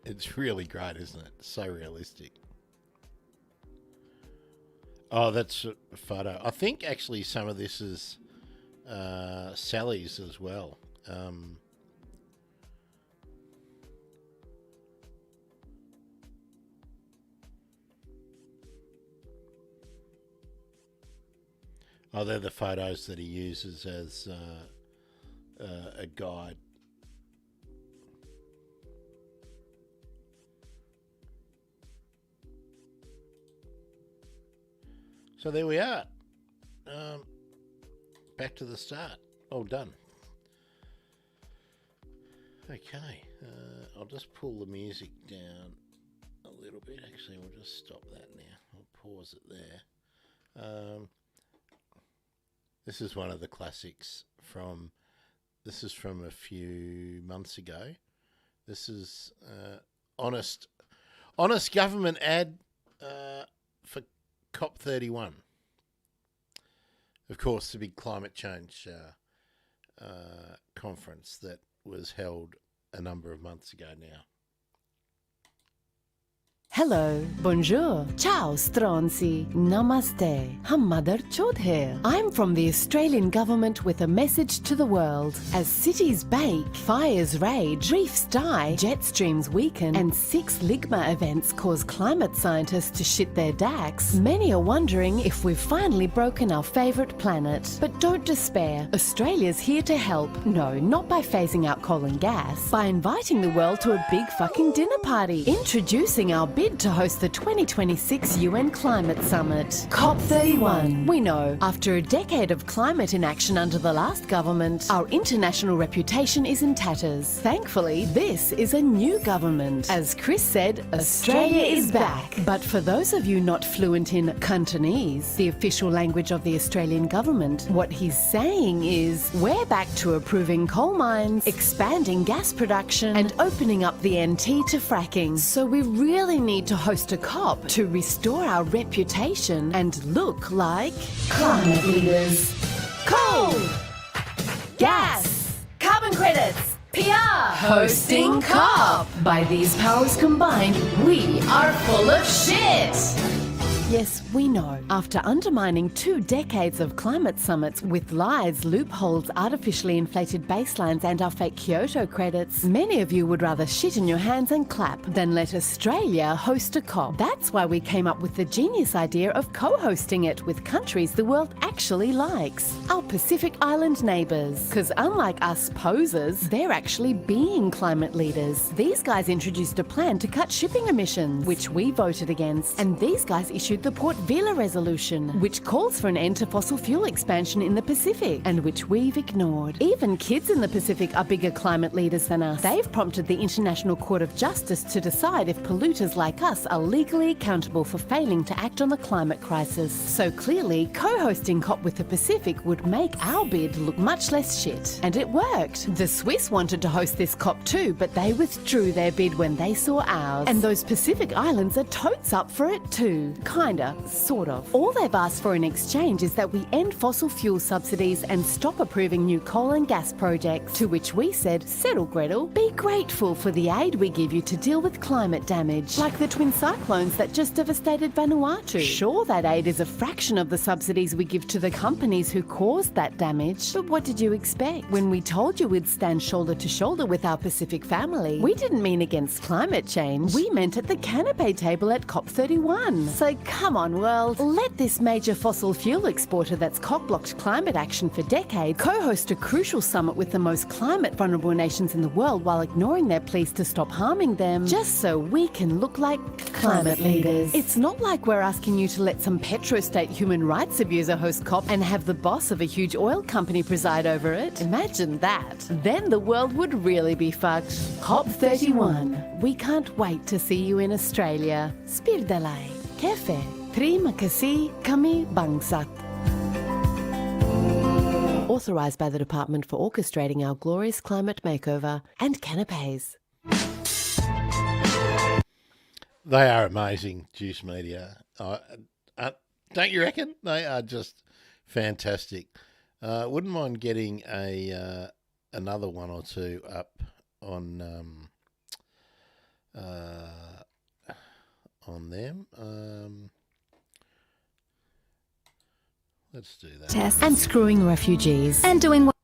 It's really great, isn't it? So realistic. Oh, that's a photo. I think actually some of this is Sally's as well. Oh, they're the photos that he uses as a guide. So there we are. Back to the start. All done. Okay. I'll just pull the music down a little bit. Actually, we'll just stop that now. I'll pause it there. This is one of the classics from... This is from a few months ago. This is honest government ad for COP31. Of course, the big climate change conference that was held a number of months ago now. Hello, bonjour, ciao stronzi, namaste, I'm Mother Chod here. I'm from the Australian government with a message to the world. As cities bake, fires rage, reefs die, jet streams weaken, and 6 Ligma events cause climate scientists to shit their dacks, many are wondering if we've finally broken our favourite planet. But don't despair, Australia's here to help. No, not by phasing out coal and gas, by inviting the world to a big fucking dinner party. Introducing our bid to host the 2026 UN Climate Summit, COP31. We know, after a decade of climate inaction under the last government, our international reputation is in tatters. Thankfully, this is a new government. As Chris said, Australia is back. But for those of you not fluent in Cantonese, the official language of the Australian government, what he's saying is, we're back to approving coal mines, expanding gas production, and opening up the NT to fracking. So we really need to host a COP to restore our reputation and look like climate leaders. Coal! Gas! Carbon credits! PR! Hosting COP! By these powers combined, we are full of shit! Yes, we know. After undermining 2 decades of climate summits with lies, loopholes, artificially inflated baselines and our fake Kyoto credits, many of you would rather shit in your hands and clap than let Australia host a COP. That's why we came up with the genius idea of co-hosting it with countries the world actually likes. Our Pacific Island neighbours. Because unlike us posers, they're actually being climate leaders. These guys introduced a plan to cut shipping emissions, which we voted against. And these guys issued the Port Vila Resolution, which calls for an end to fossil fuel expansion in the Pacific, and which we've ignored. Even kids in the Pacific are bigger climate leaders than us. They've prompted the International Court of Justice to decide if polluters like us are legally accountable for failing to act on the climate crisis. So clearly, co-hosting COP with the Pacific would make our bid look much less shit. And it worked. The Swiss wanted to host this COP too, but they withdrew their bid when they saw ours. And those Pacific Islands are totes up for it too. Kinda, sort of. All they've asked for in exchange is that we end fossil fuel subsidies and stop approving new coal and gas projects. To which we said, settle Gretel, be grateful for the aid we give you to deal with climate damage, like the twin cyclones that just devastated Vanuatu. Sure, that aid is a fraction of the subsidies we give to the companies who caused that damage, but what did you expect? When we told you we'd stand shoulder to shoulder with our Pacific family, we didn't mean against climate change. We meant at the canapé table at COP31. So come on, world, let this major fossil fuel exporter that's cock-blocked climate action for decades co-host a crucial summit with the most climate-vulnerable nations in the world while ignoring their pleas to stop harming them, just so we can look like climate leaders. It's not like we're asking you to let some petrostate human rights abuser host COP and have the boss of a huge oil company preside over it. Imagine that. Then the world would really be fucked. COP31. We can't wait to see you in Australia. Spirdalai. Kefe. Terima kasih, kami bangsat. Authorised by the Department for orchestrating our glorious climate makeover and canapes. They are amazing, Juice Media. Don't you reckon? They are just fantastic. Wouldn't mind getting another one or two up on on them. Let's do that. Tests. And screwing refugees. And doing what?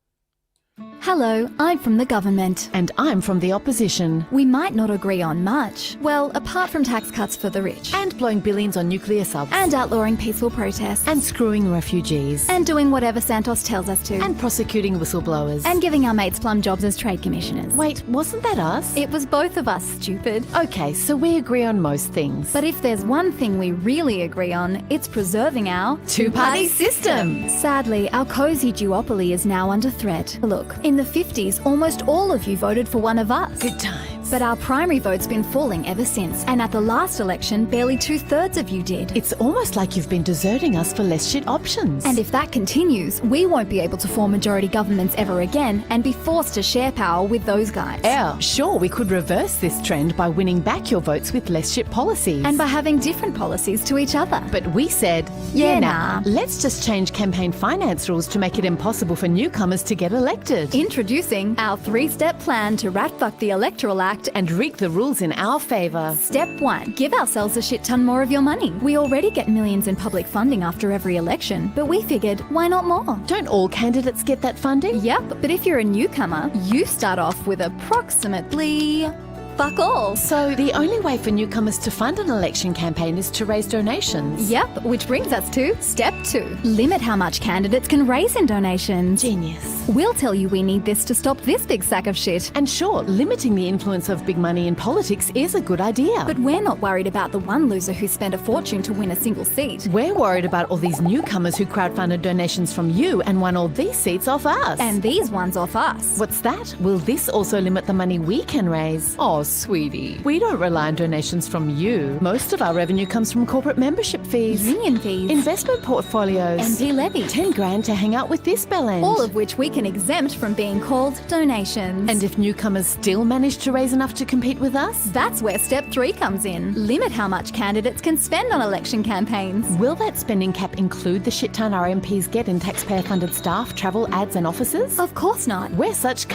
Hello, I'm from the government. And I'm from the opposition. We might not agree on much. Well, apart from tax cuts for the rich. And blowing billions on nuclear subs. And outlawing peaceful protests. And screwing refugees. And doing whatever Santos tells us to. And prosecuting whistleblowers. And giving our mates plum jobs as trade commissioners. Wait, wasn't that us? It was both of us, stupid. Okay, so we agree on most things. But if there's one thing we really agree on, it's preserving our two-party system. Sadly, our cozy duopoly is now under threat. Look, in the 50s, almost all of you voted for one of us. Good times. But our primary vote's been falling ever since. And at the last election, barely 2/3 of you did. It's almost like you've been deserting us for less shit options. And if that continues, we won't be able to form majority governments ever again and be forced to share power with those guys. Sure, we could reverse this trend by winning back your votes with less shit policies. And by having different policies to each other. But we said, yeah, nah. Let's just change campaign finance rules to make it impossible for newcomers to get elected. Introducing our 3-step plan to rat-fuck the Electoral Act and rig the rules in our favour. Step 1. Give ourselves a shit ton more of your money. We already get millions in public funding after every election, but we figured, why not more? Don't all candidates get that funding? Yep, but if you're a newcomer, you start off with approximately fuck all. So the only way for newcomers to fund an election campaign is to raise donations. Yep, which brings us to step 2. Limit how much candidates can raise in donations. Genius. We'll tell you we need this to stop this big sack of shit. And sure, limiting the influence of big money in politics is a good idea. But we're not worried about the one loser who spent a fortune to win a single seat. We're worried about all these newcomers who crowdfunded donations from you and won all these seats off us. And these ones off us. What's that? Will this also limit the money we can raise? Oh, sweetie. We don't rely on donations from you. Most of our revenue comes from corporate membership fees, union fees, investment portfolios, MP levy, 10 grand to hang out with this bellend. All of which we can exempt from being called donations. And if newcomers still manage to raise enough to compete with us, that's where step 3 comes in. Limit how much candidates can spend on election campaigns. Will that spending cap include the shit ton our MPs get in taxpayer-funded staff, travel, ads and offices? Of course not. We're such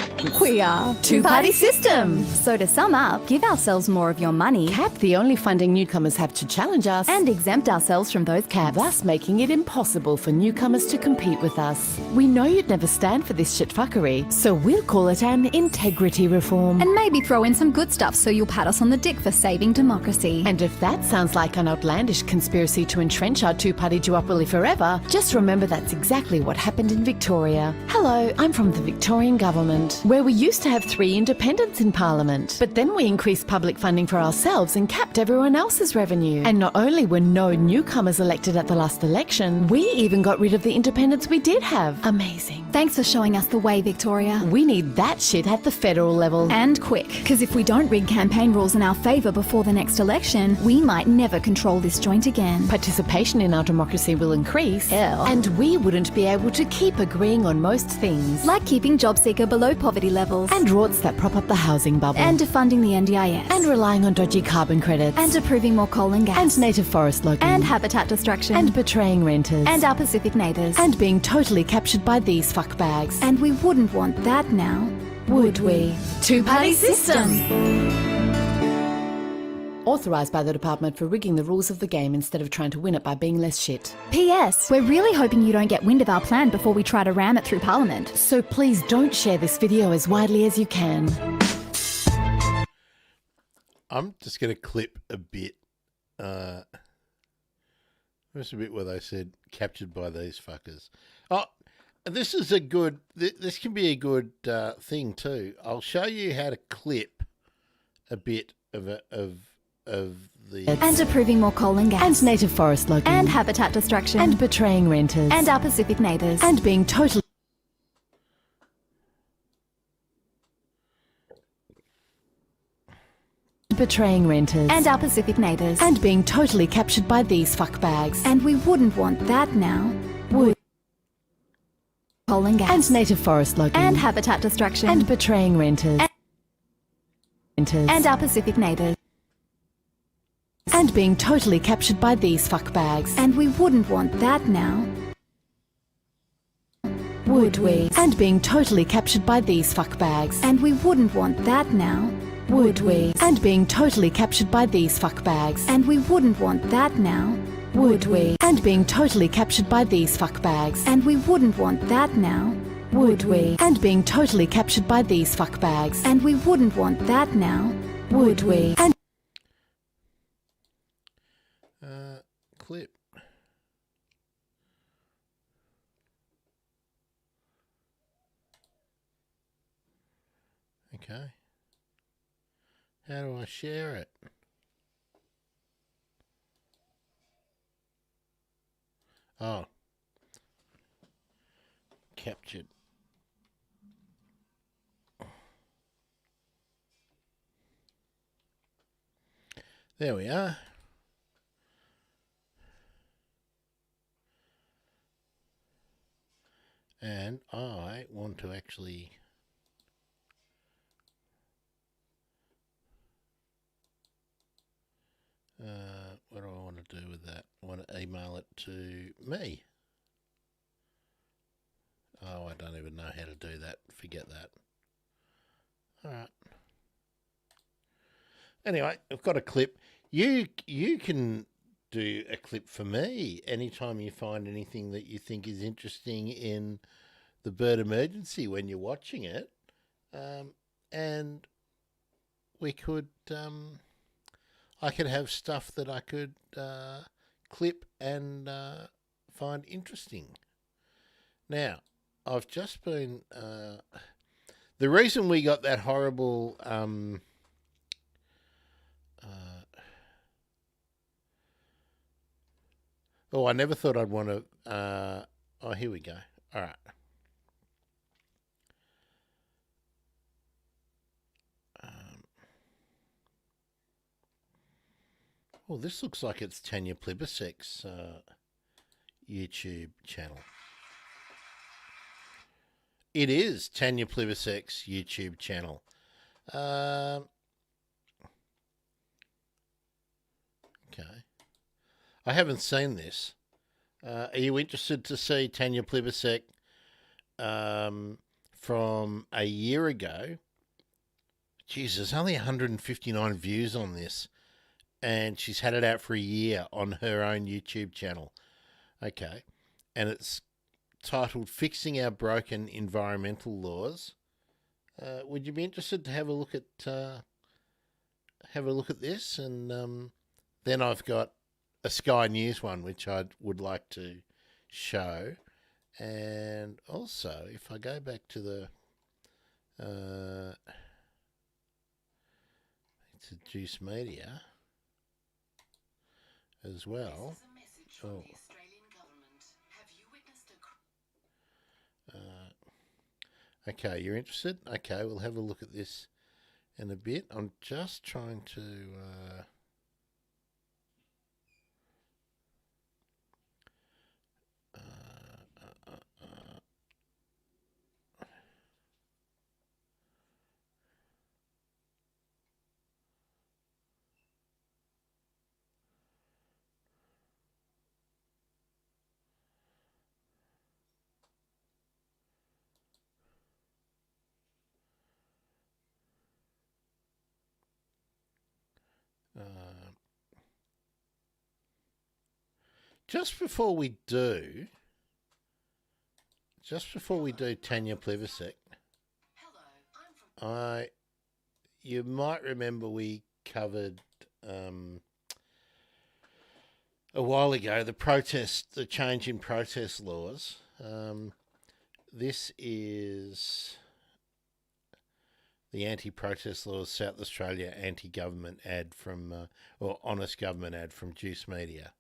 we are two-party system. So to sum up, give ourselves more of your money, cap the only funding newcomers have to challenge us, and exempt ourselves from those caps, thus making it impossible for newcomers to compete with us. We know you'd never stand for this shit fuckery, so we'll call it an integrity reform. And maybe throw in some good stuff so you'll pat us on the dick for saving democracy. And if that sounds like an outlandish conspiracy to entrench our two-party duopoly forever, just remember that's exactly what happened in Victoria. Hello, I'm from the Victorian government, where we used to have 3 independents in Parliament, but then we increased public funding for ourselves and capped everyone else's revenue. And not only were no newcomers elected at the last election, we even got rid of the independents we did have. Amazing. Thanks for showing us the way, Victoria. We need that shit at the federal level. And quick, because if we don't rig campaign rules in our favour before the next election, we might never control this joint again. Participation in our democracy will increase, and we wouldn't be able to keep agreeing on most things. Like keeping job seeker below poverty levels. And rorts that prop up the housing bubble. And defunding the NDIS. And relying on dodgy carbon credits. And approving more coal and gas. And native forest logging. And habitat destruction. And betraying renters. And our Pacific neighbours. And being totally captured by these fuckbags. And we wouldn't want that now, would we? Two-party system! Authorised by the department for rigging the rules of the game instead of trying to win it by being less shit. P.S. We're really hoping you don't get wind of our plan before we try to ram it through Parliament. So please don't share this video as widely as you can. I'm just going to clip a bit. There's a bit where they said, captured by these fuckers. Oh, this is a good, this can be a good thing too. I'll show you how to clip a bit of the... And approving more coal and gas. And native forest logging. And habitat destruction. And betraying renters. And our Pacific neighbours. And being totally... betraying renters. And our Pacific neighbours. And being totally captured by these fuckbags. And we wouldn't want that now, would... coal and gas. And native forest logging. And habitat destruction. And betraying renters. And our Pacific neighbours. And being totally captured by these fuckbags. And we wouldn't want that now, would we? And being totally captured by these fuckbags. And we wouldn't want that now, Would we? And being totally captured by these fuckbags. And we wouldn't want that now. Would we? And being totally captured by these fuckbags. And we wouldn't want that now. Would we? And being totally captured by these fuckbags. And we wouldn't want that now. Would we? And clip. Okay. How do I share it? Oh. Captured. There we are. And I want to actually what do I want to do with that? I want to email it to me. Oh, I don't even know how to do that. Forget that. All right. Anyway, I've got a clip. You can do a clip for me anytime you find anything that you think is interesting in the bird emergency when you're watching it, and we could I could have stuff that I could clip and find interesting. Now, I've just been the reason we got that horrible I never thought I'd want to oh, here we go. All right. Well, this looks like it's Tanya Plibersek's YouTube channel. It is Tanya Plibersek's YouTube channel. Okay. I haven't seen this. Are you interested to see Tanya Plibersek from a year ago? Jeez, there's only 159 views on this. And she's had it out for a year on her own YouTube channel. Okay. And it's titled Fixing Our Broken Environmental Laws. Would you be interested to have a look at this? And then I've got a Sky News one, which I would like to show. And also, if I go back to the to Juice Media as well. Oh. Okay, you're interested? Okay, we'll have a look at this in a bit. I'm just trying to just before we do Tanya Plibersek, you might remember we covered a while ago the change in protest laws. This is the anti-protest laws South Australia anti-government ad from, or honest government ad from Juice Media.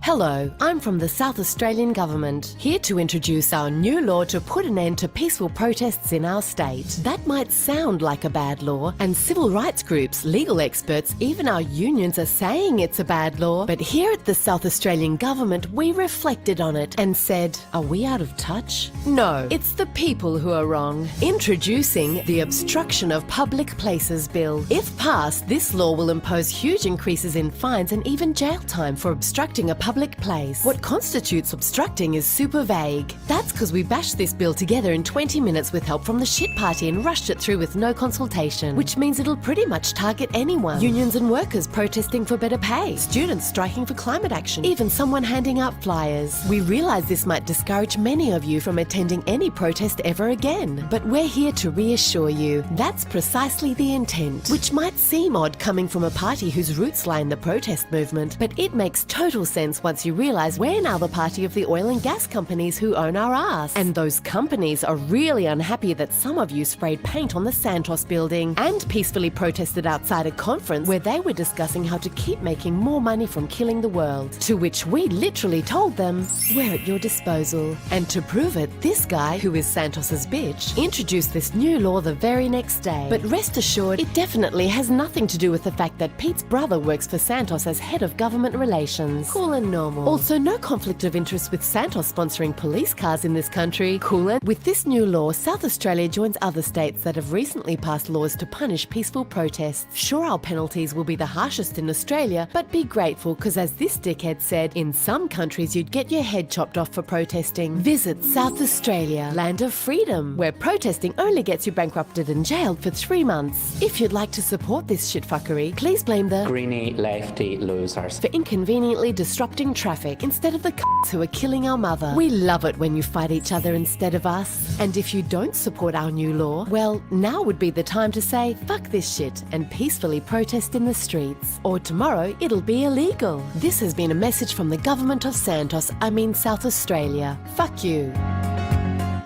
Hello, I'm from the South Australian Government, here to introduce our new law to put an end to peaceful protests in our state. That might sound like a bad law, and civil rights groups, legal experts, even our unions are saying it's a bad law, but here at the South Australian Government, we reflected on it and said, are we out of touch? No, it's the people who are wrong. Introducing the Obstruction of Public Places Bill. If passed, this law will impose huge increases in fines and even jail time for obstructing a public public place. What constitutes obstructing is super vague. That's because we bashed this bill together in 20 minutes with help from the shit party and rushed it through with no consultation, which means it'll pretty much target anyone. Unions and workers protesting for better pay, students striking for climate action, even someone handing out flyers. We realise this might discourage many of you from attending any protest ever again, but we're here to reassure you that's precisely the intent, which might seem odd coming from a party whose roots lie in the protest movement, but it makes total sense once you realise we're now the party of the oil and gas companies who own our ass. And those companies are really unhappy that some of you sprayed paint on the Santos building and peacefully protested outside a conference where they were discussing how to keep making more money from killing the world. To which we literally told them, we're at your disposal. And to prove it, this guy, who is Santos's bitch, introduced this new law the very next day. But rest assured, it definitely has nothing to do with the fact that Pete's brother works for Santos as head of government relations. Cool and normal. Also, no conflict of interest with Santos sponsoring police cars in this country. Cool and... With this new law, South Australia joins other states that have recently passed laws to punish peaceful protests. Sure, our penalties will be the harshest in Australia, but be grateful because as this dickhead said, in some countries you'd get your head chopped off for protesting. Visit South Australia, land of freedom, where protesting only gets you bankrupted and jailed for 3 months. If you'd like to support this shitfuckery, please blame the greeny lefty losers for inconveniently disrupting traffic instead of the c***s who are killing our mother. We love it when you fight each other instead of us. And if you don't support our new law, well, now would be the time to say fuck this shit and peacefully protest in the streets. Or tomorrow it'll be illegal. This has been a message from the government of Santos, South Australia. Fuck you.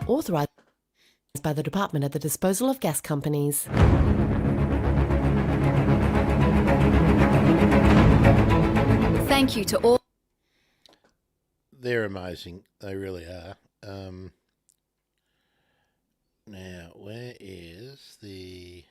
Authorised by the Department at the Disposal of Gas Companies. Thank you to all. They're amazing. They really are. Now, where is the...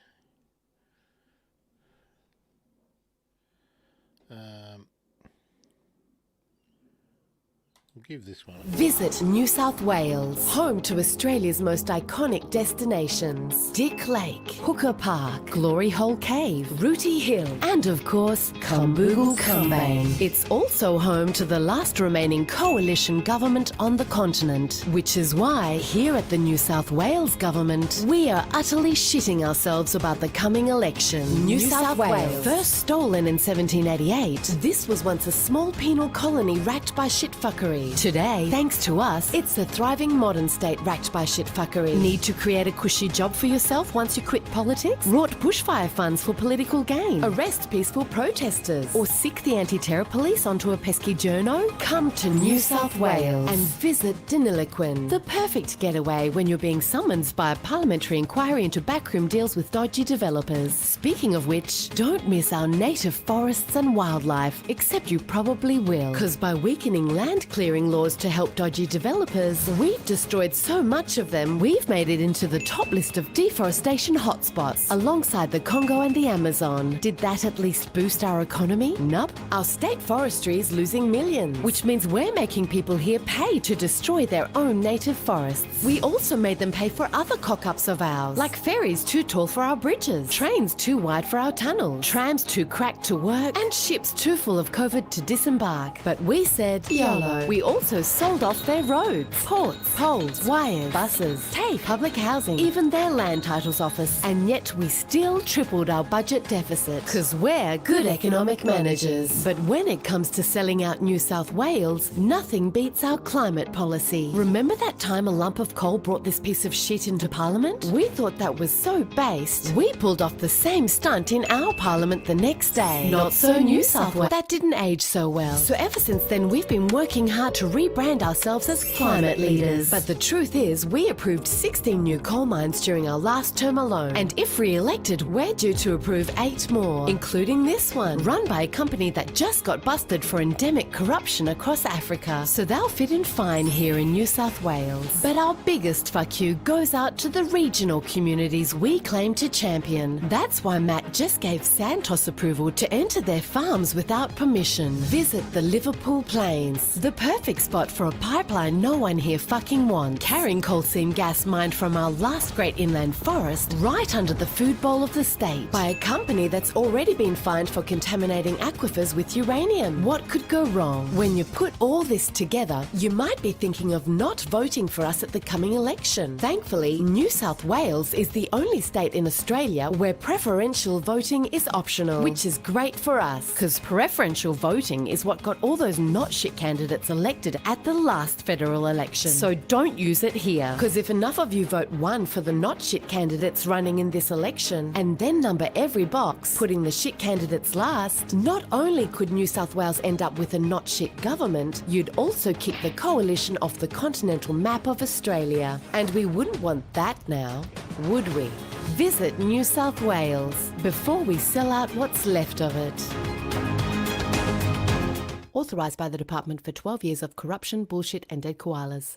We'll give this one a... Visit New South Wales, home to Australia's most iconic destinations. Dick Lake, Hooker Park, Glory Hole Cave, Rooty Hill, and of course, Kumboogle Kumbang. It's also home to the last remaining coalition government on the continent, which is why, here at the New South Wales government, we are utterly shitting ourselves about the coming election. New South Wales, first stolen in 1788, this was once a small penal colony racked by shitfuckery. Today, thanks to us, it's a thriving modern state racked by shitfuckery. Need to create a cushy job for yourself once you quit politics? Rort bushfire funds for political gain? Arrest peaceful protesters? Or sick the anti-terror police onto a pesky journo? Come to New South Wales and visit Deniliquin, the perfect getaway when you're being summoned by a parliamentary inquiry into backroom deals with dodgy developers. Speaking of which, don't miss our native forests and wildlife, except you probably will, because by weakening land clearing laws to help dodgy developers, we've destroyed so much of them, we've made it into the top list of deforestation hotspots, alongside the Congo and the Amazon. Did that at least boost our economy? Nope. Our state forestry is losing millions, which means we're making people here pay to destroy their own native forests. We also made them pay for other cock-ups of ours, like ferries too tall for our bridges, trains too wide for our tunnels, trams too cracked to work, and ships too full of COVID to disembark. But we said, YOLO. We also sold off their roads, ports, poles, wires, buses, TAFE, public housing, even their land titles office. And yet we still tripled our budget deficit, because we're good economic managers. But when it comes to selling out New South Wales, nothing beats our climate policy. Remember that time a lump of coal brought this piece of shit into Parliament? We thought that was so based, we pulled off the same stunt in our Parliament the next day. Not so New South Wales. That didn't age so well. So ever since then, we've been working hard to rebrand ourselves as climate leaders. But the truth is, we approved 16 new coal mines during our last term alone. And if re-elected, we're due to approve 8 more, including this one, run by a company that just got busted for endemic corruption across Africa. So they'll fit in fine here in New South Wales. But our biggest fuck you goes out to the regional communities we claim to champion. That's why Matt just gave Santos approval to enter their farms without permission. Visit the Liverpool Plains, the perfect perfect spot for a pipeline no one here fucking wants. Carrying coal seam gas mined from our last great inland forest right under the food bowl of the state by a company that's already been fined for contaminating aquifers with uranium. What could go wrong? When you put all this together, you might be thinking of not voting for us at the coming election. Thankfully, New South Wales is the only state in Australia where preferential voting is optional, which is great for us, because preferential voting is what got all those not shit candidates elected at the last federal election. So don't use it here, because if enough of you vote one for the not shit candidates running in this election, and then number every box, putting the shit candidates last, not only could New South Wales end up with a not shit government, you'd also kick the coalition off the continental map of Australia. And we wouldn't want that now, would we? Visit New South Wales before we sell out what's left of it. Authorised by the Department for 12 years of corruption, bullshit and dead koalas.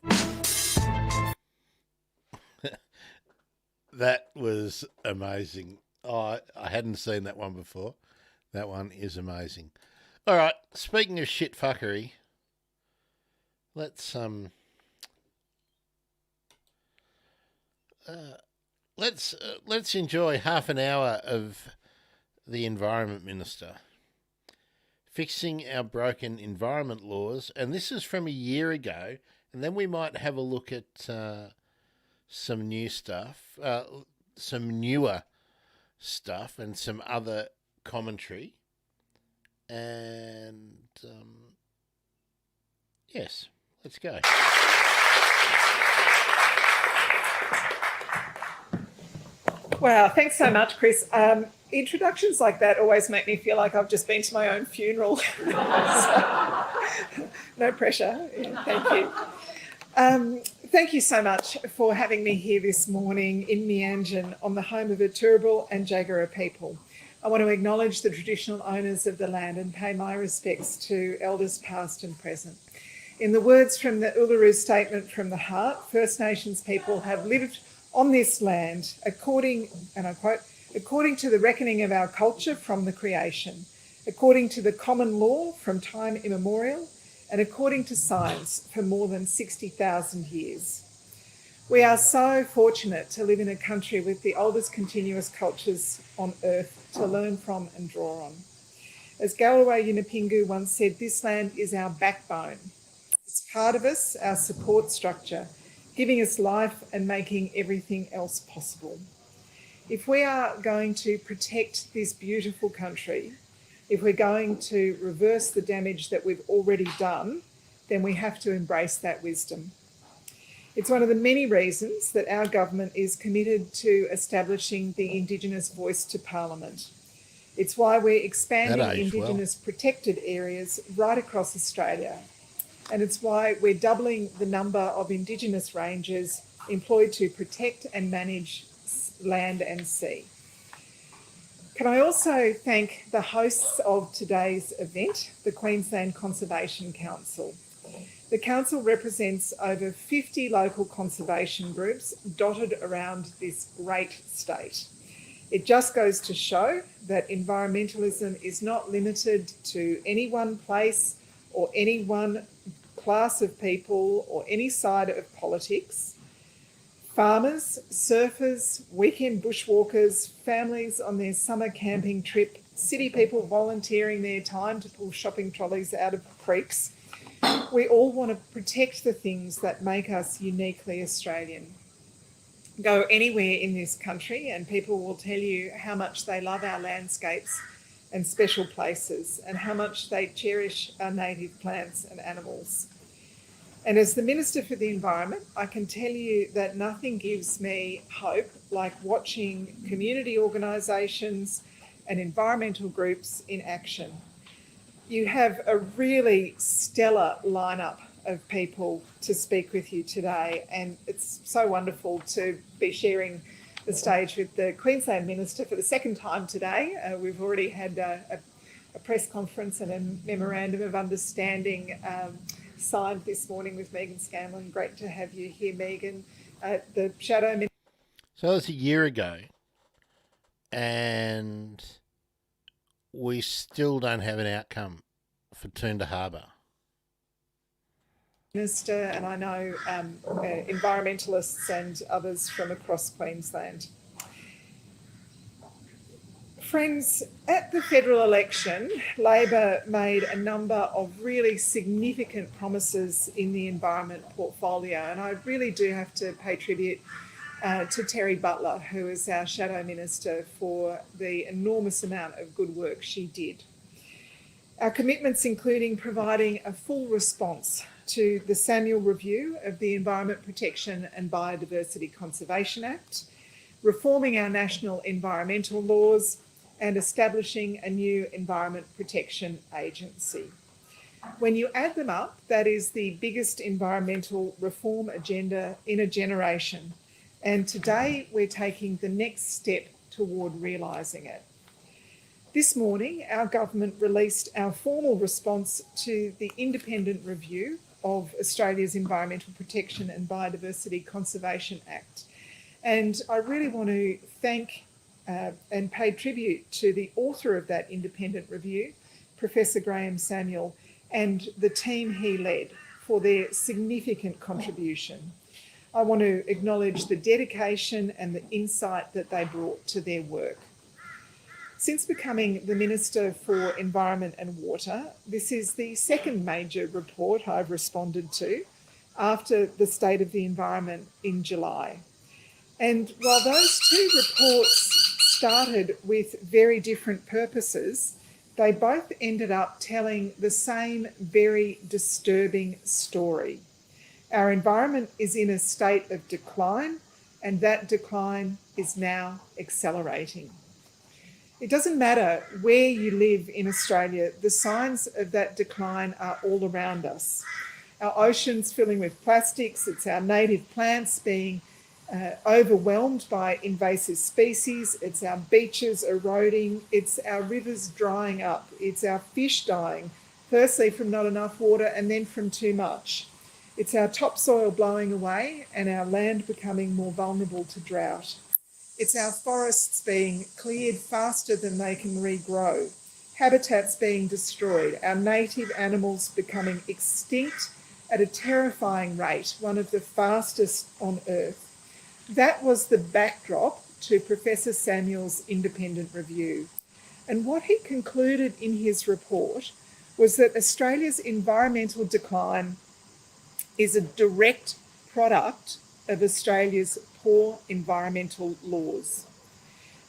That was amazing. Oh, I hadn't seen that one before. That one is amazing. All right, speaking of shit fuckery, let's enjoy half an hour of the Environment Minister fixing our broken environment laws, and this is from a year ago, and then we might have a look at some new stuff, some newer stuff, and some other commentary, and yes, let's go. Wow, thanks so much, Chris. Introductions like that always make me feel like I've just been to my own funeral. So, no pressure. Yeah, thank you. Thank you so much for having me here this morning in Meanjin on the home of the Turrbal and Jagera people. I want to acknowledge the traditional owners of the land and pay my respects to elders past and present. In the words from the Uluru Statement from the Heart, First Nations people have lived on this land according, and I quote, according to the reckoning of our culture from the creation, according to the common law from time immemorial, and according to science for more than 60,000 years. We are so fortunate to live in a country with the oldest continuous cultures on earth to learn from and draw on. As Galway Yunupingu once said, this land is our backbone. It's part of us, our support structure, giving us life and making everything else possible. If we are going to protect this beautiful country, if we're going to reverse the damage that we've already done, then we have to embrace that wisdom. It's one of the many reasons that our government is committed to establishing the Indigenous voice to Parliament. It's why we're expanding Indigenous protected areas right across Australia. And it's why we're doubling the number of Indigenous rangers employed to protect and manage land and sea. Can I also thank the hosts of today's event, the Queensland Conservation Council. The council represents over 50 local conservation groups dotted around this great state. It just goes to show that environmentalism is not limited to any one place or any one class of people or any side of politics. Farmers, surfers, weekend bushwalkers, families on their summer camping trip, city people volunteering their time to pull shopping trolleys out of creeks. We all want to protect the things that make us uniquely Australian. Go anywhere in this country and people will tell you how much they love our landscapes and special places and how much they cherish our native plants and animals. And as the Minister for the Environment, I can tell you that nothing gives me hope like watching community organisations and environmental groups in action. You have a really stellar lineup of people to speak with you today, and it's so wonderful to be sharing the stage with the Queensland Minister for the second time today. We've already had a press conference and a memorandum of understanding signed this morning with Megan Scanlon. Great to have you here, Megan. The Shadow Minister. So that's a year ago, and we still don't have an outcome for Toondah Harbour. Minister, and I know environmentalists and others from across Queensland. Friends, at the federal election, Labor made a number of really significant promises in the environment portfolio, and I really do have to pay tribute to Terry Butler, who is our Shadow Minister, for the enormous amount of good work she did. Our commitments including providing a full response to the Samuel Review of the Environment Protection and Biodiversity Conservation Act, reforming our national environmental laws, and establishing a new Environment Protection Agency. When you add them up, that is the biggest environmental reform agenda in a generation. And today we're taking the next step toward realising it. This morning, our government released our formal response to the independent review of Australia's Environmental Protection and Biodiversity Conservation Act. And I really want to thank and pay tribute to the author of that independent review, Professor Graham Samuel, and the team he led for their significant contribution. I want to acknowledge the dedication and the insight that they brought to their work. Since becoming the Minister for Environment and Water, this is the second major report I've responded to after the State of the Environment in July. And while those two reports started with very different purposes, they both ended up telling the same very disturbing story. Our environment is in a state of decline, and that decline is now accelerating. It doesn't matter where you live in Australia, the signs of that decline are all around us. Our oceans filling with plastics, it's our native plants being overwhelmed by invasive species, it's our beaches eroding, it's our rivers drying up, it's our fish dying, firstly from not enough water and then from too much. It's our topsoil blowing away and our land becoming more vulnerable to drought. It's our forests being cleared faster than they can regrow, habitats being destroyed, our native animals becoming extinct at a terrifying rate, one of the fastest on Earth. That was the backdrop to Professor Samuel's independent review. And what he concluded in his report was that Australia's environmental decline is a direct product of Australia's poor environmental laws.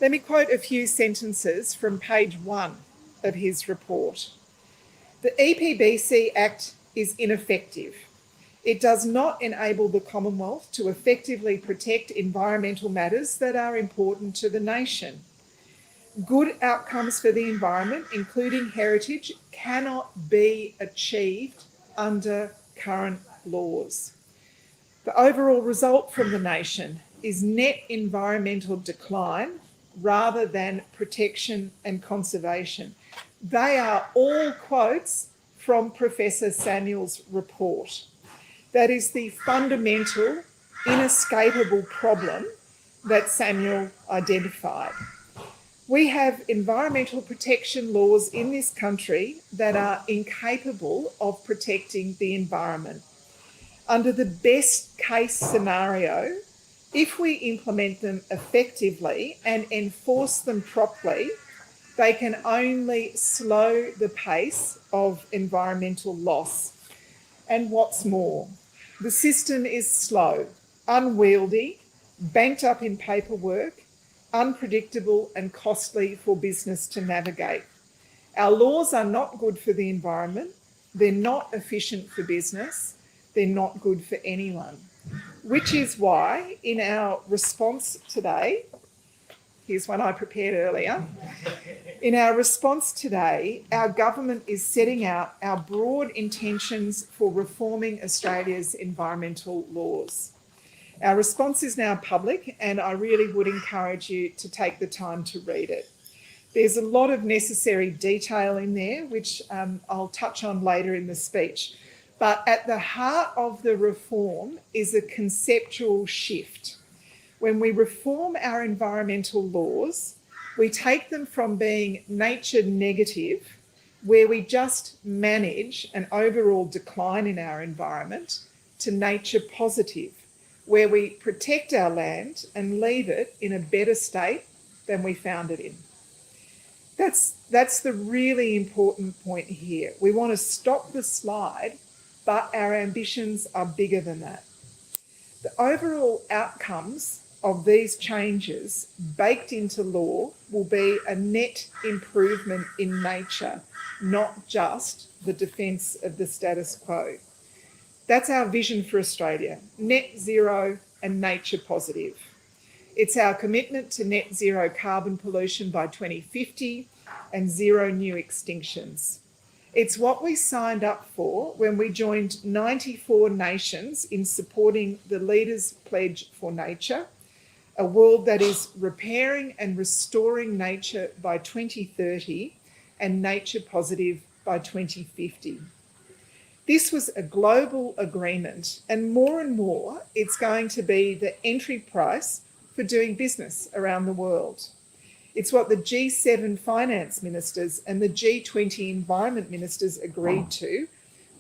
Let me quote a few sentences from page 1 of his report. The EPBC Act is ineffective. It does not enable the Commonwealth to effectively protect environmental matters that are important to the nation. Good outcomes for the environment, including heritage, cannot be achieved under current laws. The overall result from the nation is net environmental decline rather than protection and conservation. They are all quotes from Professor Samuel's report. That is the fundamental, inescapable problem that Samuel identified. We have environmental protection laws in this country that are incapable of protecting the environment. Under the best case scenario, if we implement them effectively and enforce them properly, they can only slow the pace of environmental loss. And what's more, the system is slow, unwieldy, banked up in paperwork, unpredictable and costly for business to navigate. Our laws are not good for the environment, they're not efficient for business, they're not good for anyone. Which is why in our response today, here's one I prepared earlier, in our response today, our government is setting out our broad intentions for reforming Australia's environmental laws. Our response is now public, and I really would encourage you to take the time to read it. There's a lot of necessary detail in there, which I'll touch on later in the speech. But at the heart of the reform is a conceptual shift. When we reform our environmental laws, we take them from being nature negative where we just manage an overall decline in our environment, to nature positive, where we protect our land and leave it in a better state than we found it in. That's the really important point here. We want to stop the slide, but our ambitions are bigger than that. The overall outcomes of these changes baked into law will be a net improvement in nature, not just the defence of the status quo. That's our vision for Australia, net zero and nature positive. It's our commitment to net zero carbon pollution by 2050 and zero new extinctions. It's what we signed up for when we joined 94 nations in supporting the Leaders' Pledge for Nature, a world that is repairing and restoring nature by 2030 and nature positive by 2050. This was a global agreement, and more it's going to be the entry price for doing business around the world. It's what the G7 finance ministers and the G20 environment ministers agreed to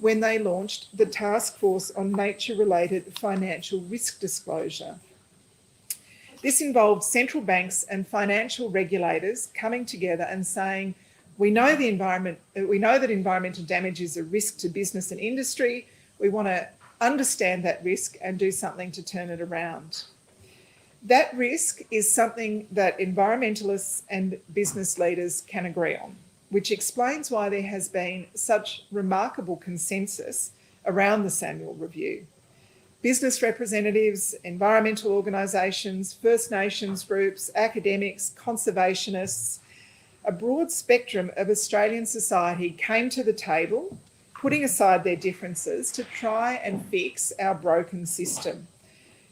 when they launched the Task Force on Nature-Related Financial Risk Disclosure. This involved central banks and financial regulators coming together and saying, we know that environmental damage is a risk to business and industry. We want to understand that risk and do something to turn it around. That risk is something that environmentalists and business leaders can agree on, which explains why there has been such remarkable consensus around the Samuel Review. Business representatives, environmental organisations, First Nations groups, academics, conservationists, a broad spectrum of Australian society came to the table, putting aside their differences to try and fix our broken system.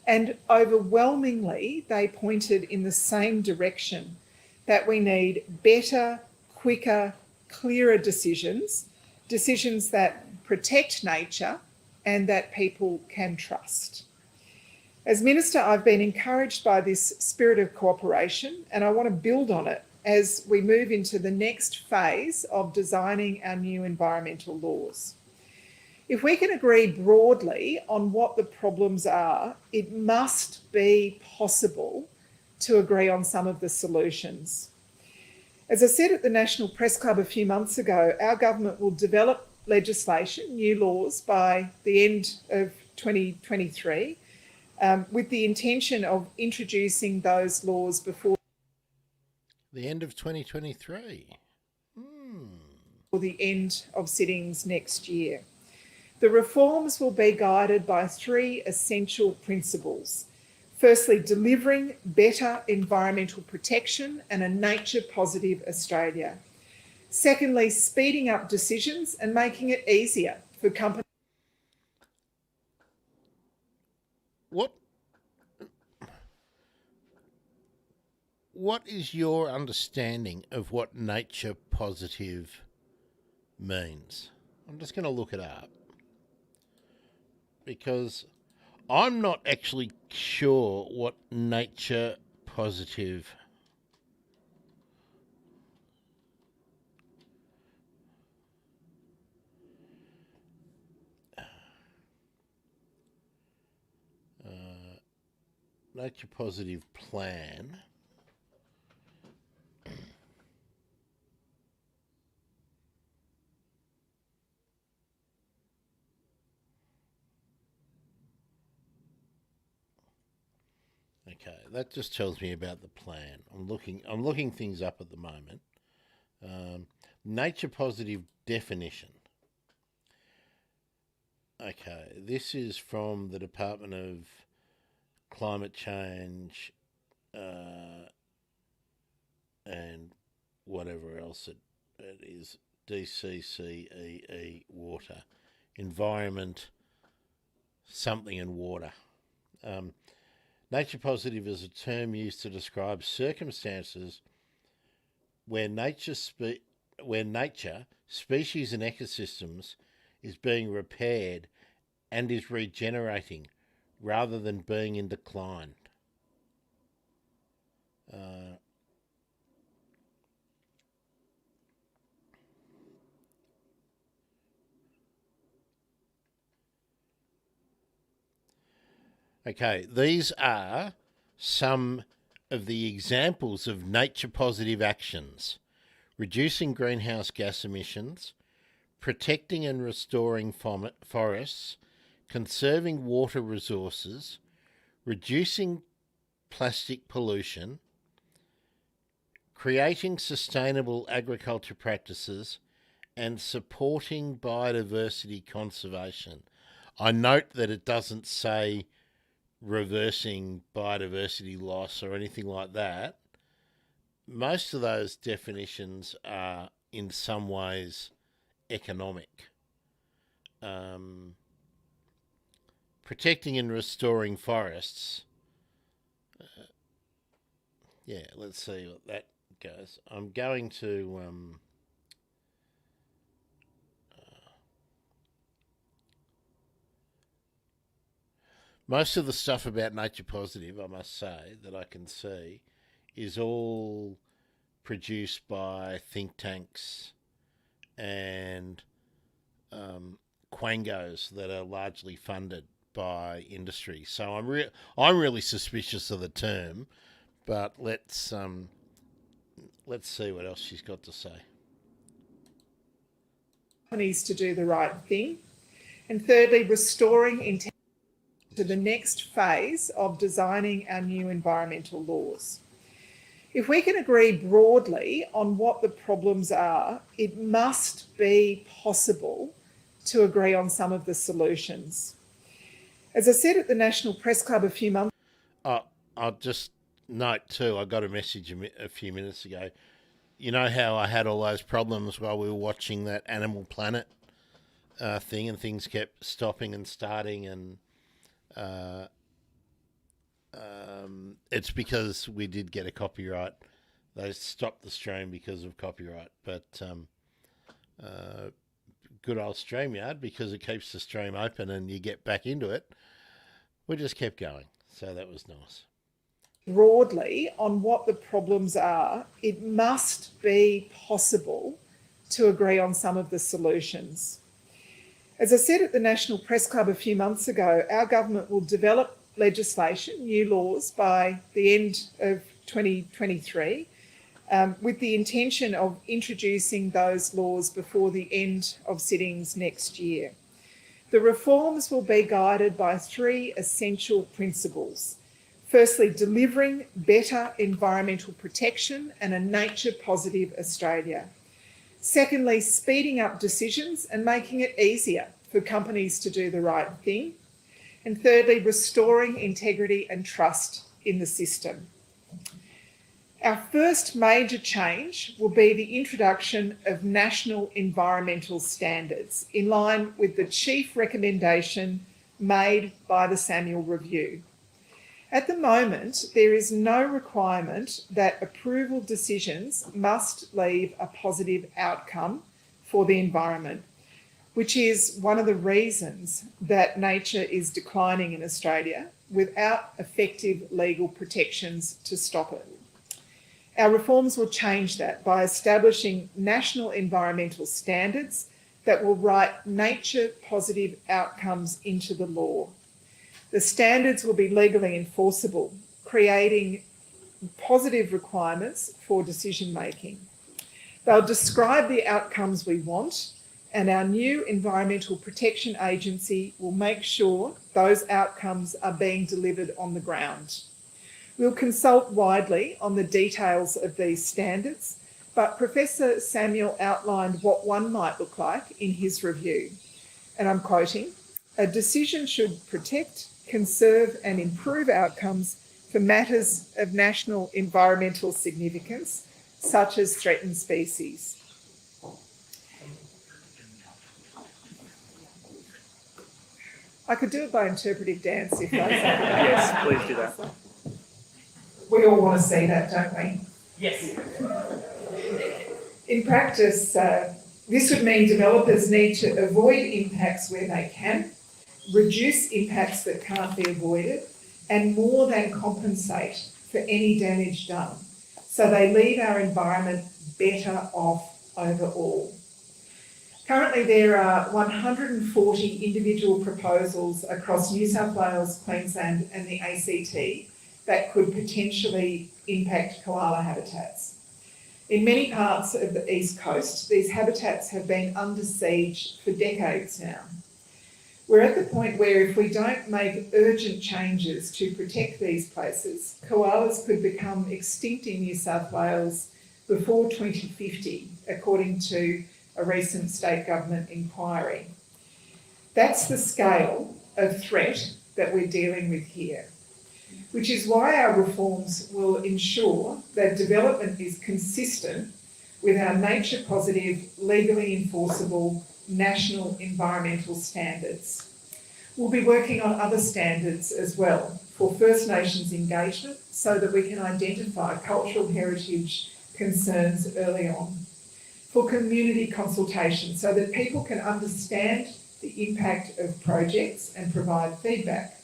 And overwhelmingly, they pointed in the same direction, that we need better, quicker, clearer decisions that protect nature and that people can trust. As Minister, I've been encouraged by this spirit of cooperation, and I want to build on it as we move into the next phase of designing our new environmental laws. If we can agree broadly on what the problems are, it must be possible to agree on some of the solutions. As I said at the National Press Club a few months ago, our government will develop legislation, new laws, by the end of 2023, with the intention of introducing those laws before the end of 2023. Or the end of sittings next year. The reforms will be guided by three essential principles. Firstly, delivering better environmental protection and a nature-positive Australia. Secondly, speeding up decisions and making it easier for companies. What is your understanding of what nature positive means? I'm just going to look it up, because I'm not actually sure what nature positive nature positive plan. Okay, that just tells me about the plan. I'm looking things up at the moment. Nature positive definition. Okay, this is from the Department of Climate Change and whatever else it is, DCCEE water, environment, something and water. Nature positive is a term used to describe circumstances where nature, species and ecosystems is being repaired and is regenerating rather than being in decline. Okay, these are some of the examples of nature-positive actions: reducing greenhouse gas emissions, protecting and restoring forests, conserving water resources, reducing plastic pollution, creating sustainable agriculture practices, and supporting biodiversity conservation. I note that it doesn't say reversing biodiversity loss or anything like that. Most of those definitions are in some ways economic. Protecting and restoring forests. Yeah, let's see what that goes. I'm going to most of the stuff about nature positive, I must say, that I can see is all produced by think tanks and quangos that are largely funded by industry. So I'm really suspicious of the term, but let's see what else she's got to say. Companies to do the right thing. And thirdly, restoring integrity to the next phase of designing our new environmental laws. If we can agree broadly on what the problems are, it must be possible to agree on some of the solutions. As I said at the National Press Club a few months ago, I'll just note too, I got a message a few minutes ago. You know how I had all those problems while we were watching that Animal Planet thing, and things kept stopping and starting, and it's because we did get a copyright. They stopped the stream because of copyright, but good old StreamYard, because it keeps the stream open and you get back into it. We just kept going, so that was nice. Broadly on what the problems are, it must be possible to agree on some of the solutions. As I said at the National Press Club a few months ago, our government will develop legislation, new laws, by the end of 2023, with the intention of introducing those laws before the end of sittings next year. The reforms will be guided by three essential principles. Firstly, delivering better environmental protection and a nature-positive Australia. Secondly, speeding up decisions and making it easier for companies to do the right thing. And thirdly, restoring integrity and trust in the system. Our first major change will be the introduction of national environmental standards in line with the chief recommendation made by the Samuel Review. At the moment, there is no requirement that approval decisions must leave a positive outcome for the environment, which is one of the reasons that nature is declining in Australia without effective legal protections to stop it. Our reforms will change that by establishing national environmental standards that will write nature-positive outcomes into the law. The standards will be legally enforceable, creating positive requirements for decision making. They'll describe the outcomes we want, and our new Environmental Protection Agency will make sure those outcomes are being delivered on the ground. We'll consult widely on the details of these standards, but Professor Samuel outlined what one might look like in his review. And I'm quoting, "A decision should protect, conserve and improve outcomes for matters of national environmental significance, such as threatened species." I could do it by interpretive dance if that's Yes, please do that. We all want to see that, don't we? Yes. In practice, this would mean developers need to avoid impacts where they can, reduce impacts that can't be avoided, and more than compensate for any damage done, so they leave our environment better off overall. Currently, there are 140 individual proposals across New South Wales, Queensland and the ACT that could potentially impact koala habitats. In many parts of the East Coast, these habitats have been under siege for decades now. We're at the point where if we don't make urgent changes to protect these places, koalas could become extinct in New South Wales before 2050, according to a recent state government inquiry. That's the scale of threat that we're dealing with here, which is why our reforms will ensure that development is consistent with our nature positive, legally enforceable national environmental standards. We'll be working on other standards as well for First Nations engagement so that we can identify cultural heritage concerns early on, for community consultation so that people can understand the impact of projects and provide feedback,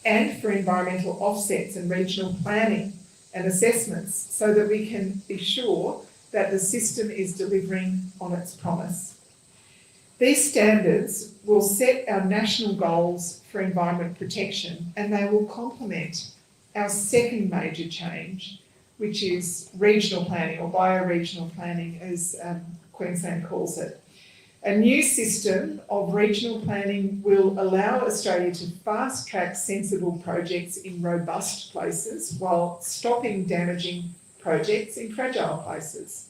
and for environmental offsets and regional planning and assessments so that we can be sure that the system is delivering on its promise. These standards will set our national goals for environment protection, and they will complement our second major change, which is regional planning, or bioregional planning as Queensland calls it. A new system of regional planning will allow Australia to fast-track sensible projects in robust places while stopping damaging projects in fragile places.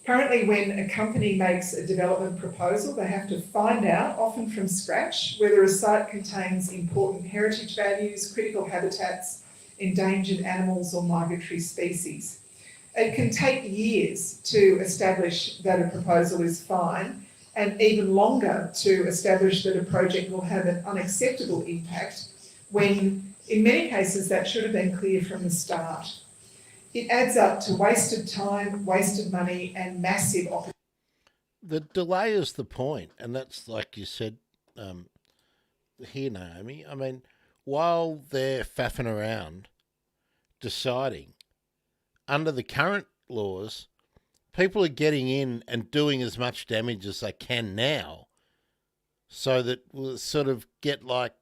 Currently, when a company makes a development proposal, they have to find out, often from scratch, whether a site contains important heritage values, critical habitats, endangered animals or migratory species. It can take years to establish that a proposal is fine, and even longer to establish that a project will have an unacceptable impact when, in many cases, that should have been clear from the start. It adds up to wasted time, wasted money and massive opportunity. The delay is the point, and that's like you said here, Naomi. I mean, while they're faffing around deciding, under the current laws, people are getting in and doing as much damage as they can now so that we'll sort of get like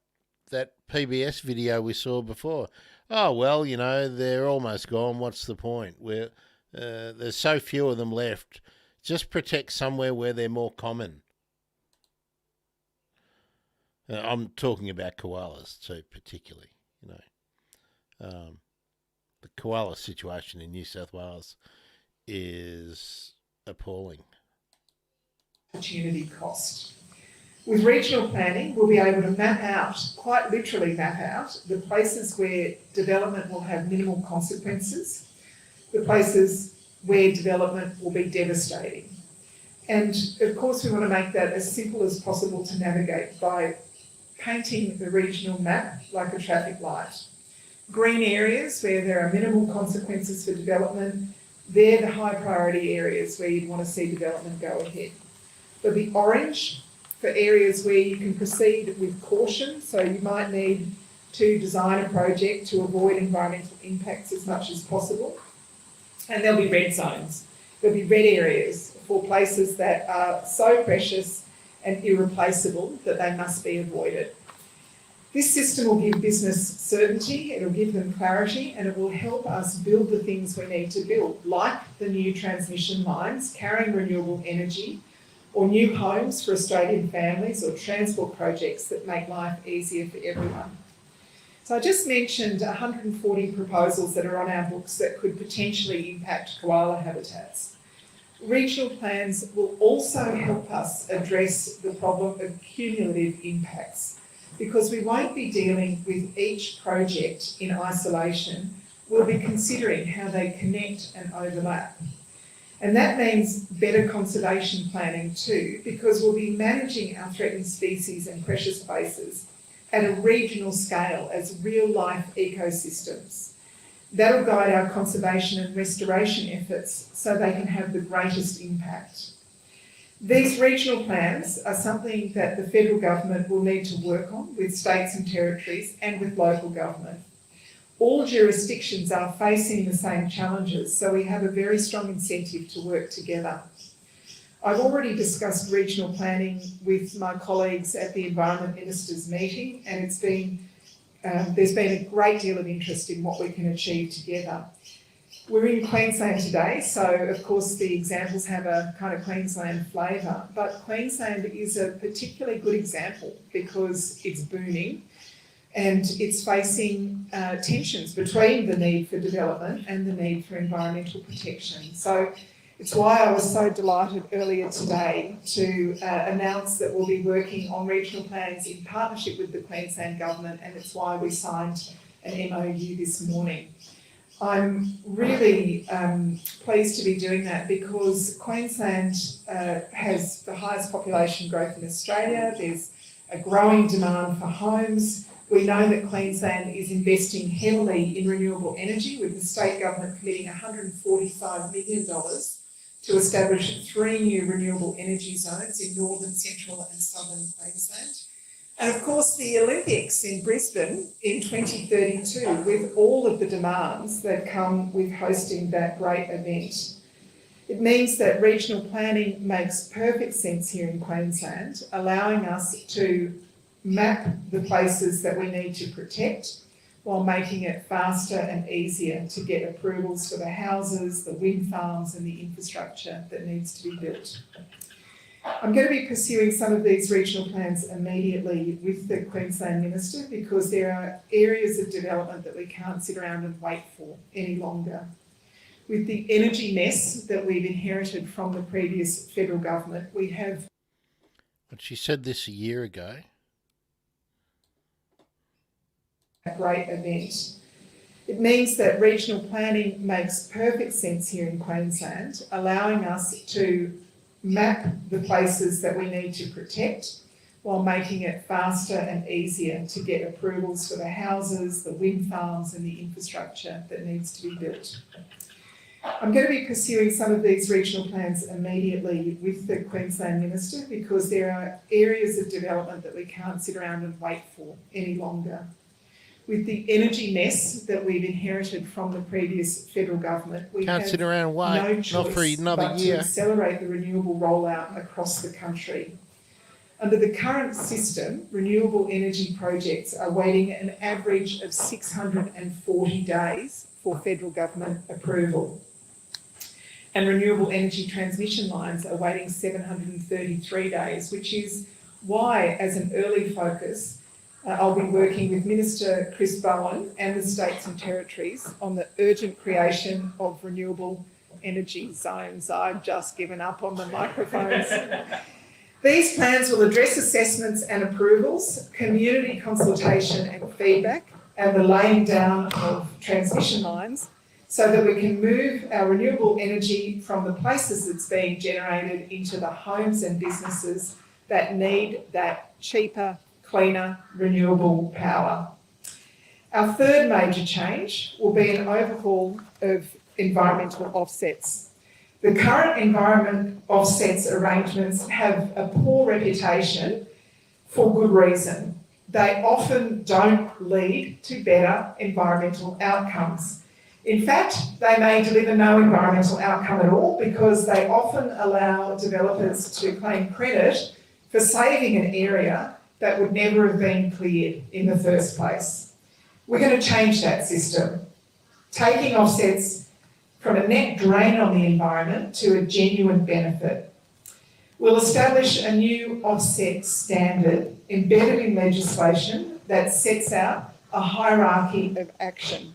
that PBS video we saw before. Oh, well, you know, they're almost gone. What's the point? There's so few of them left. Just protect somewhere where they're more common. I'm talking about koalas too, particularly, you know. The koala situation in New South Wales is appalling. Opportunity cost. With regional planning, we'll be able to map out, quite literally map out, the places where development will have minimal consequences, the places where development will be devastating. And of course, we want to make that as simple as possible to navigate by painting the regional map like a traffic light. Green areas where there are minimal consequences for development, they're the high priority areas where you'd want to see development go ahead. There'll be orange for areas where you can proceed with caution, so you might need to design a project to avoid environmental impacts as much as possible. And there'll be red zones. There'll be red areas for places that are so precious and irreplaceable that they must be avoided. This system will give business certainty, it'll give them clarity, and it will help us build the things we need to build, like the new transmission lines carrying renewable energy, or new homes for Australian families, or transport projects that make life easier for everyone. So I just mentioned 140 proposals that are on our books that could potentially impact koala habitats. Regional plans will also help us address the problem of cumulative impacts, because we won't be dealing with each project in isolation. We'll be considering how they connect and overlap. And that means better conservation planning too, because we'll be managing our threatened species and precious places at a regional scale as real-life ecosystems. That'll guide our conservation and restoration efforts so they can have the greatest impact. These regional plans are something that the federal government will need to work on with states and territories and with local government. All jurisdictions are facing the same challenges, so we have a very strong incentive to work together. I've already discussed regional planning with my colleagues at the Environment Ministers meeting, and there's been a great deal of interest in what we can achieve together. We're in Queensland today, so of course the examples have a kind of Queensland flavour, but Queensland is a particularly good example because it's booming and it's facing tensions between the need for development and the need for environmental protection. So it's why I was so delighted earlier today to announce that we'll be working on regional plans in partnership with the Queensland Government, and it's why we signed an MOU this morning. I'm really pleased to be doing that because Queensland has the highest population growth in Australia. There's a growing demand for homes. We know that Queensland is investing heavily in renewable energy, with the state government committing $145 million to establish 3 new renewable energy zones in northern, central and southern Queensland. And of course the Olympics in Brisbane in 2032, with all of the demands that come with hosting that great event. It means that regional planning makes perfect sense here in Queensland, allowing us to map the places that we need to protect while making it faster and easier to get approvals for the houses, the wind farms and the infrastructure that needs to be built. I'm going to be pursuing some of these regional plans immediately with the Queensland Minister because there are areas of development that we can't sit around and wait for any longer. With the energy mess that we've inherited from the previous federal government, we have... But she said this a year ago. A great event. It means that regional planning makes perfect sense here in Queensland, allowing us to map the places that we need to protect while making it faster and easier to get approvals for the houses, the wind farms and the infrastructure that needs to be built. I'm going to be pursuing some of these regional plans immediately with the Queensland Minister because there are areas of development that we can't sit around and wait for any longer. With the energy mess that we've inherited from the previous federal government, we Can't have sit around and wait, no not choice for another but year. to accelerate the renewable rollout across the country. Under the current system, renewable energy projects are waiting an average of 640 days for federal government approval. And renewable energy transmission lines are waiting 733 days, which is why, as an early focus, I'll be working with Minister Chris Bowen and the states and territories on the urgent creation of renewable energy zones. I've just given up on the microphones. These plans will address assessments and approvals, community consultation and feedback, and the laying down of transmission lines so that we can move our renewable energy from the places it's being generated into the homes and businesses that need that cheaper, cleaner, renewable power. Our third major change will be an overhaul of environmental offsets. The current environment offsets arrangements have a poor reputation for good reason. They often don't lead to better environmental outcomes. In fact, they may deliver no environmental outcome at all because they often allow developers to claim credit for saving an area that would never have been cleared in the first place. We're going to change that system, taking offsets from a net drain on the environment to a genuine benefit. We'll establish a new offset standard embedded in legislation that sets out a hierarchy of action.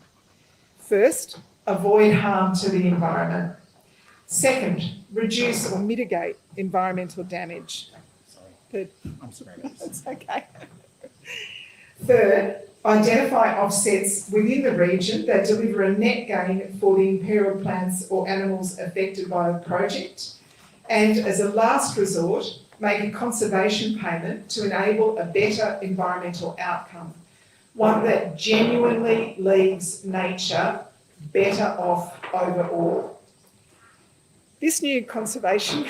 First, avoid harm to the environment. Second, reduce or mitigate environmental damage. I'm sorry. That's okay. Third, identify offsets within the region that deliver a net gain for the imperilled plants or animals affected by the project. And as a last resort, make a conservation payment to enable a better environmental outcome, one that genuinely leaves nature better off overall. This new conservation...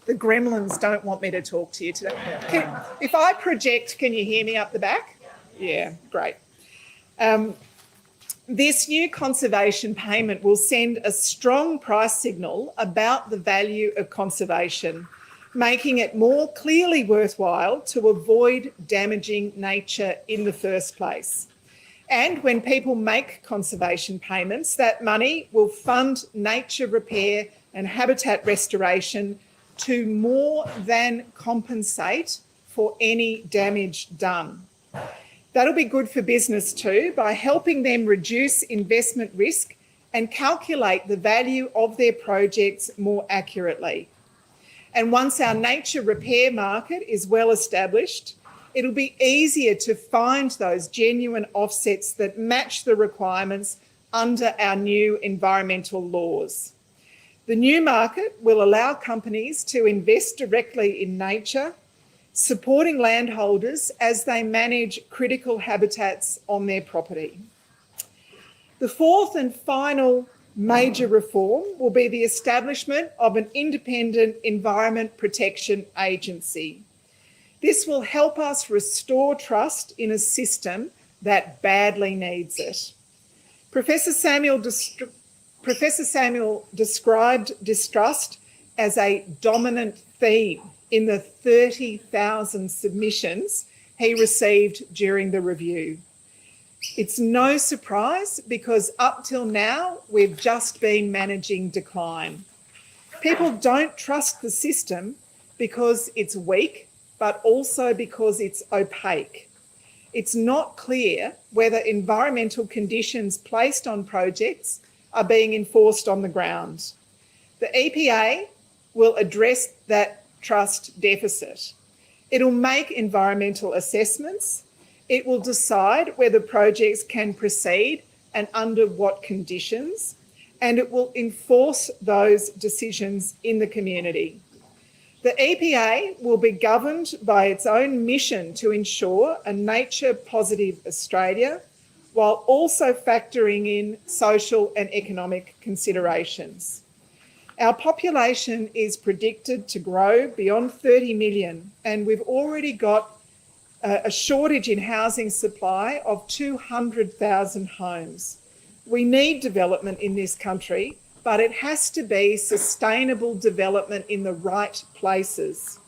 The gremlins don't want me to talk to you today. If I project, can you hear me up the back? Yeah, great. This new conservation payment will send a strong price signal about the value of conservation, making it more clearly worthwhile to avoid damaging nature in the first place. And when people make conservation payments, that money will fund nature repair and habitat restoration to more than compensate for any damage done. That'll be good for business too, by helping them reduce investment risk and calculate the value of their projects more accurately. And once our nature repair market is well established, it'll be easier to find those genuine offsets that match the requirements under our new environmental laws. The new market will allow companies to invest directly in nature, supporting landholders as they manage critical habitats on their property. The fourth and final major reform will be the establishment of an independent Environment Protection Agency. This will help us restore trust in a system that badly needs it. Professor Samuel described distrust as a dominant theme in the 30,000 submissions he received during the review. It's no surprise because up till now, we've just been managing decline. People don't trust the system because it's weak, but also because it's opaque. It's not clear whether environmental conditions placed on projects are being enforced on the ground. The EPA will address that trust deficit. It'll make environmental assessments. It will decide whether projects can proceed and under what conditions, and it will enforce those decisions in the community. The EPA will be governed by its own mission to ensure a nature-positive Australia, while also factoring in social and economic considerations. Our population is predicted to grow beyond 30 million, and we've already got a shortage in housing supply of 200,000 homes. We need development in this country, but it has to be sustainable development in the right places.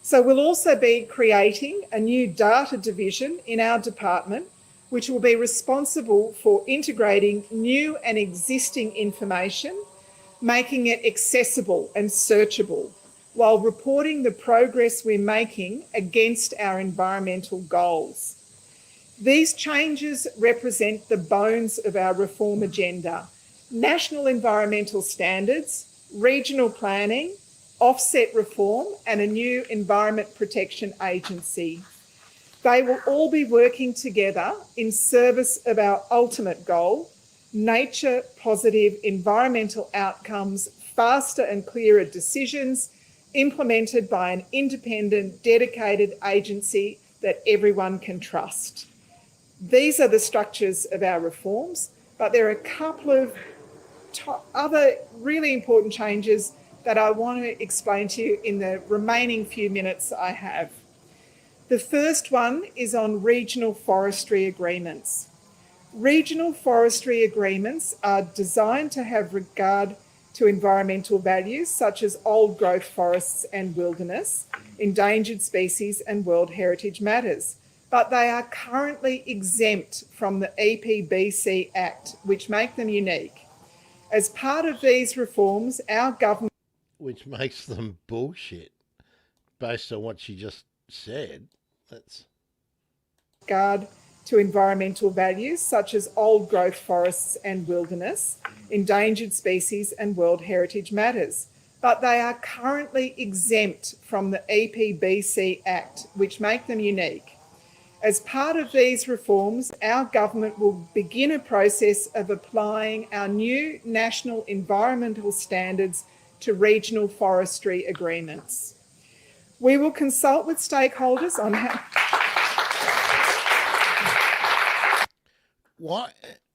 So we'll also be creating a new data division in our department, which will be responsible for integrating new and existing information, making it accessible and searchable, while reporting the progress we're making against our environmental goals. These changes represent the bones of our reform agenda: national environmental standards, regional planning, offset reform, and a new Environment Protection Agency. They will all be working together in service of our ultimate goal: nature-positive environmental outcomes, faster and clearer decisions, implemented by an independent, dedicated agency that everyone can trust. These are the structures of our reforms, but there are a couple of other really important changes that I want to explain to you in the remaining few minutes I have. The first one is on regional forestry agreements. Regional forestry agreements are designed to have regard to environmental values such as old growth forests and wilderness, endangered species and World Heritage Matters, but they are currently exempt from the EPBC Act, which make them unique. As part of these reforms, our government... Which makes them bullshit, based on what she just said. That's... regard to environmental values such as old growth forests and wilderness, endangered species and World Heritage Matters, but they are currently exempt from the EPBC Act, which make them unique. As part of these reforms, our government will begin a process of applying our new national environmental standards to regional forestry agreements. We will consult with stakeholders on how...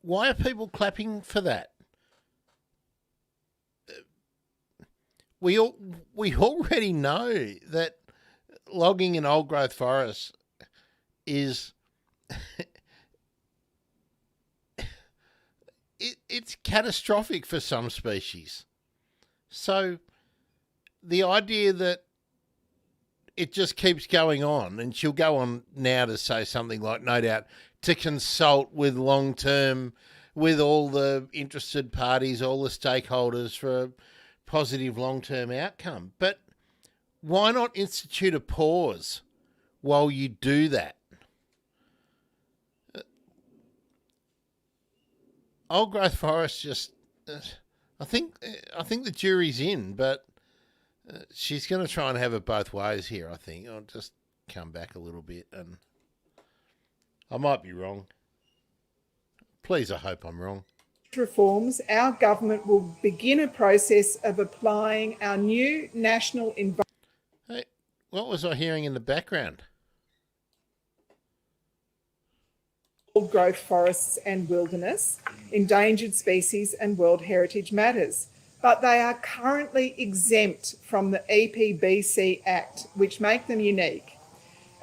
Why are people clapping for that? We already know that logging in old growth forests is it's catastrophic for some species. So the idea that it just keeps going on, and she'll go on now to say something like, no doubt, to consult with long-term, with all the interested parties, all the stakeholders for a positive long-term outcome. But why not institute a pause while you do that? Old growth forests just, I think the jury's in, but she's going to try and have it both ways here, I think. I'll just come back a little bit, and I might be wrong. Please, I hope I'm wrong. Reforms, our government will begin a process of applying our new national environment. Hey, what was I hearing in the background? Old growth forests and wilderness, endangered species and World Heritage Matters. But they are currently exempt from the EPBC Act, which make them unique.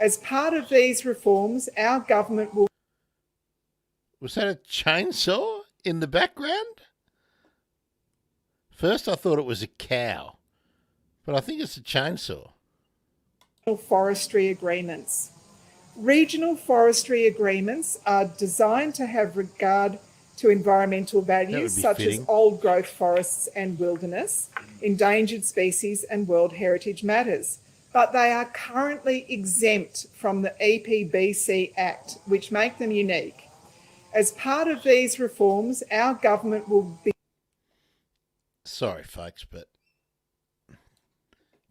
As part of these reforms, our government will... Was that a chainsaw in the background? First I thought it was a cow, but I think it's a chainsaw. Forestry agreements. Regional forestry agreements are designed to have regard to environmental values such as old growth forests and wilderness, endangered species and World Heritage Matters. But they are currently exempt from the EPBC Act, which make them unique. As part of these reforms, our government will be... Sorry, folks, but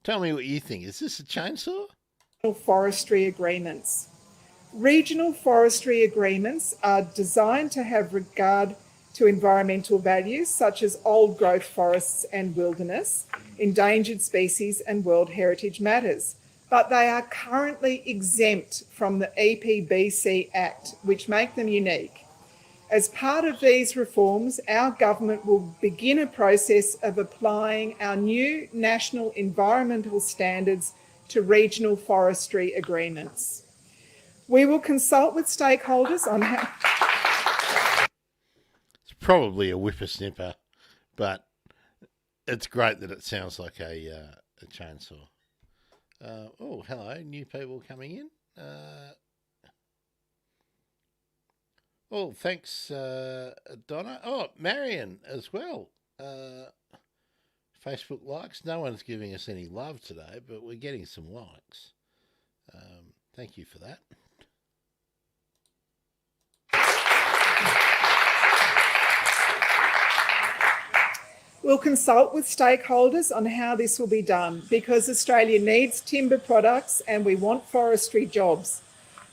tell me what you think. Is this a chainsaw? Forestry agreements. Regional forestry agreements are designed to have regard to environmental values such as old growth forests and wilderness, endangered species and World Heritage Matters. But they are currently exempt from the EPBC Act, which make them unique. As part of these reforms, our government will begin a process of applying our new national environmental standards to regional forestry agreements. We will consult with stakeholders on how... It's probably a whippersnipper, but it's great that it sounds like a chainsaw. Oh, hello, new people coming in. Oh, thanks, Donna. Oh, Marion as well. Facebook likes. No one's giving us any love today, but we're getting some likes. Thank you for that. We'll consult with stakeholders on how this will be done because Australia needs timber products and we want forestry jobs.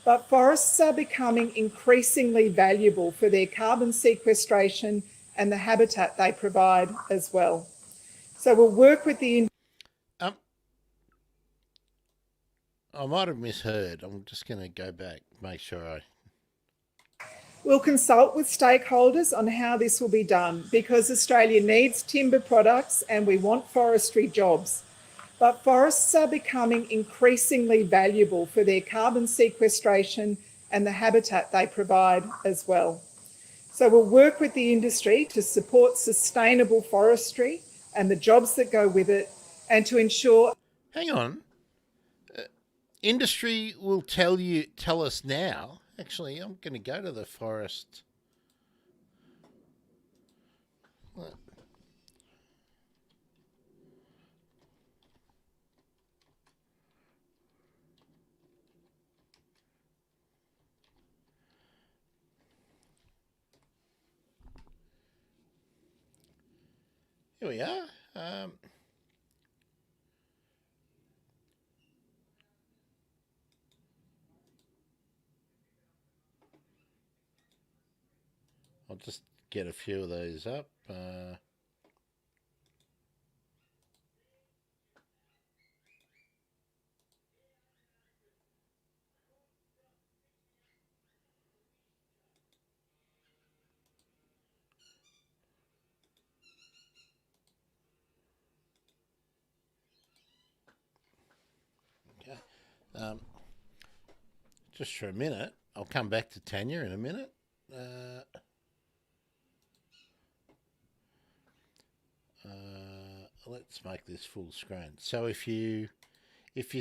But forests are becoming increasingly valuable for their carbon sequestration and the habitat they provide as well. So we'll work with the... I might have misheard. I'm just going to go back, make sure I... We'll consult with stakeholders on how this will be done because Australia needs timber products and we want forestry jobs. But forests are becoming increasingly valuable for their carbon sequestration and the habitat they provide as well. So we'll work with the industry to support sustainable forestry and the jobs that go with it and to ensure... Hang on. Industry will tell us now. Actually, I'm going to go to the forest. What? Here we are. I'll just get a few of those up. Okay. Just for a minute. I'll come back to Tanya in a minute. let's make this full screen. So if you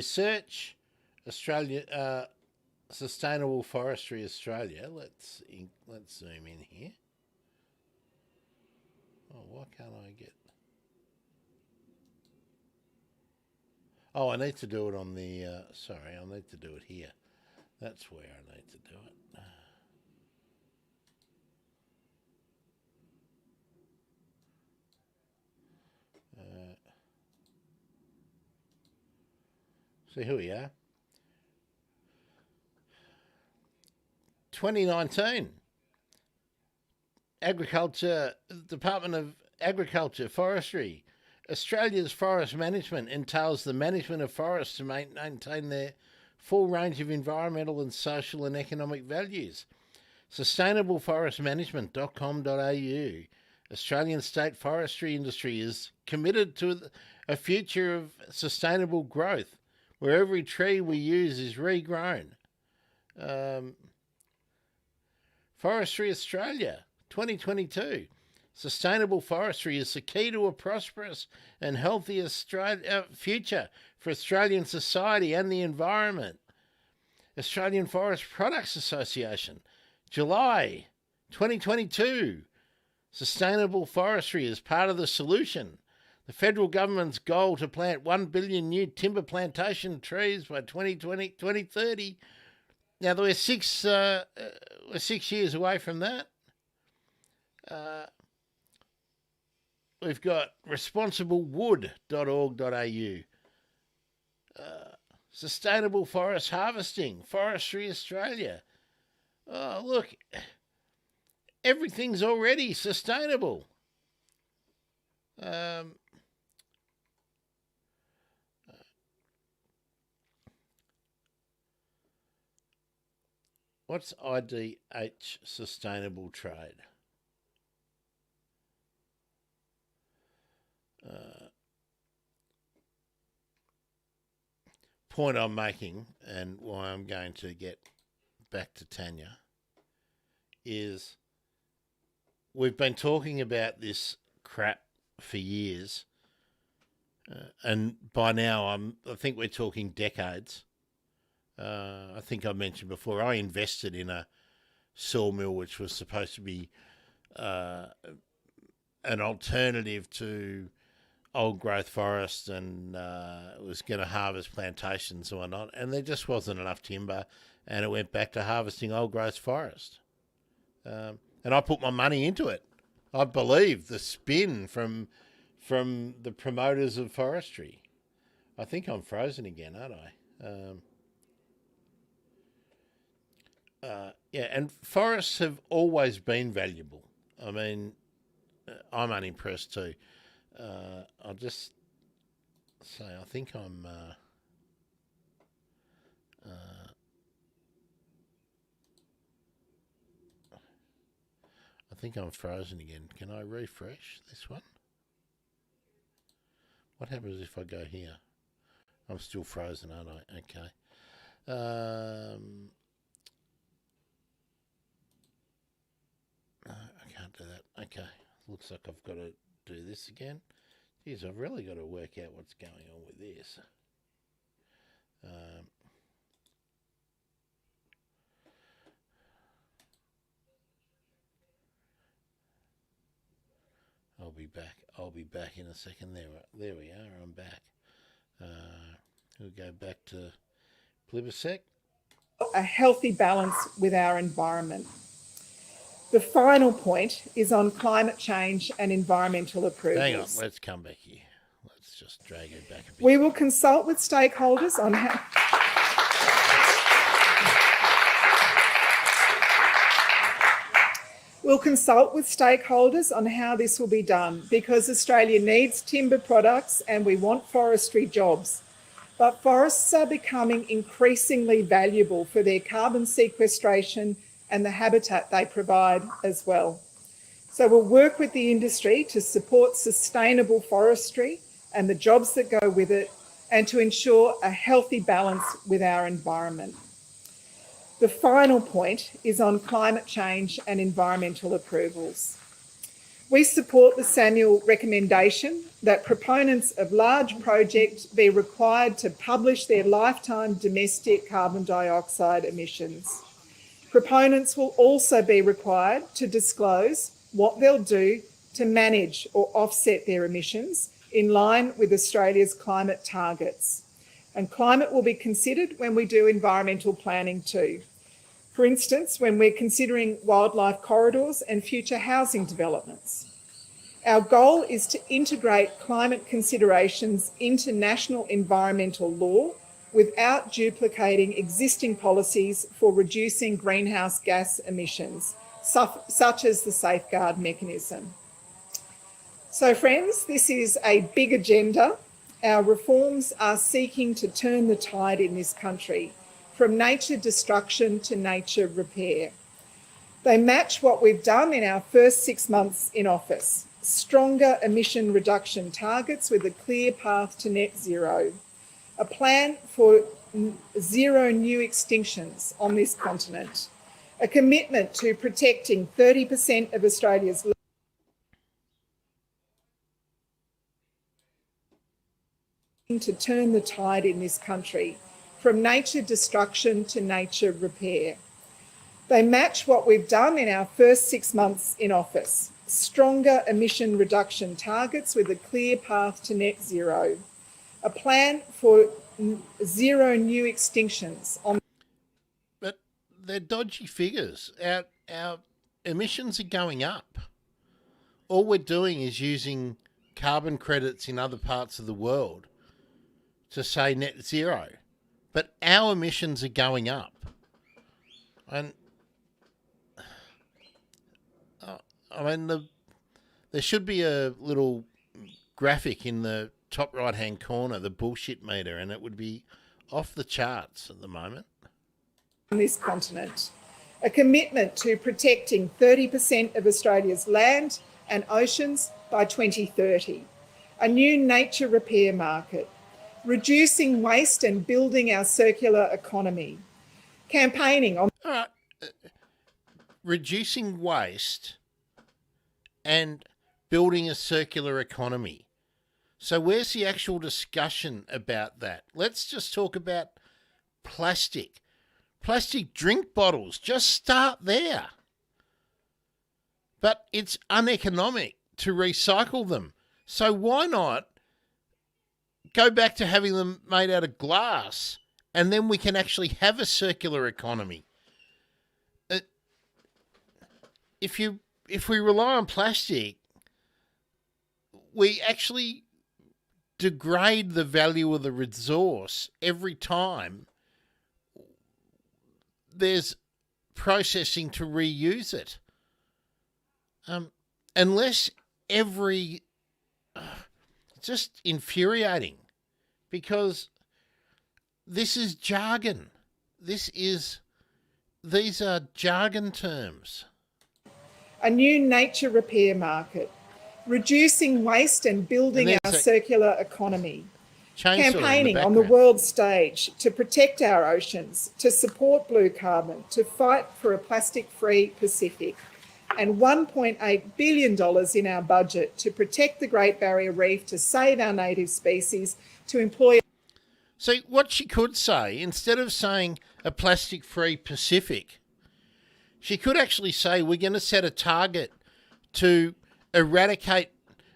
search Australia, Sustainable Forestry Australia, let's zoom in here. Oh, why can't I get? Oh, I need to do it on the. Sorry, I need to do it here. That's where I need to do it. So here we are. 2019. Agriculture, Department of Agriculture, Forestry. Australia's forest management entails the management of forests to maintain their full range of environmental and social and economic values. Sustainableforestmanagement.com.au. Australian state forestry industry is committed to a future of sustainable growth, where every tree we use is regrown. Forestry Australia, 2022. Sustainable forestry is the key to a prosperous and healthy future for Australian society and the environment. Australian Forest Products Association, July 2022. Sustainable forestry is part of the solution. The federal government's goal to plant 1 billion new timber plantation trees by 2030. Now, we're 6 years away from that. We've got responsiblewood.org.au. Sustainable forest harvesting, Forestry Australia. Oh, look, everything's already sustainable. What's IDH sustainable trade? Point I'm making, and why I'm going to get back to Tanya, is we've been talking about this crap for years, and by now I think we're talking decades. I think I mentioned before, I invested in a sawmill which was supposed to be an alternative to old growth forest, and it was going to harvest plantations and whatnot, and there just wasn't enough timber, and it went back to harvesting old growth forest. And I put my money into it. I believe the spin from the promoters of forestry. I think I'm frozen again, aren't I? Yeah, and forests have always been valuable. I mean, I'm unimpressed too. I'll just say I think I'm frozen again. Can I refresh this one? What happens if I go here? I'm still frozen, aren't I? Okay. I can't do that. Okay. Looks like I've got to do this again. Geez, I've really got to work out what's going on with this. I'll be back in a second. There we are. I'm back. We'll go back to Plibisec. A healthy balance with our environment. The final point is on climate change and environmental approvals. Hang on, let's come back here. Let's just drag it back a bit. We will consult with stakeholders on how... We'll consult with stakeholders on how this will be done, because Australia needs timber products and we want forestry jobs. But forests are becoming increasingly valuable for their carbon sequestration and the habitat they provide as well. So we'll work with the industry to support sustainable forestry and the jobs that go with it, and to ensure a healthy balance with our environment. The final point is on climate change and environmental approvals. We support the Samuel recommendation that proponents of large projects be required to publish their lifetime domestic carbon dioxide emissions. Proponents will also be required to disclose what they'll do to manage or offset their emissions in line with Australia's climate targets. And climate will be considered when we do environmental planning too. For instance, when we're considering wildlife corridors and future housing developments. Our goal is to integrate climate considerations into national environmental law without duplicating existing policies for reducing greenhouse gas emissions, such as the safeguard mechanism. So friends, this is a big agenda. Our reforms are seeking to turn the tide in this country from nature destruction to nature repair. They match what we've done in our first 6 months in office. Stronger emission reduction targets with a clear path to net zero. A plan for zero new extinctions on this continent. A commitment to protecting 30% of Australia's to turn the tide in this country from nature destruction to nature repair. They match what we've done in our first 6 months in office. Stronger emission reduction targets with a clear path to net zero. A plan for zero new extinctions on. But they're dodgy figures. Our emissions are going up. All we're doing is using carbon credits in other parts of the world to say net zero. But our emissions are going up. And I mean, there should be a little graphic in the top right-hand corner, the bullshit meter, and it would be off the charts at the moment. On this continent. A commitment to protecting 30% of Australia's land and oceans by 2030. A new nature repair market. Reducing waste and building our circular economy. Campaigning on. All right. Reducing waste and building a circular economy. So where's the actual discussion about that? Let's just talk about plastic. Plastic drink bottles. Just start there. But it's uneconomic to recycle them. So why not go back to having them made out of glass, and then we can actually have a circular economy? If we rely on plastic, we actually degrade the value of the resource every time there's processing to reuse it. Unless every... just infuriating, because this is jargon. These are jargon terms. A new nature repair market. Reducing waste and building our circular economy. Campaigning on the world stage to protect our oceans, to support blue carbon, to fight for a plastic-free Pacific, and $1.8 billion in our budget to protect the Great Barrier Reef, to save our native species, to employ... See, what she could say, instead of saying a plastic-free Pacific, she could actually say we're going to set a target to eradicate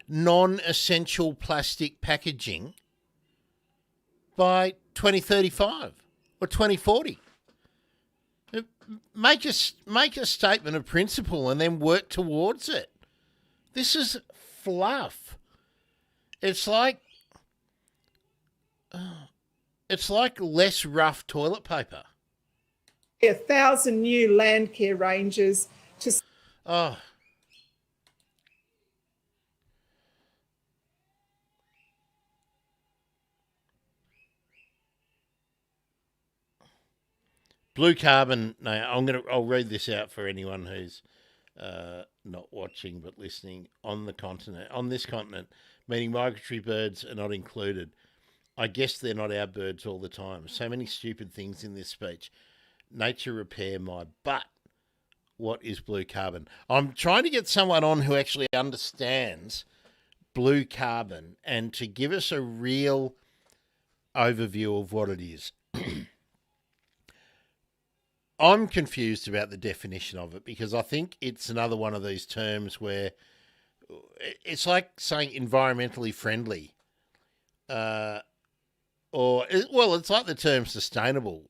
non-essential plastic packaging by 2035 or 2040. Make a statement of principle and then work towards it. This is fluff. It's like less rough toilet paper. 1,000 new land care ranges to... Oh. Blue carbon. No, I'll read this out for anyone who's not watching but listening. On this continent, meaning migratory birds are not included. I guess they're not our birds all the time. So many stupid things in this speech. Nature repair my butt. what is blue carbon. I'm trying to get someone on who actually understands blue carbon and to give us a real overview of what it is. I'm confused about the definition of it because I think it's another one of these terms where it's like saying environmentally friendly. It's like the term sustainable.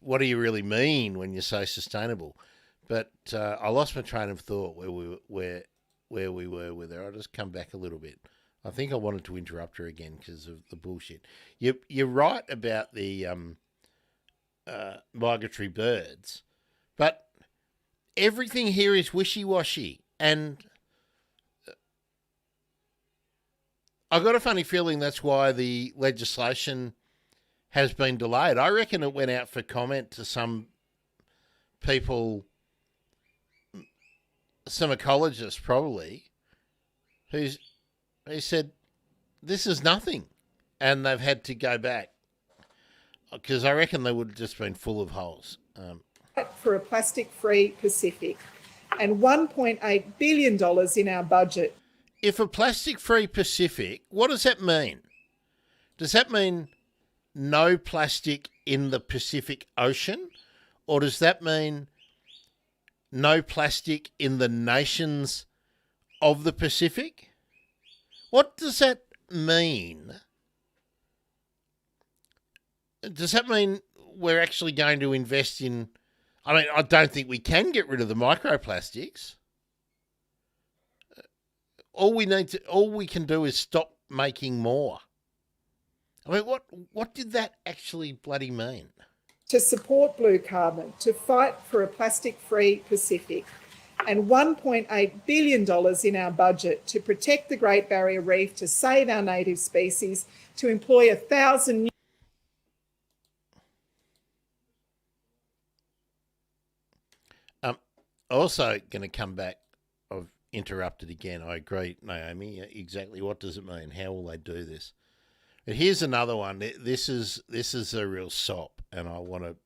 What do you really mean when you say sustainable? But I lost my train of thought where we were with her. I'll just come back a little bit. I think I wanted to interrupt her again because of the bullshit. You're right about the migratory birds, but everything here is wishy-washy, and I got a funny feeling that's why the legislation has been delayed. I reckon it went out for comment to some people, some ecologists probably, who said this is nothing, and they've had to go back because I reckon they would have just been full of holes. For a plastic-free Pacific and $1.8 billion in our budget. If a plastic-free Pacific, what does that mean? Does that mean no plastic in the Pacific Ocean? Or does that mean no plastic in the nations of the Pacific? What does that mean? Does that mean we're actually going to invest in... I mean, I don't think we can get rid of the microplastics. All we can do is stop making more. I mean, what did that actually bloody mean? To support blue carbon, to fight for a plastic-free Pacific, and $1.8 billion in our budget to protect the Great Barrier Reef, to save our native species, to employ 1,000 new... Also going to come back. I've interrupted again. I agree, Naomi. Exactly. What does it mean? How will they do this? But here's another one. This is a real sop, and I want to.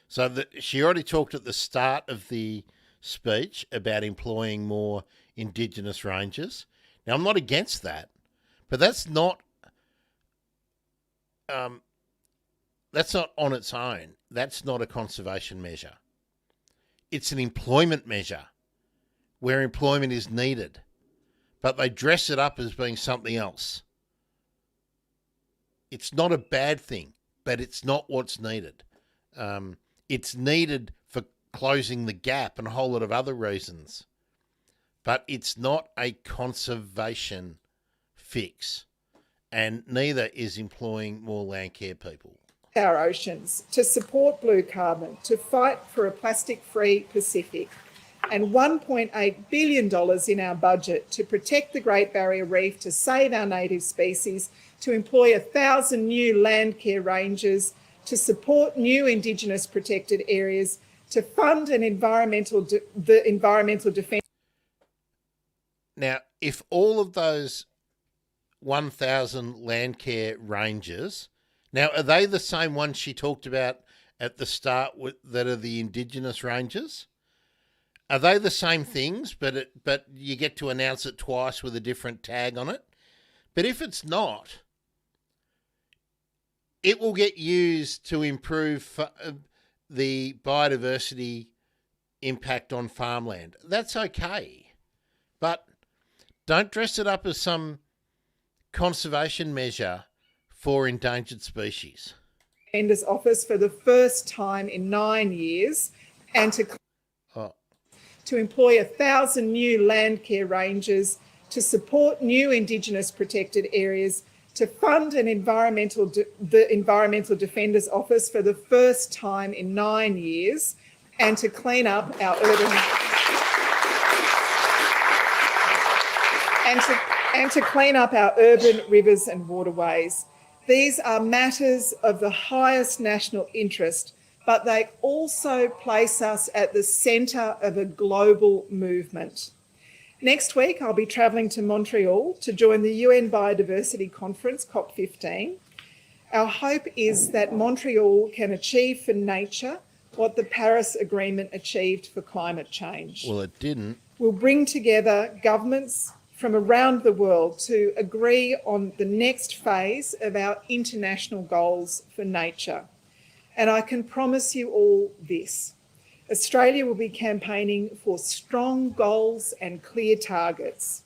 So she already talked at the start of the speech about employing more Indigenous rangers. Now I'm not against that, but that's not on its own. That's not a conservation measure. It's an employment measure where employment is needed, but they dress it up as being something else. It's not a bad thing, but it's not what's needed. It's needed for closing the gap and a whole lot of other reasons, but it's not a conservation fix, and neither is employing more land care people. Our oceans, to support blue carbon, to fight for a plastic-free Pacific, and $1.8 billion in our budget to protect the Great Barrier Reef, to save our native species, to employ 1,000 new land care rangers, to support new Indigenous protected areas, to fund an environmental defence. Now, if all of those 1,000 land care rangers... Now, are they the same ones she talked about at the start that are the Indigenous rangers? Are they the same things, but you get to announce it twice with a different tag on it? But if it's not, it will get used to improve the biodiversity impact on farmland. That's okay, but don't dress it up as some conservation measure for endangered species. Defender's Office for the first time in 9 years, and to employ 1,000 new land care rangers, to support new Indigenous protected areas, to fund an the Environmental Defender's Office for the first time in 9 years, and to clean up our urban and to clean up our urban rivers and waterways. These are matters of the highest national interest, but they also place us at the centre of a global movement. Next week, I'll be travelling to Montreal to join the UN Biodiversity Conference, COP15. Our hope is that Montreal can achieve for nature what the Paris Agreement achieved for climate change. Well, it didn't. Will bring together governments from around the world to agree on the next phase of our international goals for nature. And I can promise you all this. Australia will be campaigning for strong goals and clear targets.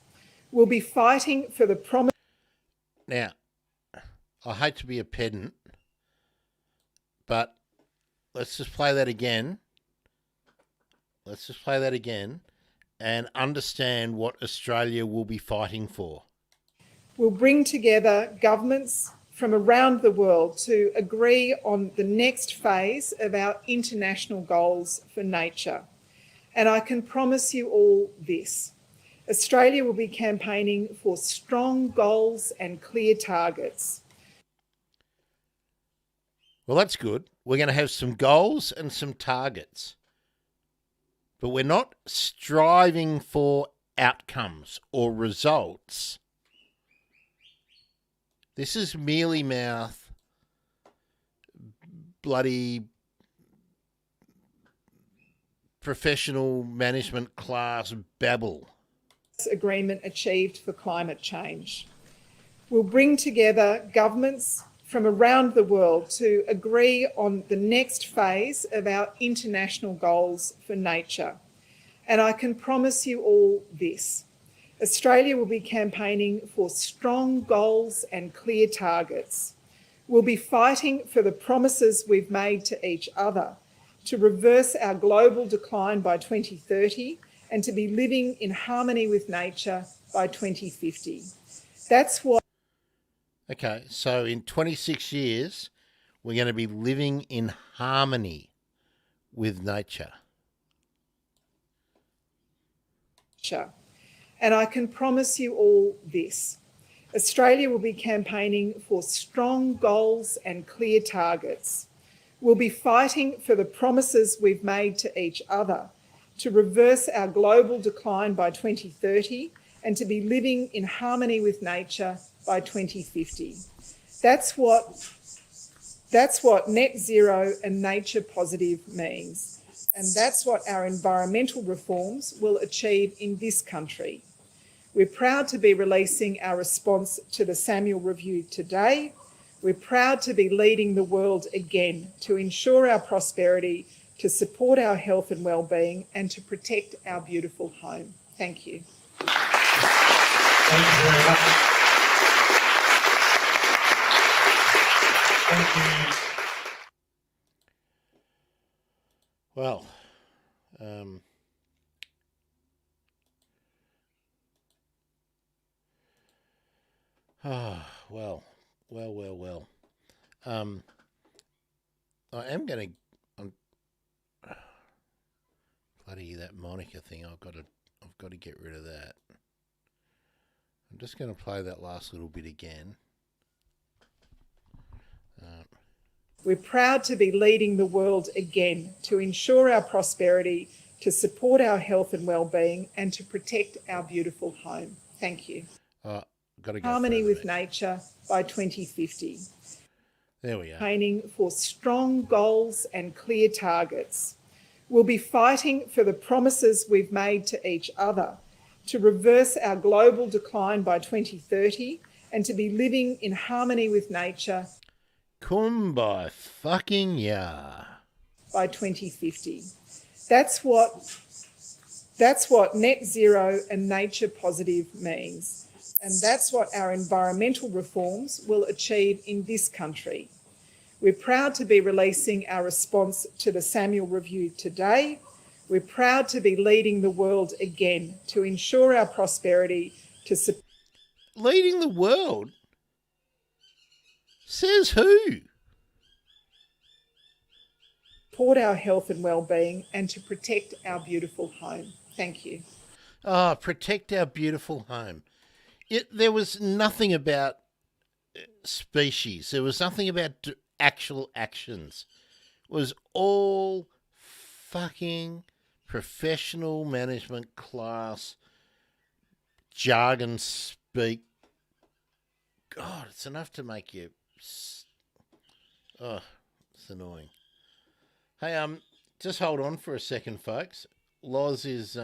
We'll be fighting for the promise. Now, I hate to be a pedant, but let's just play that again. Let's just play that again and understand what Australia will be fighting for. Will bring together governments from around the world to agree on the next phase of our international goals for nature. And I can promise you all this. Australia will be campaigning for strong goals and clear targets. Well, that's good. We're going to have some goals and some targets. But we're not striving for outcomes or results. This is mealy mouth, bloody professional management class babble. Agreement achieved for climate change. We'll bring together governments from around the world to agree on the next phase of our international goals for nature. And I can promise you all this. Australia will be campaigning for strong goals and clear targets. We'll be fighting for the promises we've made to each other to reverse our global decline by 2030 and to be living in harmony with nature by 2050. That's what... Okay, so in 26 years, we're going to be living in harmony with nature. And I can promise you all this. Australia will be campaigning for strong goals and clear targets. We'll be fighting for the promises we've made to each other to reverse our global decline by 2030 and to be living in harmony with nature by 2050. That's what net zero and nature positive means. And that's what our environmental reforms will achieve in this country. We're proud to be releasing our response to the Samuel Review today. We're proud to be leading the world again to ensure our prosperity, to support our health and well-being, and to protect our beautiful home. Thank you. Thank you very much. Thank you. Well, well. I am going to bloody that Monica thing. I've got to get rid of that. I'm just going to play that last little bit again. We're proud to be leading the world again to ensure our prosperity, to support our health and well-being, and to protect our beautiful home. Thank you. Got to go harmony further with nature by 2050. There we are. Campaigning for strong goals and clear targets. We'll be fighting for the promises we've made to each other to reverse our global decline by 2030 and to be living in harmony with nature. Kumbaya fucking yeah. By 2050. That's what net zero and nature positive means. And that's what our environmental reforms will achieve in this country. We're proud to be releasing our response to the Samuel Review today. We're proud to be leading the world again to ensure our prosperity, to support... Leading the world? Says who? Support our health and well-being and to protect our beautiful home. Thank you. Oh, protect our beautiful home. There was nothing about species. There was nothing about actual actions. It was all fucking professional management class jargon speak. God, it's enough to make you... Oh, it's annoying. Hey, just hold on for a second, folks. Loz is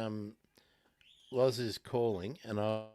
calling, and I.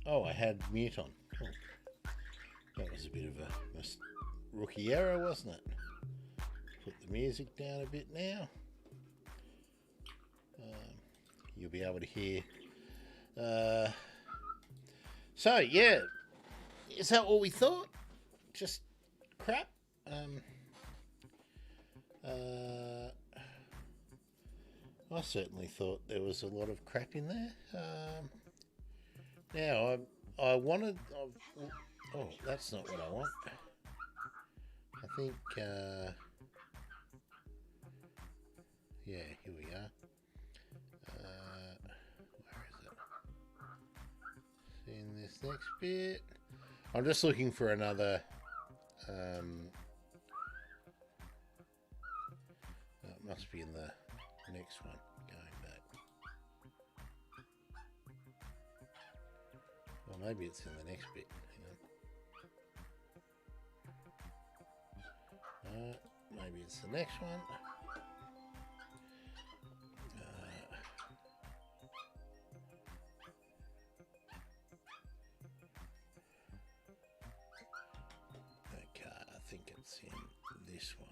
Oh, I had mute on. Oh, that was a bit of a rookie error, wasn't it? Put the music down a bit now. You'll be able to hear. So, yeah. Is that what we thought? Just crap? I certainly thought there was a lot of crap in there. Now, I wanted... Oh, that's not what I want. I think... yeah, here we are. Where is it? In this next bit. I'm just looking for another... it must be in the next one. Going back. Well, maybe it's in the next bit. Hang on. Maybe it's the next one. It's in this one.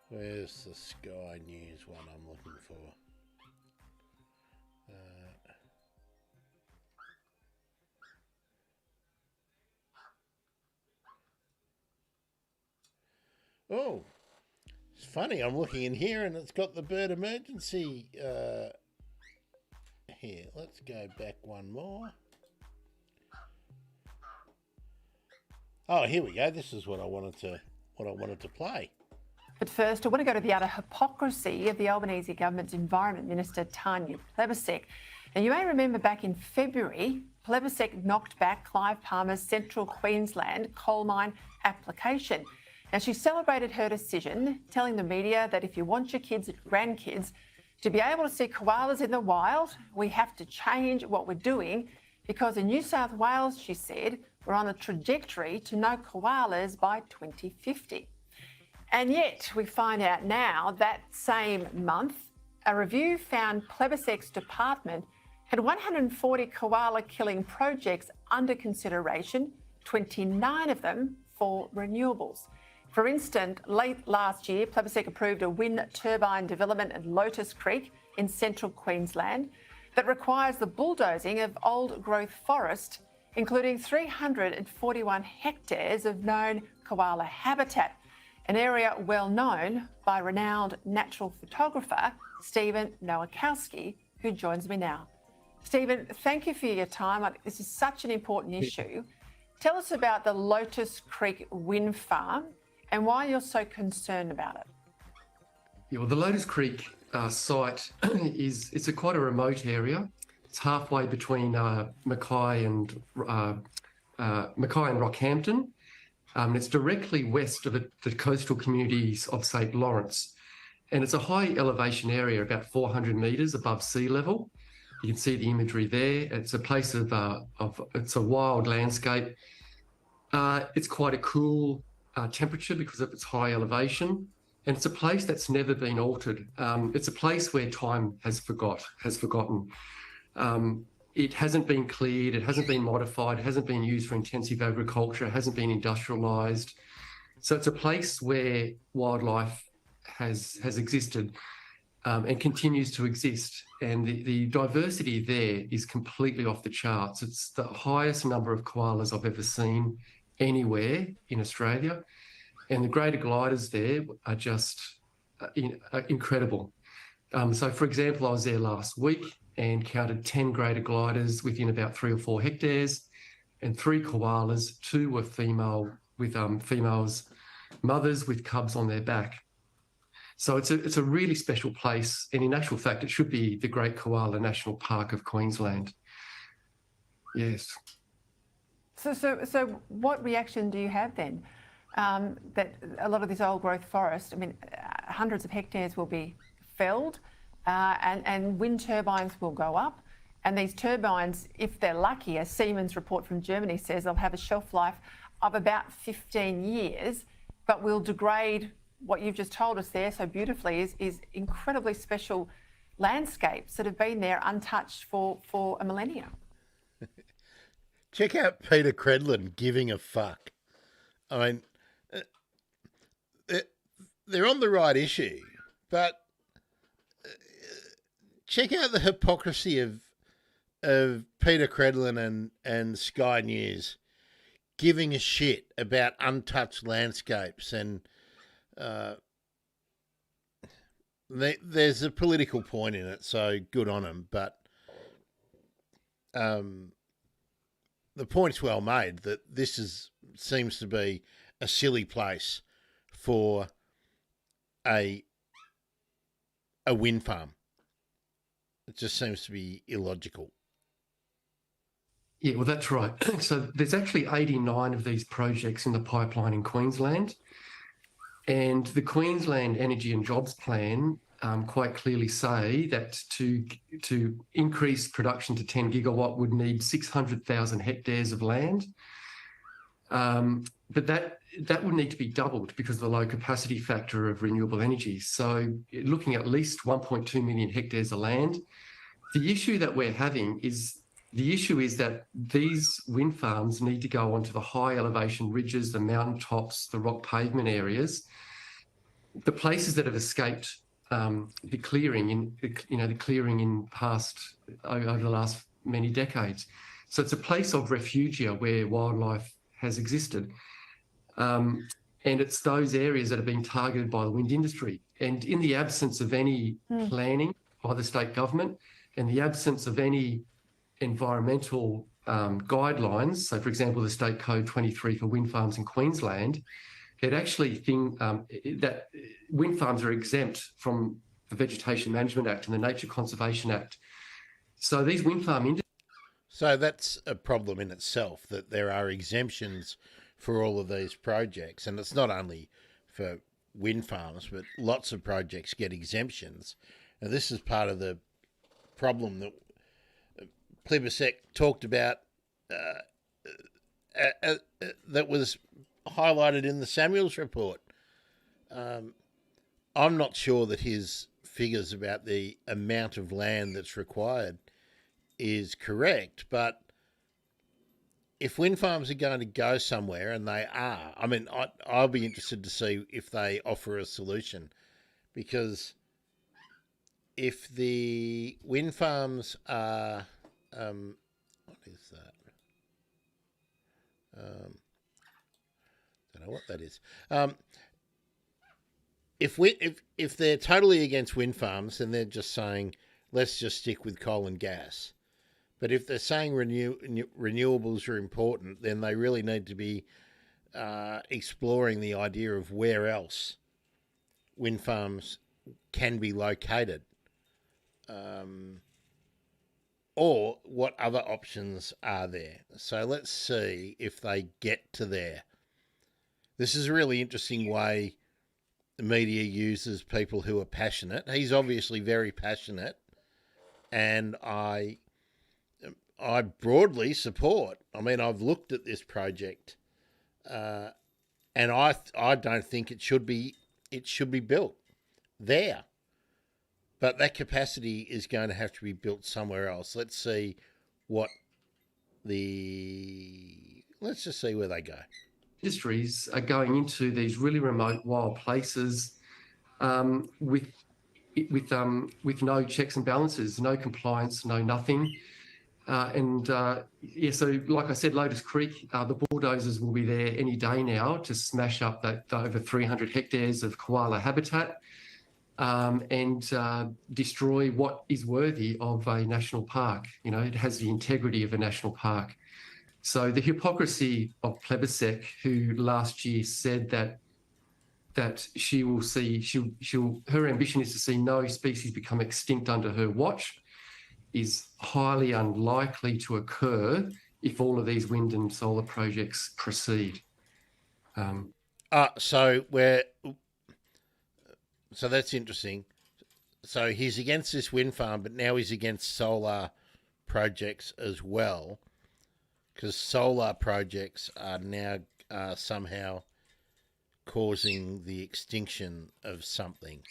Where's the Sky News one I'm looking for? Oh, it's funny. I'm looking in here and it's got the bird emergency here. Let's go back one more. Oh, here we go. This is what I wanted to play. But first, I want to go to the utter hypocrisy of the Albanese government's Environment Minister, Tanya Plibersek. Now, you may remember back in February, Plibersek knocked back Clive Palmer's Central Queensland coal mine application. Now, she celebrated her decision, telling the media that if you want your kids and grandkids to be able to see koalas in the wild, we have to change what we're doing because in New South Wales, she said, we're on a trajectory to no koalas by 2050. And yet, we find out now that same month, a review found Plibersek's department had 140 koala killing projects under consideration, 29 of them for renewables. For instance, late last year, Plibersek approved a wind turbine development at Lotus Creek in central Queensland that requires the bulldozing of old growth forest, including 341 hectares of known koala habitat, an area well known by renowned natural photographer Stephen Nowakowski, who joins me now. Stephen, thank you for your time. This is such an important issue. Tell us about the Lotus Creek wind farm and why you're so concerned about it. Yeah, well, the Lotus Creek site it's quite a remote area. It's halfway between Mackay and Rockhampton. It's directly west of the coastal communities of St. Lawrence. And it's a high elevation area, about 400 metres above sea level. You can see the imagery there. It's a place it's a wild landscape. It's quite a cool temperature because of its high elevation. And it's a place that's never been altered. It's a place where time has forgotten. It hasn't been cleared, it hasn't been modified, it hasn't been used for intensive agriculture, it hasn't been industrialised. So it's a place where wildlife has existed and continues to exist. And the diversity there is completely off the charts. It's the highest number of koalas I've ever seen anywhere in Australia. And the greater gliders there are just incredible. So, for example, I was there last week and counted 10 greater gliders within about 3 or 4 hectares and 3 koalas. 2 were female with females, mothers with cubs on their back. So it's a really special place. And in actual fact, it should be the Great Koala National Park of Queensland. Yes. So what reaction do you have then? That a lot of this old growth forest, I mean, hundreds of hectares will be felled and wind turbines will go up. And these turbines, if they're lucky, a Siemens report from Germany says they'll have a shelf life of about 15 years, but will degrade what you've just told us there so beautifully is incredibly special landscapes that have been there untouched for a millennia. Check out Peter Credlin giving a fuck. I mean, they're on the right issue, but check out the hypocrisy of Peter Credlin and Sky News giving a shit about untouched landscapes. And there's a political point in it, so good on them. But the point's well made that this seems to be a silly place for a wind farm. It just seems to be illogical. Yeah, well, that's right. So there's actually 89 of these projects in the pipeline in Queensland. And the Queensland Energy and Jobs Plan quite clearly say that to increase production to 10 gigawatt would need 600,000 hectares of land. But that would need to be doubled because of the low capacity factor of renewable energy. So looking at least 1.2 million hectares of land, the issue that we're having is that these wind farms need to go onto the high elevation ridges, the mountain tops, the rock pavement areas, the places that have escaped the clearing in past over the last many decades. So it's a place of refugia where wildlife has existed. And it's those areas that are being targeted by the wind industry. And in the absence of any planning by the state government and the absence of any environmental guidelines, so for example, the State Code 23 for wind farms in Queensland, it actually that wind farms are exempt from the Vegetation Management Act and the Nature Conservation Act. So these wind farm industries... So that's a problem in itself, that there are exemptions for all of these projects. And it's not only for wind farms, but lots of projects get exemptions. And this is part of the problem that Plibersek talked about that was highlighted in the Samuels report. I'm not sure that his figures about the amount of land that's required is correct, but if wind farms are going to go somewhere, and they are, I mean, I'll be interested to see if they offer a solution, because if the wind farms are, what is that? Don't know what that is. If they're totally against wind farms, then they're just saying, let's just stick with coal and gas. But if they're saying renewables are important, then they really need to be exploring the idea of where else wind farms can be located, or what other options are there. So let's see if they get to there. This is a really interesting way the media uses people who are passionate. He's obviously very passionate, and I broadly support. I mean, I've looked at this project, and I don't think it should be built there. But that capacity is going to have to be built somewhere else. Let's see let's just see where they go. Industries are going into these really remote wild places with no checks and balances, no compliance, no nothing. So like I said, Lotus Creek, the bulldozers will be there any day now to smash up that over 300 hectares of koala habitat and destroy what is worthy of a national park. You know, it has the integrity of a national park. So the hypocrisy of Plibersek, who last year said that she will see, her ambition is to see no species become extinct under her watch, is highly unlikely to occur if all of these wind and solar projects proceed. So that's interesting. So he's against this wind farm, but now he's against solar projects as well, because solar projects are now somehow causing the extinction of something.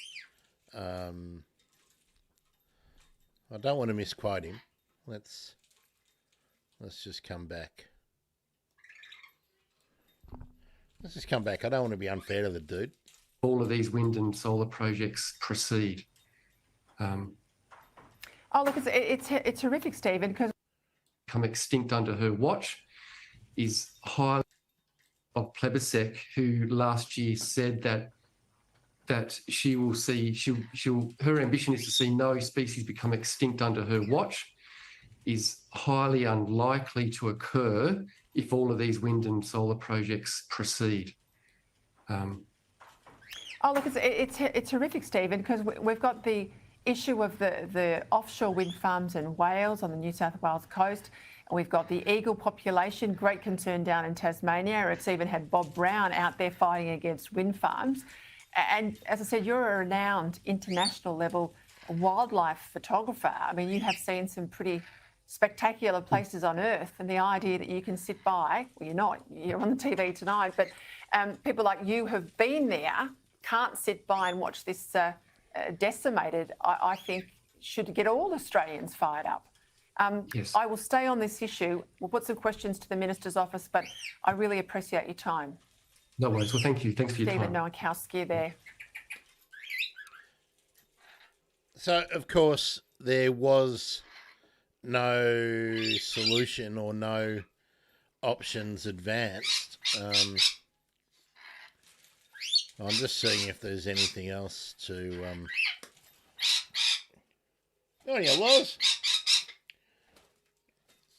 I don't want to misquote him. Let's just come back. Let's just come back. I don't want to be unfair to the dude. All of these wind and solar projects proceed. Oh, look, it's horrific, Stephen, because become extinct under her watch is highly of Plibersek, who last year said that she will see, her ambition is to see no species become extinct under her watch, is highly unlikely to occur if all of these wind and solar projects proceed. Oh, look, it's horrific, Stephen, because we've got the issue of the offshore wind farms in Wales on the New South Wales coast. We've got the eagle population, great concern down in Tasmania. It's even had Bob Brown out there fighting against wind farms. And as I said, you're a renowned international level wildlife photographer. I mean, you have seen some pretty spectacular places on Earth, and the idea that you can sit by, well, you're not, you're on the TV tonight, but people like you have been there, can't sit by and watch this decimated, I think should get all Australians fired up. Yes. I will stay on this issue. We'll put some questions to the Minister's office, but I really appreciate your time. No worries. Well, thank you. Thanks for your Stephen time. Nowakowski there. So, of course, there was no solution or no options advanced. I'm just seeing if there's anything else to... Oh, yeah, was.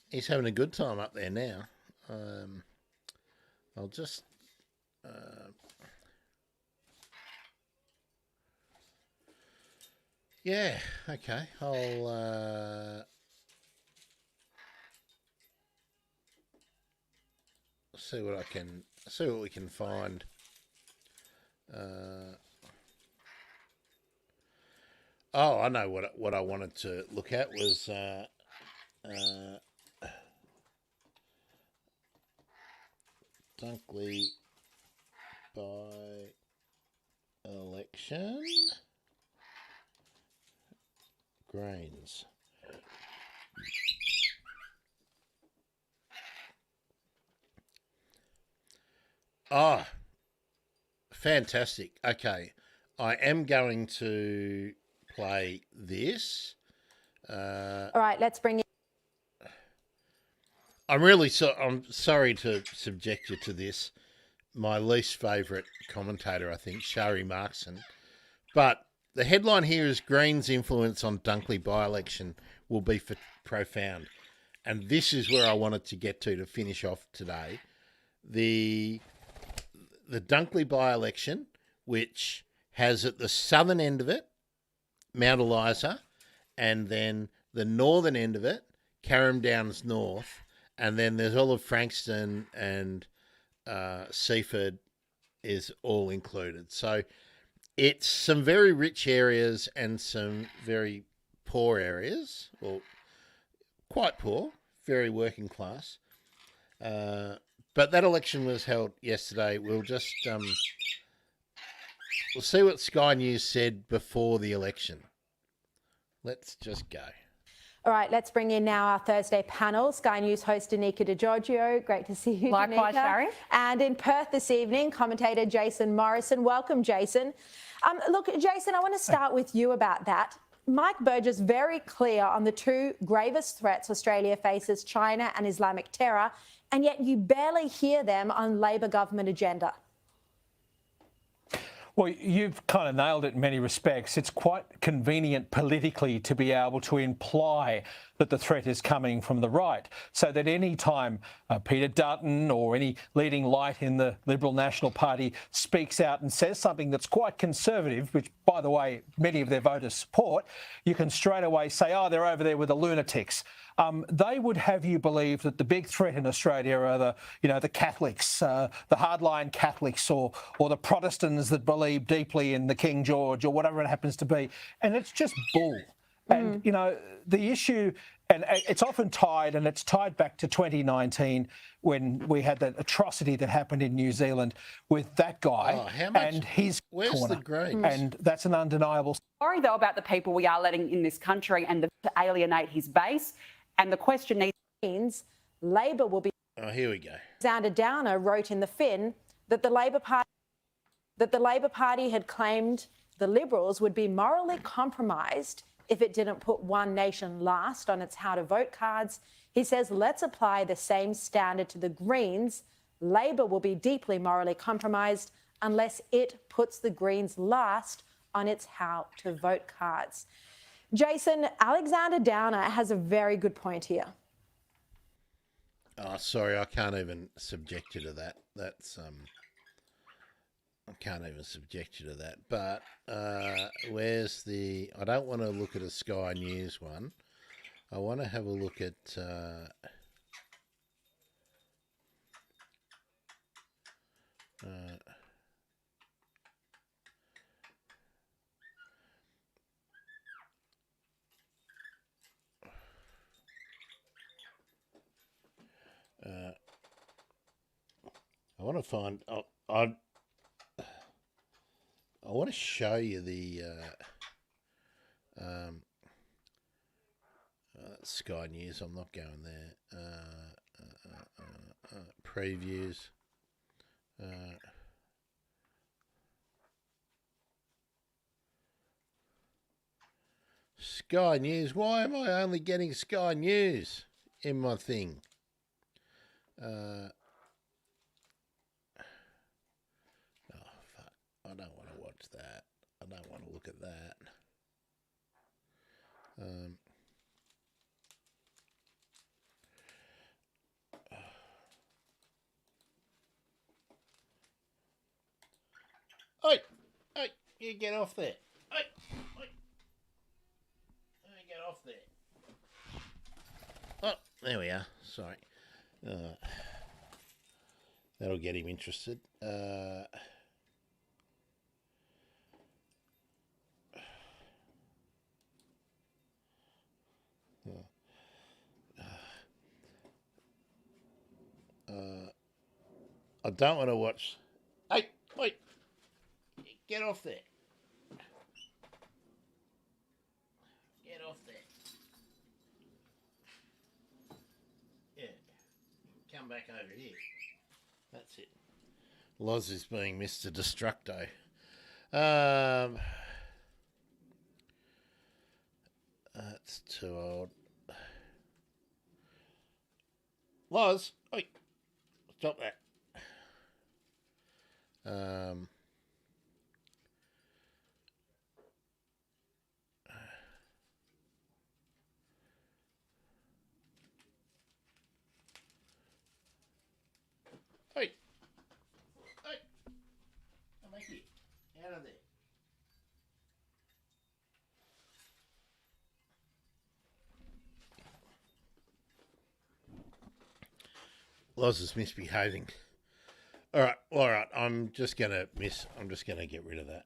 He's having a good time up there now. I'll just... yeah, okay. I'll see what we can find. Oh, I know what I wanted to look at was Dunkley by election grains. Ah, fantastic. Okay, I am going to play this. All right, let's bring in. I'm sorry to subject you to this. My least favourite commentator, I think, Shari Markson. But the headline here is Green's influence on Dunkley by-election will be profound. And this is where I wanted to get to finish off today. The Dunkley by-election, which has at the southern end of it, Mount Eliza, and then the northern end of it, Carrum Downs North, and then there's all of Frankston and Seaford is all included. So it's some very rich areas and some very poor areas, or quite poor, very working class. But that election was held yesterday. We'll just we'll see what Sky News said before the election. Let's just go. All right, let's bring in now our Thursday panel. Sky News host Danica DiGiorgio. Great to see you, Likewise, Danica. Shari. And in Perth this evening, commentator Jason Morrison. Welcome, Jason. Look, Jason, I want to start with you about that. Mike Burgess very clear on the two gravest threats Australia faces, China and Islamic terror, and yet you barely hear them on Labor government agenda. Well, you've kind of nailed it in many respects. It's quite convenient politically to be able to imply that the threat is coming from the right, so that any time Peter Dutton or any leading light in the Liberal National Party speaks out and says something that's quite conservative, which, by the way, many of their voters support, you can straight away say, oh, they're over there with the lunatics. They would have you believe that the big threat in Australia are the Catholics, the hardline Catholics, or the Protestants that believe deeply in the King George, or whatever it happens to be. And it's just bull. And, the issue, and it's often tied back to 2019 when we had that atrocity that happened in New Zealand with that guy and his corner. The grains? And that's an undeniable. Worry, though, about the people we are letting in this country and to alienate his base. And the question means Labor will be... Oh, here we go. Alexander Downer wrote in the Fin that the Labor Party had claimed the Liberals would be morally compromised if it didn't put One Nation last on its how to vote cards. He says, let's apply the same standard to the Greens. Labor will be deeply morally compromised unless it puts the Greens last on its how to vote cards. Jason, Alexander Downer has a very good point here. Oh, sorry, I can't even subject you to that. That's I can't even subject you to that. But where's the... I don't want to look at a Sky News one. I want to have a look at... I want to find... I want to show you the... Sky News. I'm not going there. Previews. Sky News. Why am I only getting Sky News in my thing? Oh, fuck. I don't want to watch that. I don't want to look at that. Oi! Oi! You get off there. Oi! Oi! Get off there. Oh, there we are. Sorry. That'll get him interested. I don't want to watch. Hey, wait! Get off there. Get off there. Yeah. Come back over here. That's it. Loz is being Mr. Destructo. That's too old. Loz, oi, stop that. Oi, oi, come back here, out of there. Loz is misbehaving. All right. I'm just gonna get rid of that.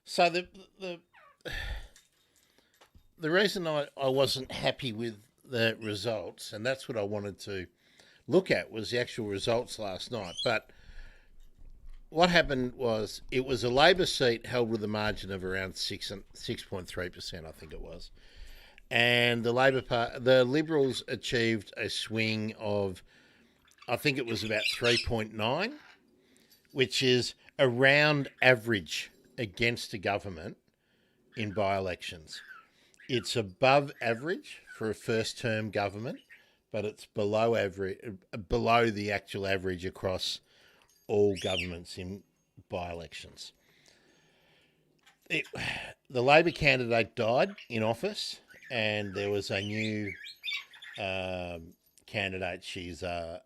So the reason I wasn't happy with the results, and that's what I wanted to look at, was the actual results last night. But what happened was it was a Labor seat held with a margin of around 6.3%, I think it was. And the Liberals achieved a swing of, I think it was about 3.9, which is around average against the government in by-elections. It's above average for a first-term government, but it's below the actual average across all governments in by-elections. The Labor candidate died in office, and there was a new candidate. She's a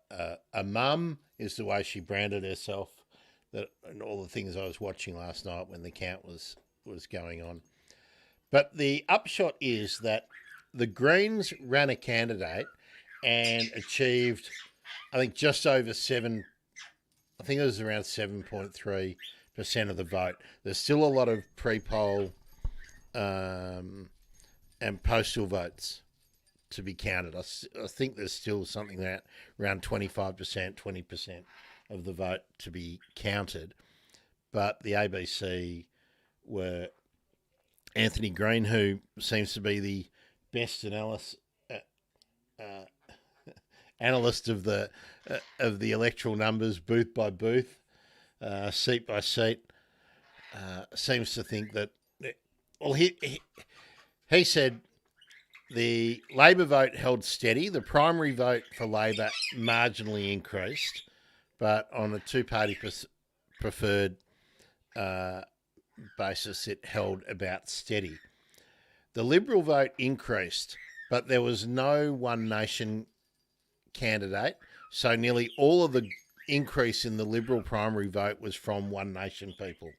mum, is the way she branded herself. And all the things I was watching last night when the count was going on. But the upshot is that the Greens ran a candidate and achieved, I think, just over I think it was around 7.3% of the vote. There's still a lot of pre-poll and postal votes to be counted. I think there's still something that around 25%, 20% of the vote to be counted. But the ABC were Anthony Green, who seems to be the best analyst of the electoral numbers, booth by booth, seat by seat, seems to think that. Well, he said the Labor vote held steady. The primary vote for Labor marginally increased, but on a two-party preferred basis, it held about steady. The Liberal vote increased, but there was no One Nation candidate, so nearly all of the increase in the Liberal primary vote was from One Nation people.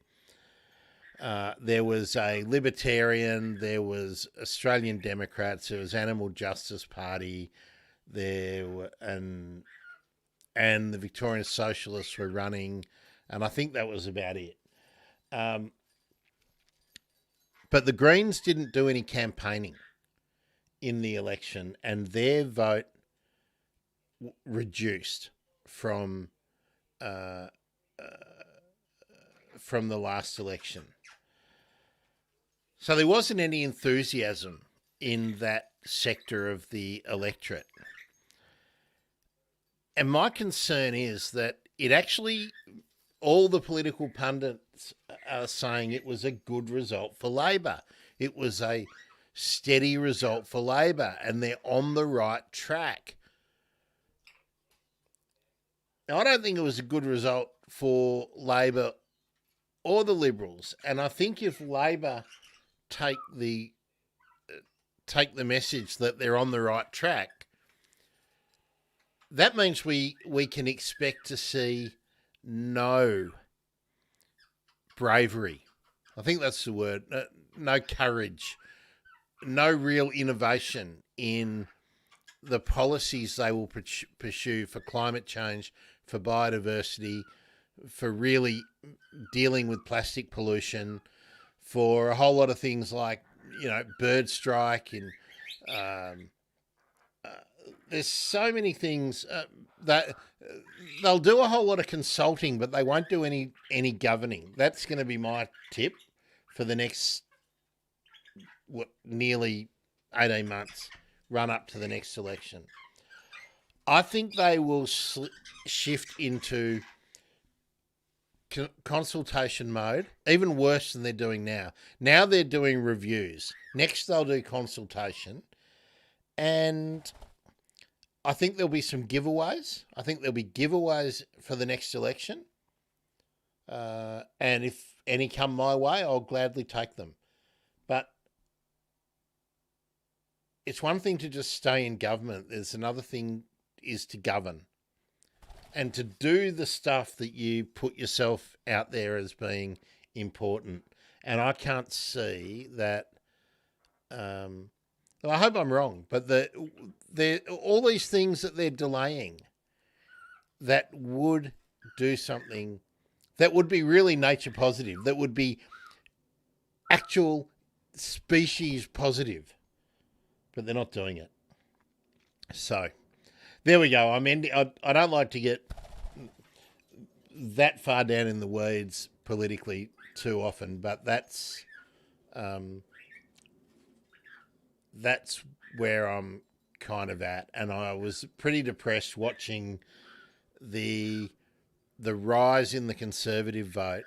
There was a Libertarian, there was Australian Democrats, there was Animal Justice Party, and the Victorian Socialists were running, and I think that was about it. But the Greens didn't do any campaigning in the election, and their vote reduced from the last election. So there wasn't any enthusiasm in that sector of the electorate. And my concern is that it actually, all the political pundits are saying it was a good result for Labor. It was a steady result for Labor, and they're on the right track. Now, I don't think it was a good result for Labor or the Liberals, and I think if Labor take the message that they're on the right track, that means we can expect to see no bravery. I think that's the word. No courage. No real innovation in the policies they will pursue for climate change, for biodiversity, for really dealing with plastic pollution, for a whole lot of things like, bird strike and there's so many things that they'll do a whole lot of consulting, but they won't do any governing. That's going to be my tip for the next nearly 18 months, run up to the next election. I think they will shift into consultation mode, even worse than they're doing now. Now they're doing reviews. Next they'll do consultation, and I think there'll be some giveaways. I think there'll be giveaways for the next election. And if any come my way, I'll gladly take them. But it's one thing to just stay in government. There's another thing is to govern. And to do the stuff that you put yourself out there as being important. And I can't see that... I hope I'm wrong, but all these things that they're delaying that would do something that would be really nature positive, that would be actual species positive, but they're not doing it. So there we go. I don't like to get that far down in the weeds politically too often, but that's where I'm kind of at. And I was pretty depressed watching the rise in the Conservative vote,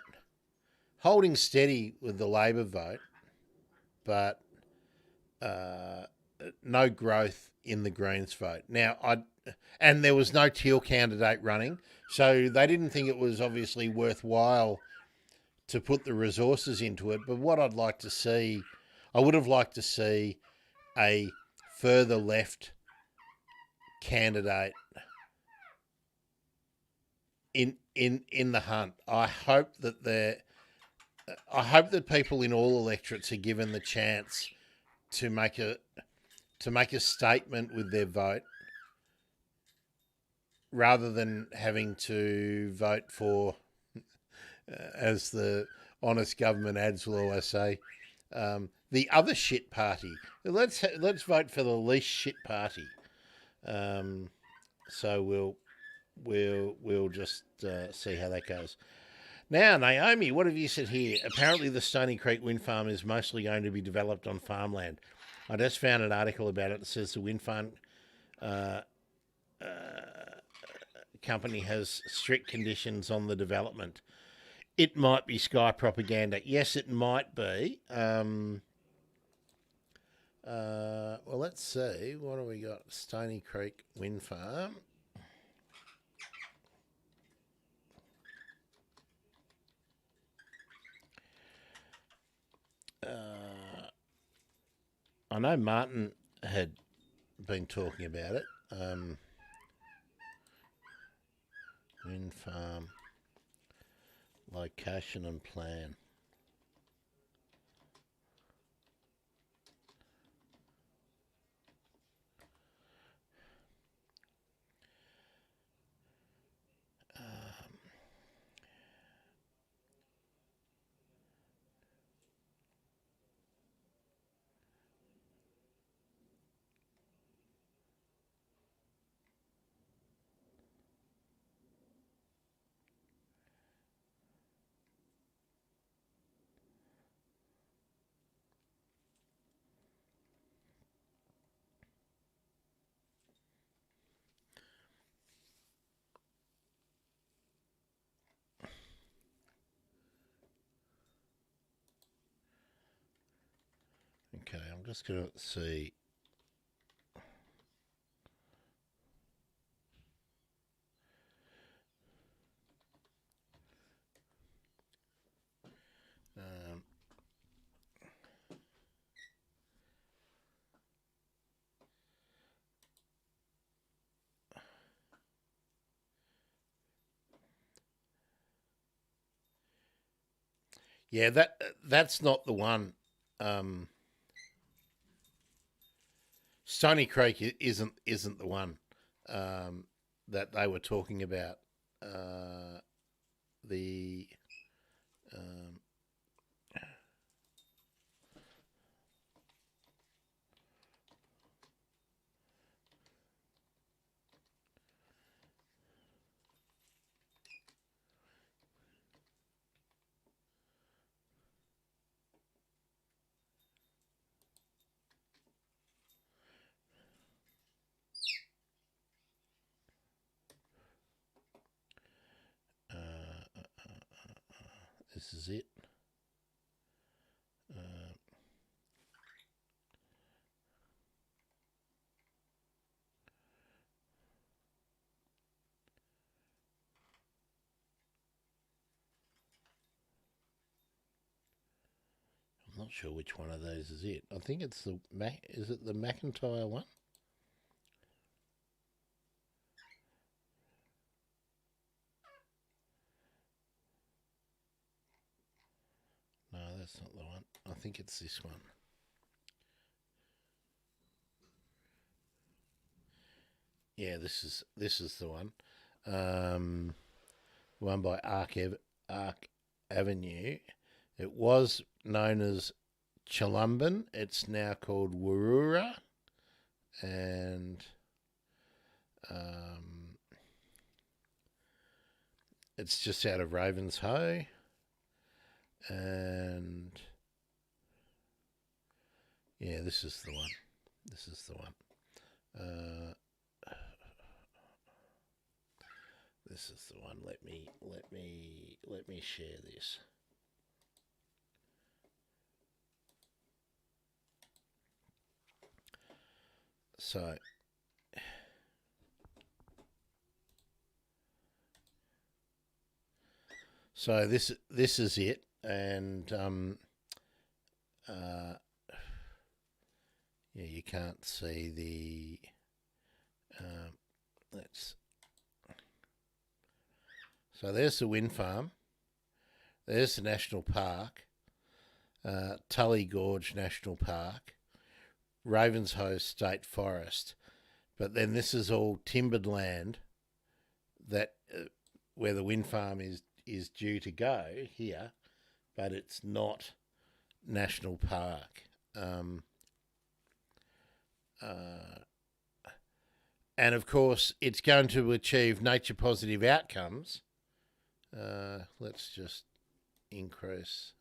holding steady with the Labor vote, but no growth in the Greens vote. Now, and there was no Teal candidate running, so they didn't think it was obviously worthwhile to put the resources into it. But what I'd like to see, I would have liked to see a further left candidate in the hunt. I hope that people in all electorates are given the chance to make a statement with their vote, rather than having to vote for, as the honest government ads will always say, the other shit party. Let's vote for the least shit party. So we'll just see how that goes. Now, Naomi, what have you said here? Apparently the Stony Creek wind farm is mostly going to be developed on farmland. I just found an article about it that says the wind farm company has strict conditions on the development. It might be Sky propaganda. Yes, it might be. Well, let's see. What have we got? Stony Creek Wind Farm. I know Martin had been talking about it. Wind farm location and plan. Okay, I'm just going to see. Yeah, that's not the one. Stony Creek isn't the one that they were talking about. The this is it. I'm not sure which one of those is it. I think it's the is it the McIntyre one? No, that's not the one. I think it's this one. Yeah, this is the one. One by Arc Avenue. It was known as Chalumban. It's now called Wurrura, and it's just out of Ravenshoe. And yeah, this is the one. This is the one. This is the one. Let me share this. So this is it, and yeah, you can't see the so there's the wind farm, there's the national park, Tully Gorge National Park, Ravenshoe State Forest, but then this is all timbered land that where the wind farm is due to go here, but it's not national park. And of course, it's going to achieve nature positive outcomes. Let's just increase.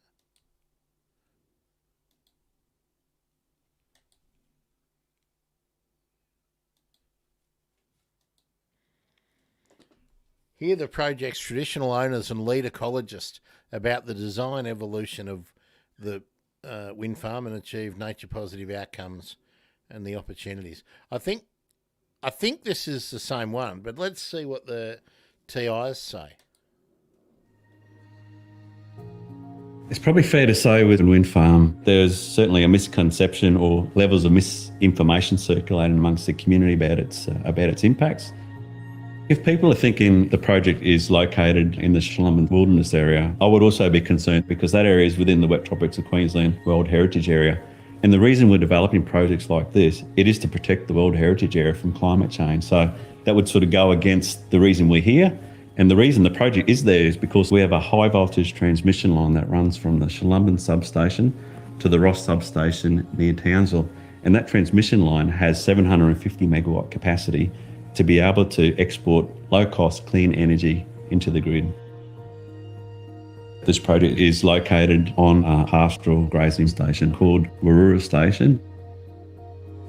Hear the project's traditional owners and lead ecologists about the design evolution of the wind farm and achieve nature positive outcomes and the opportunities. I think this is the same one, but let's see what the TIs say. It's probably fair to say with a wind farm, there's certainly a misconception or levels of misinformation circulating amongst the community about its impacts. If people are thinking the project is located in the Chalumban Wilderness area, I would also be concerned because that area is within the wet tropics of Queensland World Heritage Area. And the reason we're developing projects like this, it is to protect the World Heritage Area from climate change. So that would sort of go against the reason we're here. And the reason the project is there is because we have a high voltage transmission line that runs from the Chalumban substation to the Ross substation near Townsville. And that transmission line has 750 megawatt capacity to be able to export low-cost clean energy into the grid. This project is located on a pastoral grazing station called Wurrura Station.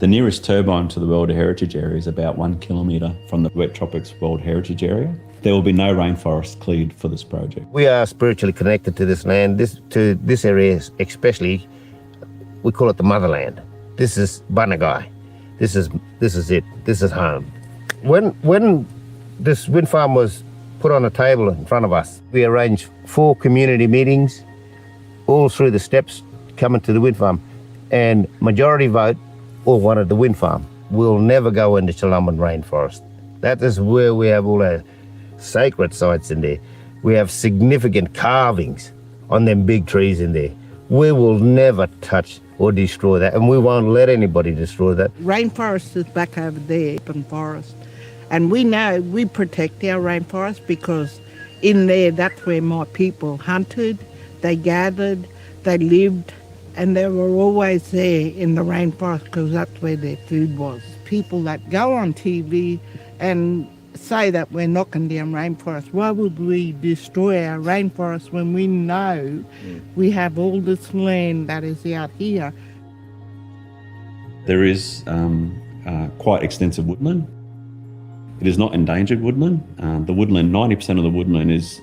The nearest turbine to the World Heritage Area is about 1 kilometre from the Wet Tropics World Heritage Area. There will be no rainforest cleared for this project. We are spiritually connected to this land, to this area especially. we call it the motherland. This is Banagai. This is it. This is home. When this wind farm was put on a table in front of us, we arranged 4 community meetings, all through the steps coming to the wind farm, and majority vote all wanted the wind farm. We'll never go into Chilumban rainforest. That is where we have all our sacred sites in there. We have significant carvings on them big trees in there. We will never touch or destroy that, and we won't let anybody destroy that. Rainforest is back over there, open forest. And we know we protect our rainforest because in there, that's where my people hunted, they gathered, they lived, and they were always there in the rainforest because that's where their food was. People that go on TV and say that we're knocking down rainforest. Why would we destroy our rainforest when we know we have all this land that is out here? There is quite extensive woodland. It is not endangered woodland. The woodland, 90% of the woodland is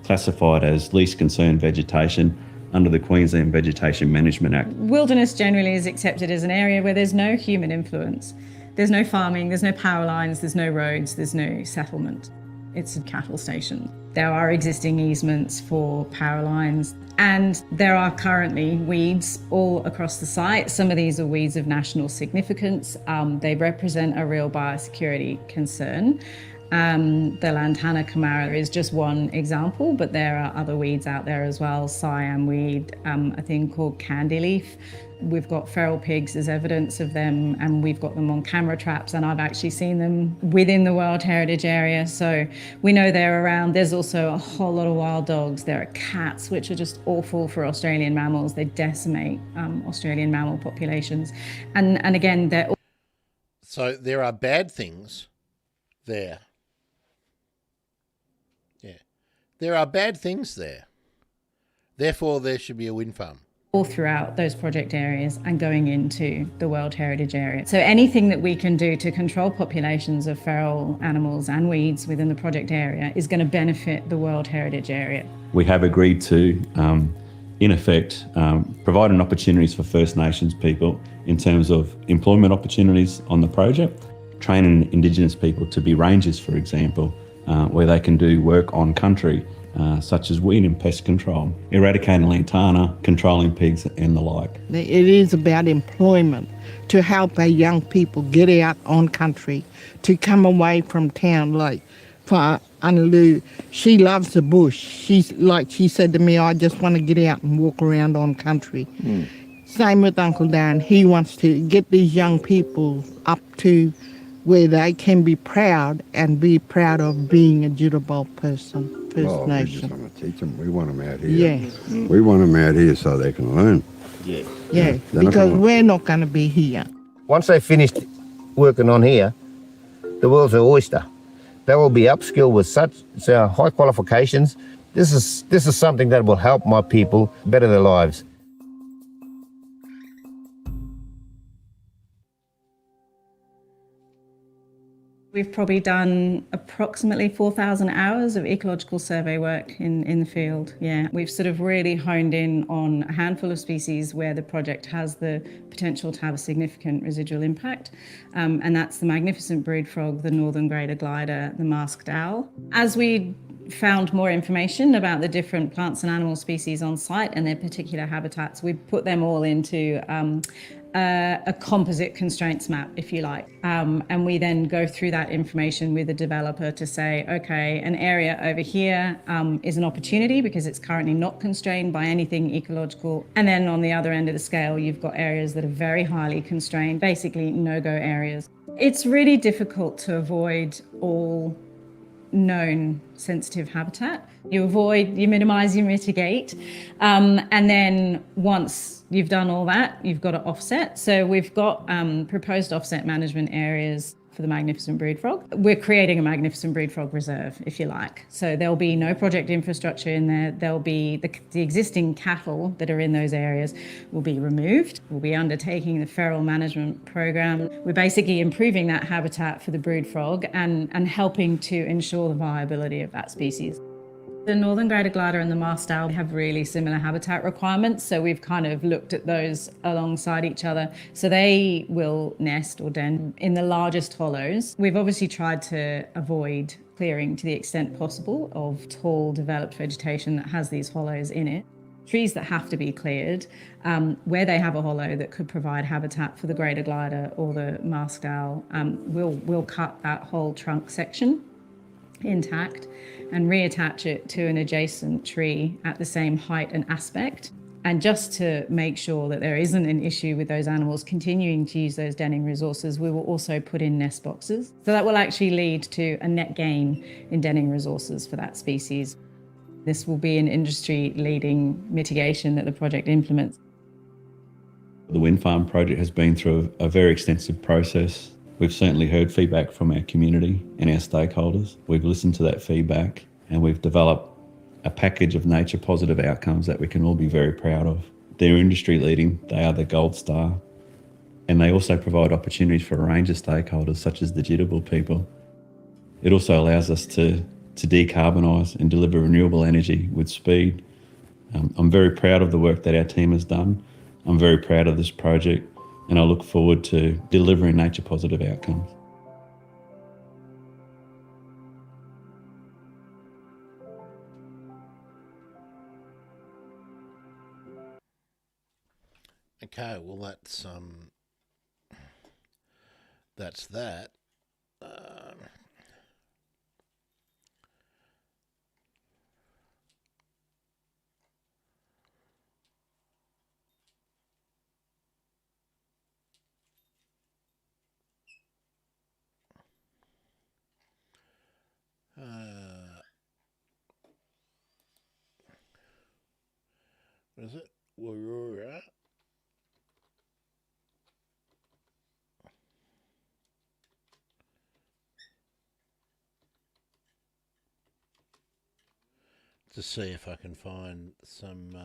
classified as least concern vegetation under the Queensland Vegetation Management Act. Wilderness generally is accepted as an area where there's no human influence. There's no farming, there's no power lines, there's no roads, there's no settlement. It's a cattle station. There are existing easements for power lines, and there are currently weeds all across the site. Some of these are weeds of national significance. They represent a real biosecurity concern. The Lantana camara is just one example, but there are other weeds out there as well. Siam weed, a thing called candyleaf. We've got feral pigs as evidence of them, and we've got them on camera traps, and I've actually seen them within the World Heritage Area, so we know they're around. There's also a whole lot of wild dogs. There are cats, which are just awful for Australian mammals. They decimate Australian mammal populations. And again, they're all... So there are bad things there. Yeah. There are bad things there. Therefore, there should be a wind farm. All throughout those project areas and going into the World Heritage Area. So anything that we can do to control populations of feral animals and weeds within the project area is going to benefit the World Heritage Area. We have agreed to, in effect, provide opportunities for First Nations people in terms of employment opportunities on the project, training Indigenous people to be rangers, for example, where they can do work on country, such as weed and pest control, eradicating lantana, controlling pigs and the like. It is about employment, to help our young people get out on country, to come away from town. Like for Annaloo, she loves the bush. She's like she said to me, I just want to get out and walk around on country. Same with Uncle Dan. He wants to get these young people up to where they can be proud and be proud of being a Jurabal person, First Nation. We just want to teach them. We want them out here. Yeah. We want them out here so they can learn. Yeah, because we're not going to be here. Once they finished working on here, the world's an oyster. They will be upskilled with such high qualifications. This is something that will help my people better their lives. We've probably done approximately 4,000 hours of ecological survey work in the field. Yeah, we've sort of really honed in on a handful of species where the project has the potential to have a significant residual impact, and that's the magnificent brood frog, the northern greater glider, the masked owl. As we found more information about the different plants and animal species on site and their particular habitats, we put them all into a composite constraints map, if you like. And we then go through that information with the developer to say, okay, an area over here is an opportunity because it's currently not constrained by anything ecological. And then on the other end of the scale, you've got areas that are very highly constrained, basically no-go areas. It's really difficult to avoid all known sensitive habitat. You avoid, you minimise, you mitigate, and then once you've done all that, you've got to offset. So we've got proposed offset management areas for the magnificent brood frog. We're creating a magnificent brood frog reserve, if you like. So there'll be no project infrastructure in there. There'll be the existing cattle that are in those areas will be removed. We'll be undertaking the feral management program. We're basically improving that habitat for the brood frog and helping to ensure the viability of that species. The northern greater glider and the masked owl have really similar habitat requirements, so we've kind of looked at those alongside each other. So they will nest or den in the largest hollows. We've obviously tried to avoid clearing to the extent possible of tall developed vegetation that has these hollows in it. Trees that have to be cleared, where they have a hollow that could provide habitat for the greater glider or the masked owl, we'll cut that whole trunk section intact and reattach it to an adjacent tree at the same height and aspect. And just to make sure that there isn't an issue with those animals continuing to use those denning resources, we will also put in nest boxes. So that will actually lead to a net gain in denning resources for that species. This will be an industry-leading mitigation that the project implements. The wind farm project has been through a very extensive process. We've certainly heard feedback from our community and our stakeholders. We've listened to that feedback and we've developed a package of nature positive outcomes that we can all be very proud of. They're industry leading, they are the gold star, and they also provide opportunities for a range of stakeholders such as the Jitterbug people. It also allows us to decarbonise and deliver renewable energy with speed. I'm very proud of the work that our team has done. I'm very proud of this project and I look forward to delivering nature positive outcomes. Okay, well that's that. What is it? Warura. To see if I can find some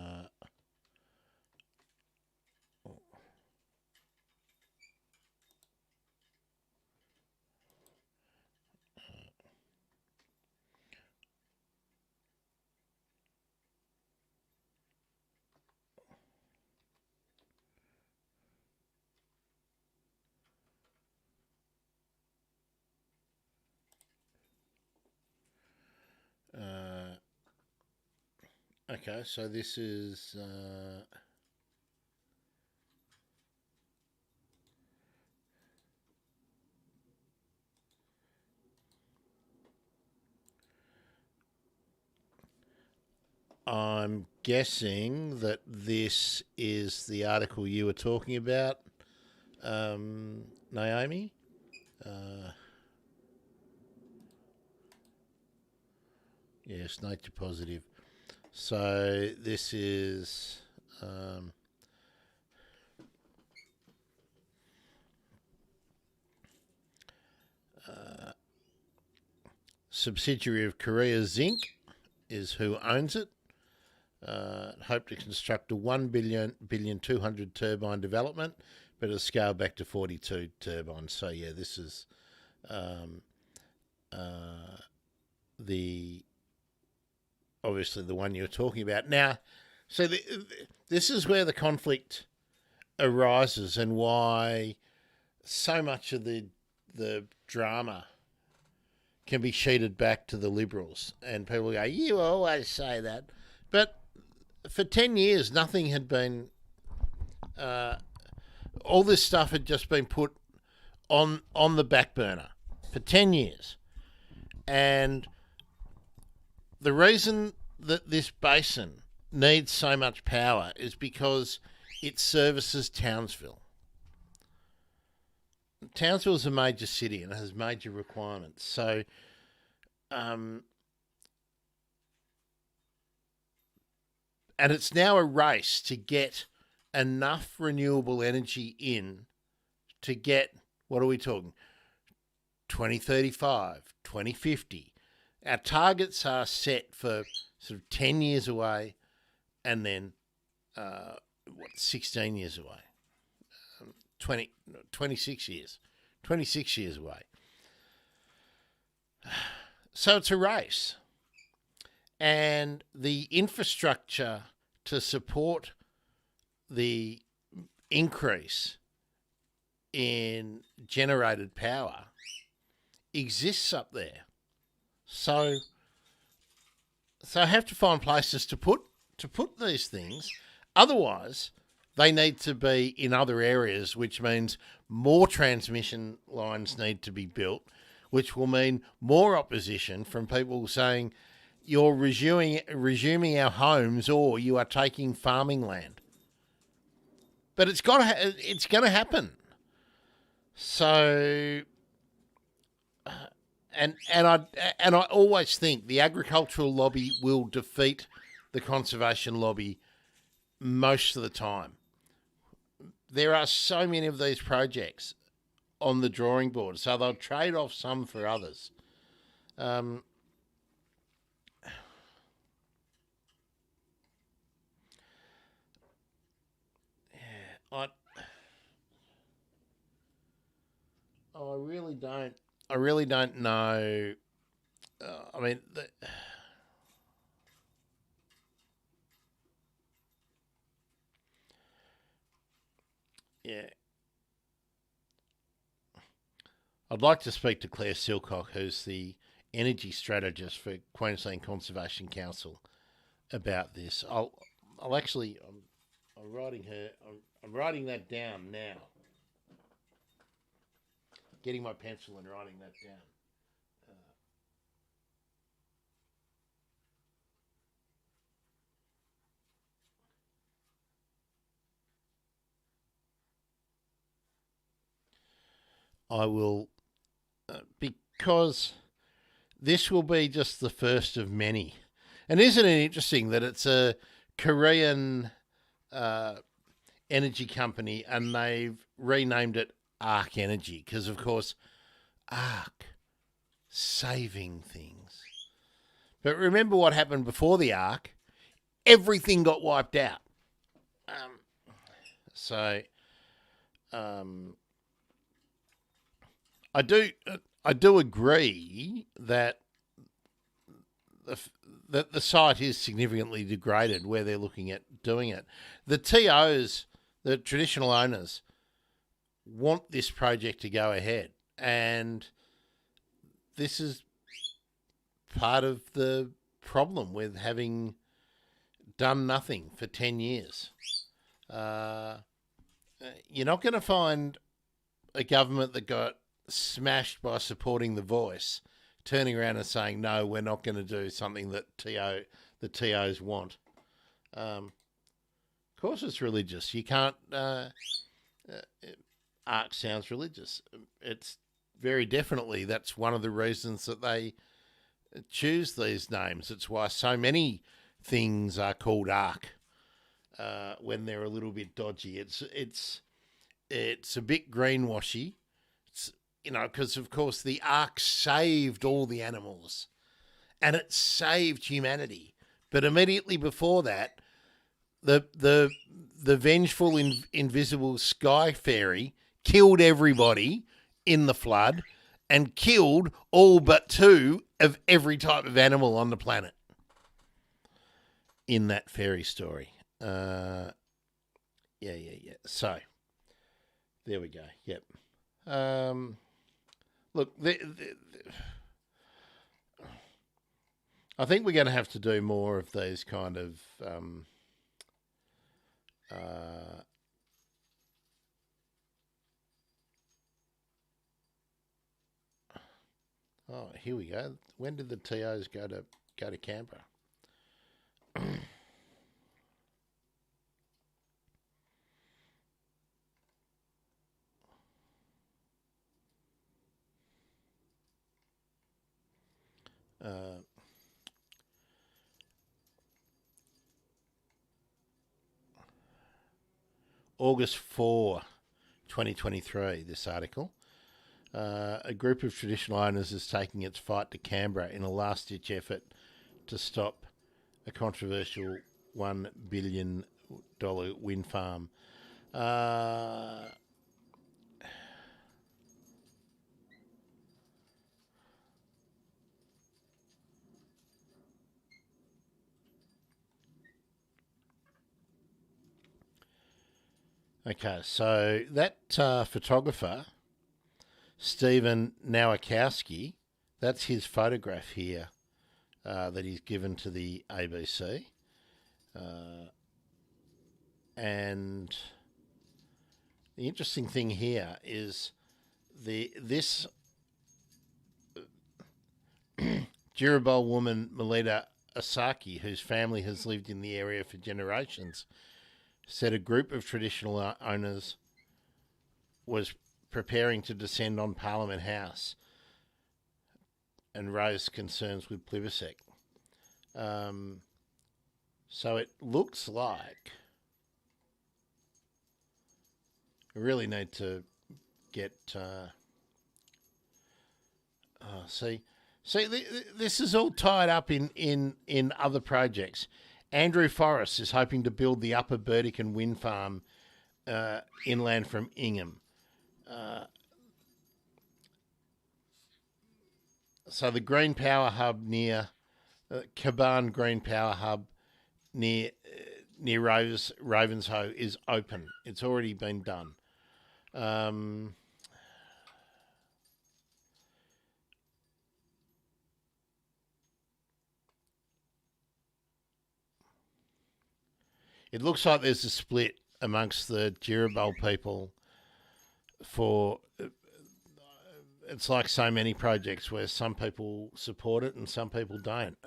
okay, so this is I'm guessing that this is the article you were talking about, Naomi. Yes, nature positive. So this is subsidiary of Korea Zinc is who owns it. Hope to construct a 1,200,000,000 turbine development, but it'll scale back to 42 turbines. So yeah, this is obviously the one you're talking about. Now, so this is where the conflict arises and why so much of the drama can be sheeted back to the Liberals. And people go, you always say that. But for 10 years, nothing had been... all this stuff had just been put on the back burner for 10 years. And the reason that this basin needs so much power is because it services Townsville. Townsville is a major city and has major requirements. So, and it's now a race to get enough renewable energy in to get, what are we talking, 2035, 2050. Our targets are set for sort of 10 years away and then, 16 years away. 26 years away. So it's a race. And the infrastructure to support the increase in generated power exists up there. So I have to find places to put these things. Otherwise, they need to be in other areas, which means more transmission lines need to be built, which will mean more opposition from people saying you're resuming our homes or you are taking farming land. But it's going to happen. So, and I always think the agricultural lobby will defeat the conservation lobby most of the time. There are so many of these projects on the drawing board, so they'll trade off some for others. I really don't know. I mean, yeah. I'd like to speak to Claire Silcock, who's the energy strategist for Queensland Conservation Council, about this. I'm writing that down now. Getting my pencil and writing that down. I will, because this will be just the first of many. And isn't it interesting that it's a Korean energy company and they've renamed it Arc Energy? Because, of course, Arc, saving things. But remember what happened before the Arc? Everything got wiped out. I do agree that the site is significantly degraded where they're looking at doing it. The TOs, the traditional owners, want this project to go ahead, and this is part of the problem with having done nothing for 10 years. You're not going to find a government that got smashed by supporting The Voice turning around and saying, no, we're not going to do something that the TOs want. Of course it's religious. You can't... ARC sounds religious. It's very definitely, that's one of the reasons that they choose these names. It's why so many things are called ARC when they're a little bit dodgy. It's a bit greenwashy. Because of course the Ark saved all the animals and it saved humanity. But immediately before that, the vengeful invisible sky fairy killed everybody in the flood and killed all but 2 of every type of animal on the planet in that fairy story. Yeah. So there we go. Yep. Look, I think we're going to have to do more of these kind of oh, here we go. When did the TOs go to Canberra? August 4, 2023, this article. A group of traditional owners is taking its fight to Canberra in a last-ditch effort to stop a controversial $1 billion wind farm. Okay, so that photographer, Stephen Nowakowski, that's his photograph here that he's given to the ABC. And the interesting thing here is this Jiribol woman, Melita Asaki, whose family has lived in the area for generations, said a group of traditional owners was preparing to descend on Parliament House and raise concerns with Plibersek. So it looks like we really need to get... See, this is all tied up in other projects. Andrew Forrest is hoping to build the Upper Burdekin wind farm inland from Ingham. So the Green Power Hub near Caban Green Power Hub near Ravenshoe is open. It's already been done. It looks like there's a split amongst the Jiribol people for... It's like so many projects where some people support it and some people don't.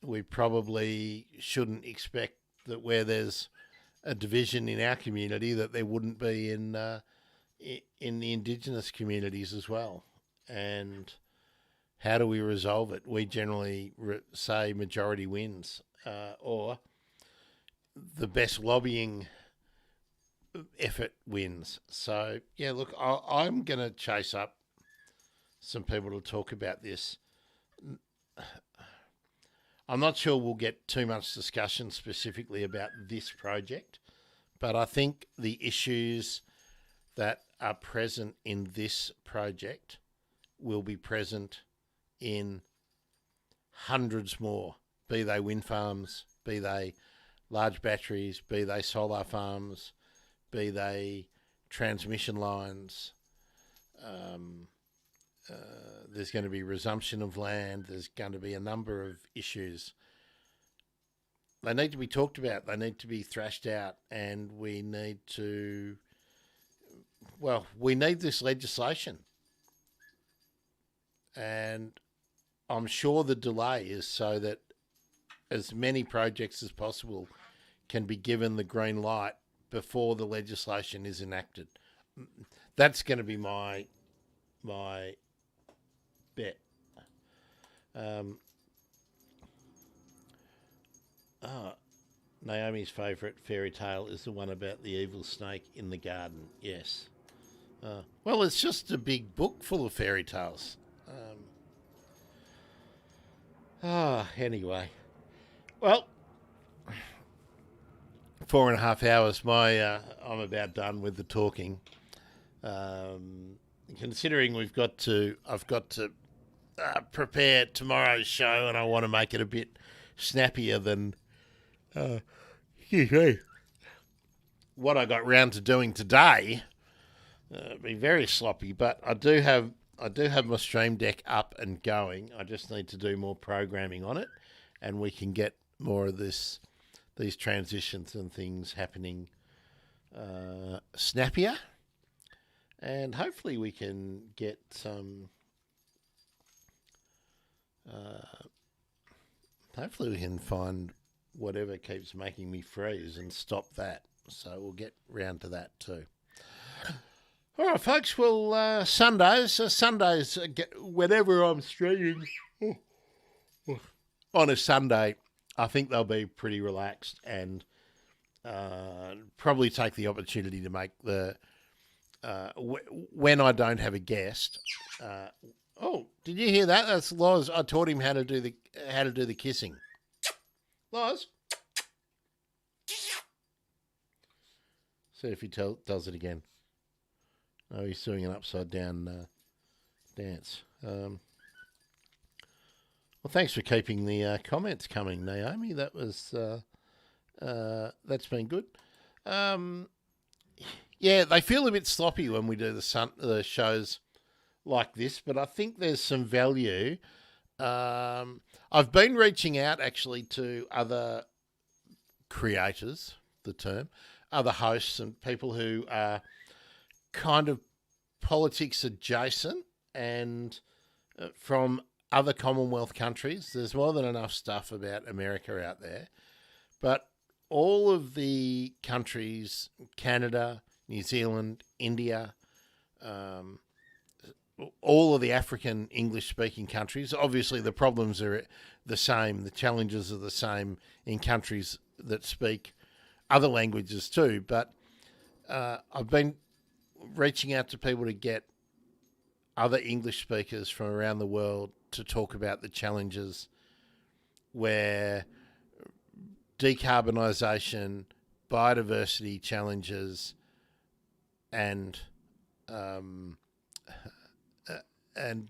We probably shouldn't expect that where there's a division in our community that there wouldn't be in the Indigenous communities as well. And how do we resolve it? We generally say majority wins, or the best lobbying effort wins. So, yeah, look, I'm going to chase up some people to talk about this. I'm not sure we'll get too much discussion specifically about this project, but I think the issues that are present in this project will be present in hundreds more, be they wind farms, be they large batteries, be they solar farms, be they transmission lines. There's going to be resumption of land. There's going to be a number of issues. They need to be talked about. They need to be thrashed out, and we need to... Well, we need this legislation. And I'm sure the delay is so that as many projects as possible can be given the green light before the legislation is enacted. That's going to be my bet. Naomi's favourite fairy tale is the one about the evil snake in the garden. Yes. Well, it's just a big book full of fairy tales. Anyway. Well, 4.5 hours. I'm about done with the talking. Considering I've got to prepare tomorrow's show, and I want to make it a bit snappier than what I got round to doing today. Be very sloppy, but I do have my Stream Deck up and going. I just need to do more programming on it, and we can get more of these transitions and things happening snappier, and hopefully we can get some. Hopefully we can find whatever keeps making me freeze and stop that. So we'll get round to that too. All right, folks. Well, Sundays, whenever I'm streaming on a Sunday, I think they'll be pretty relaxed and probably take the opportunity to make the when I don't have a guest. Oh, did you hear that? That's Loz. I taught him how to do the kissing. Loz, see if he does it again. Oh, he's doing an upside down dance. Well, thanks for keeping the comments coming, Naomi. That was that's been good. Yeah, they feel a bit sloppy when we do the shows like this, but I think there's some value. I've been reaching out actually to other creators, other hosts and people who are kind of politics adjacent and from other Commonwealth countries. There's more than enough stuff about America out there, but all of the countries, Canada, New Zealand, India, all of the African English-speaking countries, obviously the problems are the same, the challenges are the same in countries that speak other languages too, but I've been reaching out to people to get other English speakers from around the world to talk about the challenges where decarbonisation, biodiversity challenges, and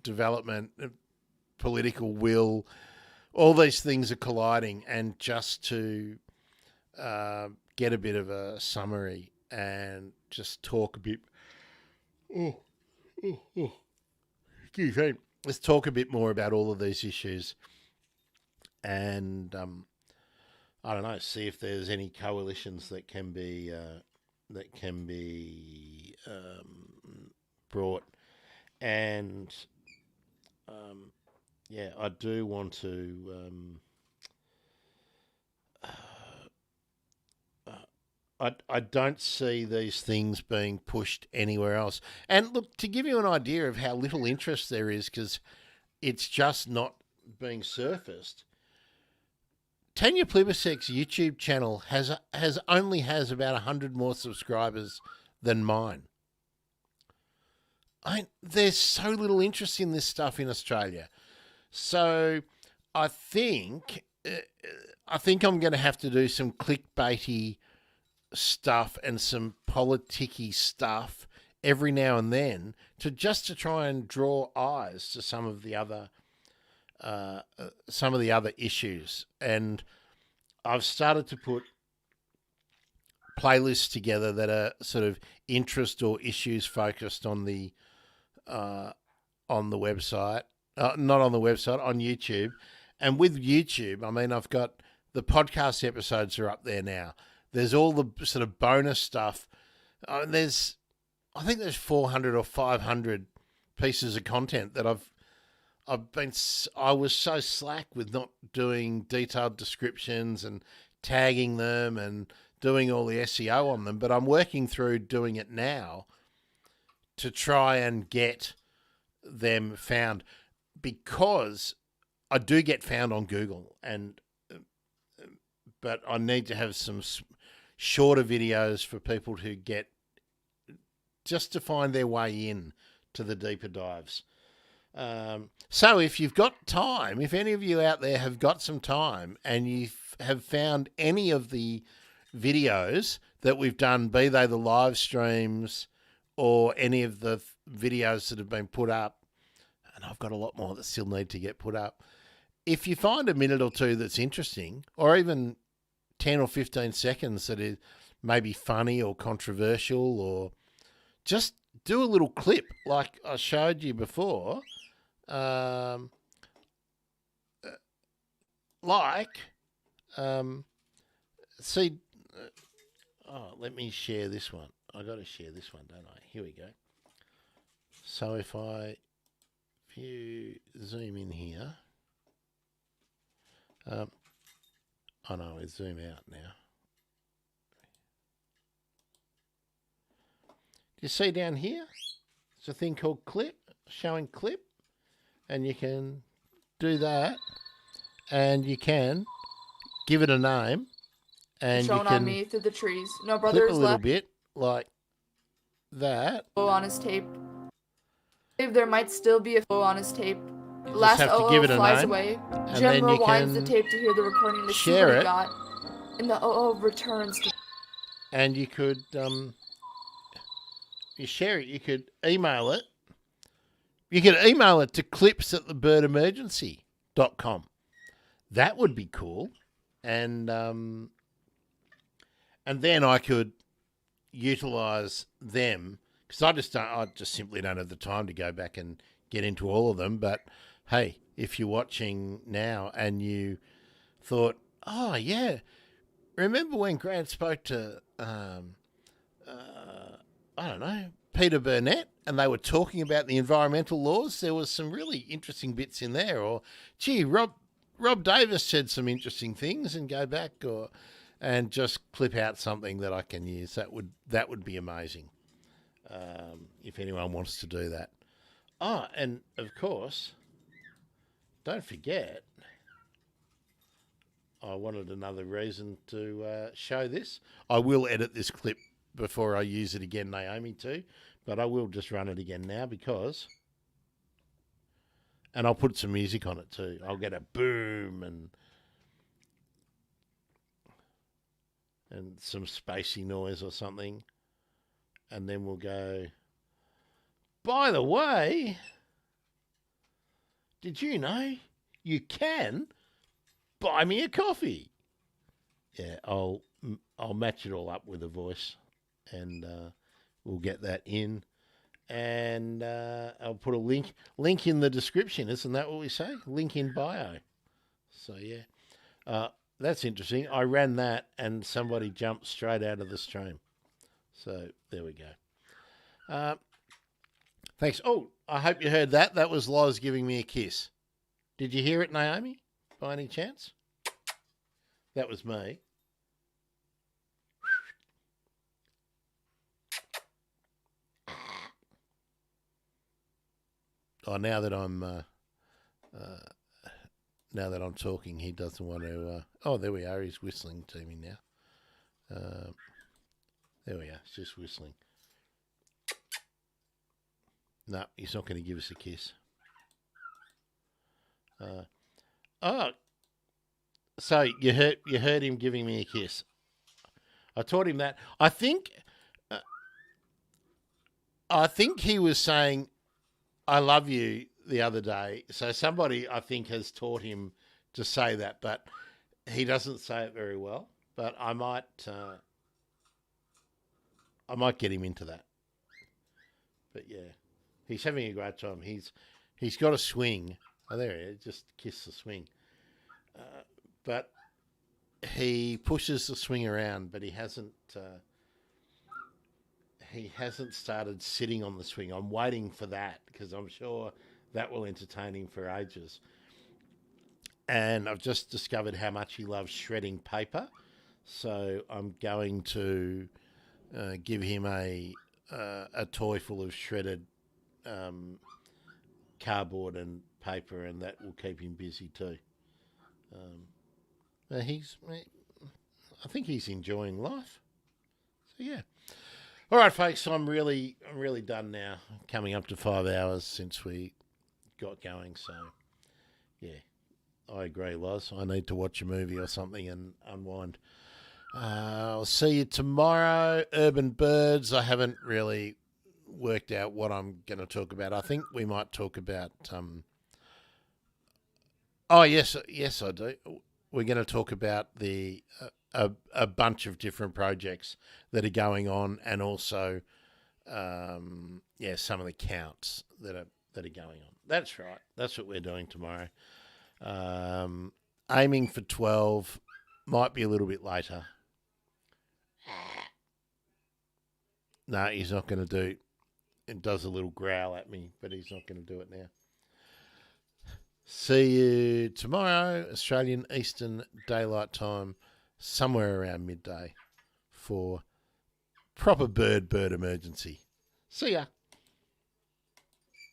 development, political will, all these things are colliding, and just to get a bit of a summary and just talk a bit. Excuse me. Let's talk a bit more about all of these issues, and I don't know, see if there's any coalitions that can be brought, and yeah, I do want to. I don't see these things being pushed anywhere else. And look, to give you an idea of how little interest there is, because it's just not being surfaced. Tanya Plibersek's YouTube channel has about 100 more subscribers than mine. There's so little interest in this stuff in Australia. So I think I'm going to have to do some clickbaity stuff and some politicky stuff every now and then to try and draw eyes to some of the other issues. And I've started to put playlists together that are sort of interest or issues focused on the website, not on the website, on YouTube. And with YouTube, I mean, I've got the podcast episodes are up there now. There's all the sort of bonus stuff. I think there's 400 or 500 pieces of content that I was so slack with not doing detailed descriptions and tagging them and doing all the SEO on them, but I'm working through doing it now to try and get them found, because I do get found on Google, but I need to have some shorter videos for people to get, just to find their way in to the deeper dives. So if you've got time, if any of you out there have got some time and you have found any of the videos that we've done, be they the live streams or any of the videos that have been put up, and I've got a lot more that still need to get put up. If you find a minute or two that's interesting, or even 10 or 15 seconds that is maybe funny or controversial, or just do a little clip like I showed you before, let me share this one. I got to share this one, don't I? Here we go. So if you zoom in here, oh no, we zoom out now. Do you see down here? There's a thing called clip, showing clip, and you can do that, and you can give it a name, and Shown you can on me through the trees. No clip brothers a little left. bit like that. On his tape. There might still be a photo on his tape. You Last just have to OO give it a flies name, away. and Jim then you rewinds the can tape to hear the recording to see share what he it. got. And the OO returns to... And you could, you share it, you could email it. You could email it to clips@thebirdemergency.com. That would be cool. And then I could utilise them, because I just simply don't have the time to go back and get into all of them. But hey, if you're watching now and you thought, oh yeah, remember when Grant spoke to I don't know, Peter Burnett, and they were talking about the environmental laws? There was some really interesting bits in there. Or, gee, Rob Davis said some interesting things, and go back and just clip out something that I can use. That would be amazing if anyone wants to do that. Oh, and of course, don't forget, I wanted another reason to show this. I will edit this clip before I use it again, Naomi, too. But I will just run it again now because... And I'll put some music on it too. I'll get a boom and some spacey noise or something. And then we'll go... By the way, did you know you can buy me a coffee? Yeah, I'll match it all up with a voice, and we'll get that in, and I'll put a link in the description. Isn't that what we say? Link in bio. So yeah, that's interesting. I ran that, and somebody jumped straight out of the stream. So there we go. Thanks. Oh, I hope you heard that. That was Loz giving me a kiss. Did you hear it, Naomi, by any chance? That was me. Oh, now that I'm talking, he doesn't want to. Oh, there we are. He's whistling to me now. There we are. He's just whistling. No, he's not going to give us a kiss. So you heard him giving me a kiss. I taught him that. I think he was saying, "I love you" the other day. So somebody, I think, has taught him to say that, but he doesn't say it very well. But I might get him into that. But yeah, he's having a great time. He's got a swing. Oh, there he is. Just kiss the swing. But he pushes the swing around, but he hasn't started sitting on the swing. I'm waiting for that because I'm sure that will entertain him for ages. And I've just discovered how much he loves shredding paper. So I'm going to give him a toy full of shredded cardboard and paper, and that will keep him busy too. I think he's enjoying life. So yeah. All right, folks. I'm really done now. Coming up to 5 hours since we got going. So yeah, I agree, Loz. I need to watch a movie or something and unwind. I'll see you tomorrow. Urban birds. I haven't really worked out what I'm going to talk about. I think we might talk about. Oh yes, I do. We're going to talk about the a bunch of different projects that are going on, and also some of the counts that are going on. That's right. That's what we're doing tomorrow. Aiming for 12. Might be a little bit later. No, he's not going to do. It does a little growl at me, but he's not going to do it now. See you tomorrow, Australian Eastern Daylight Time, somewhere around midday for proper bird emergency. See ya.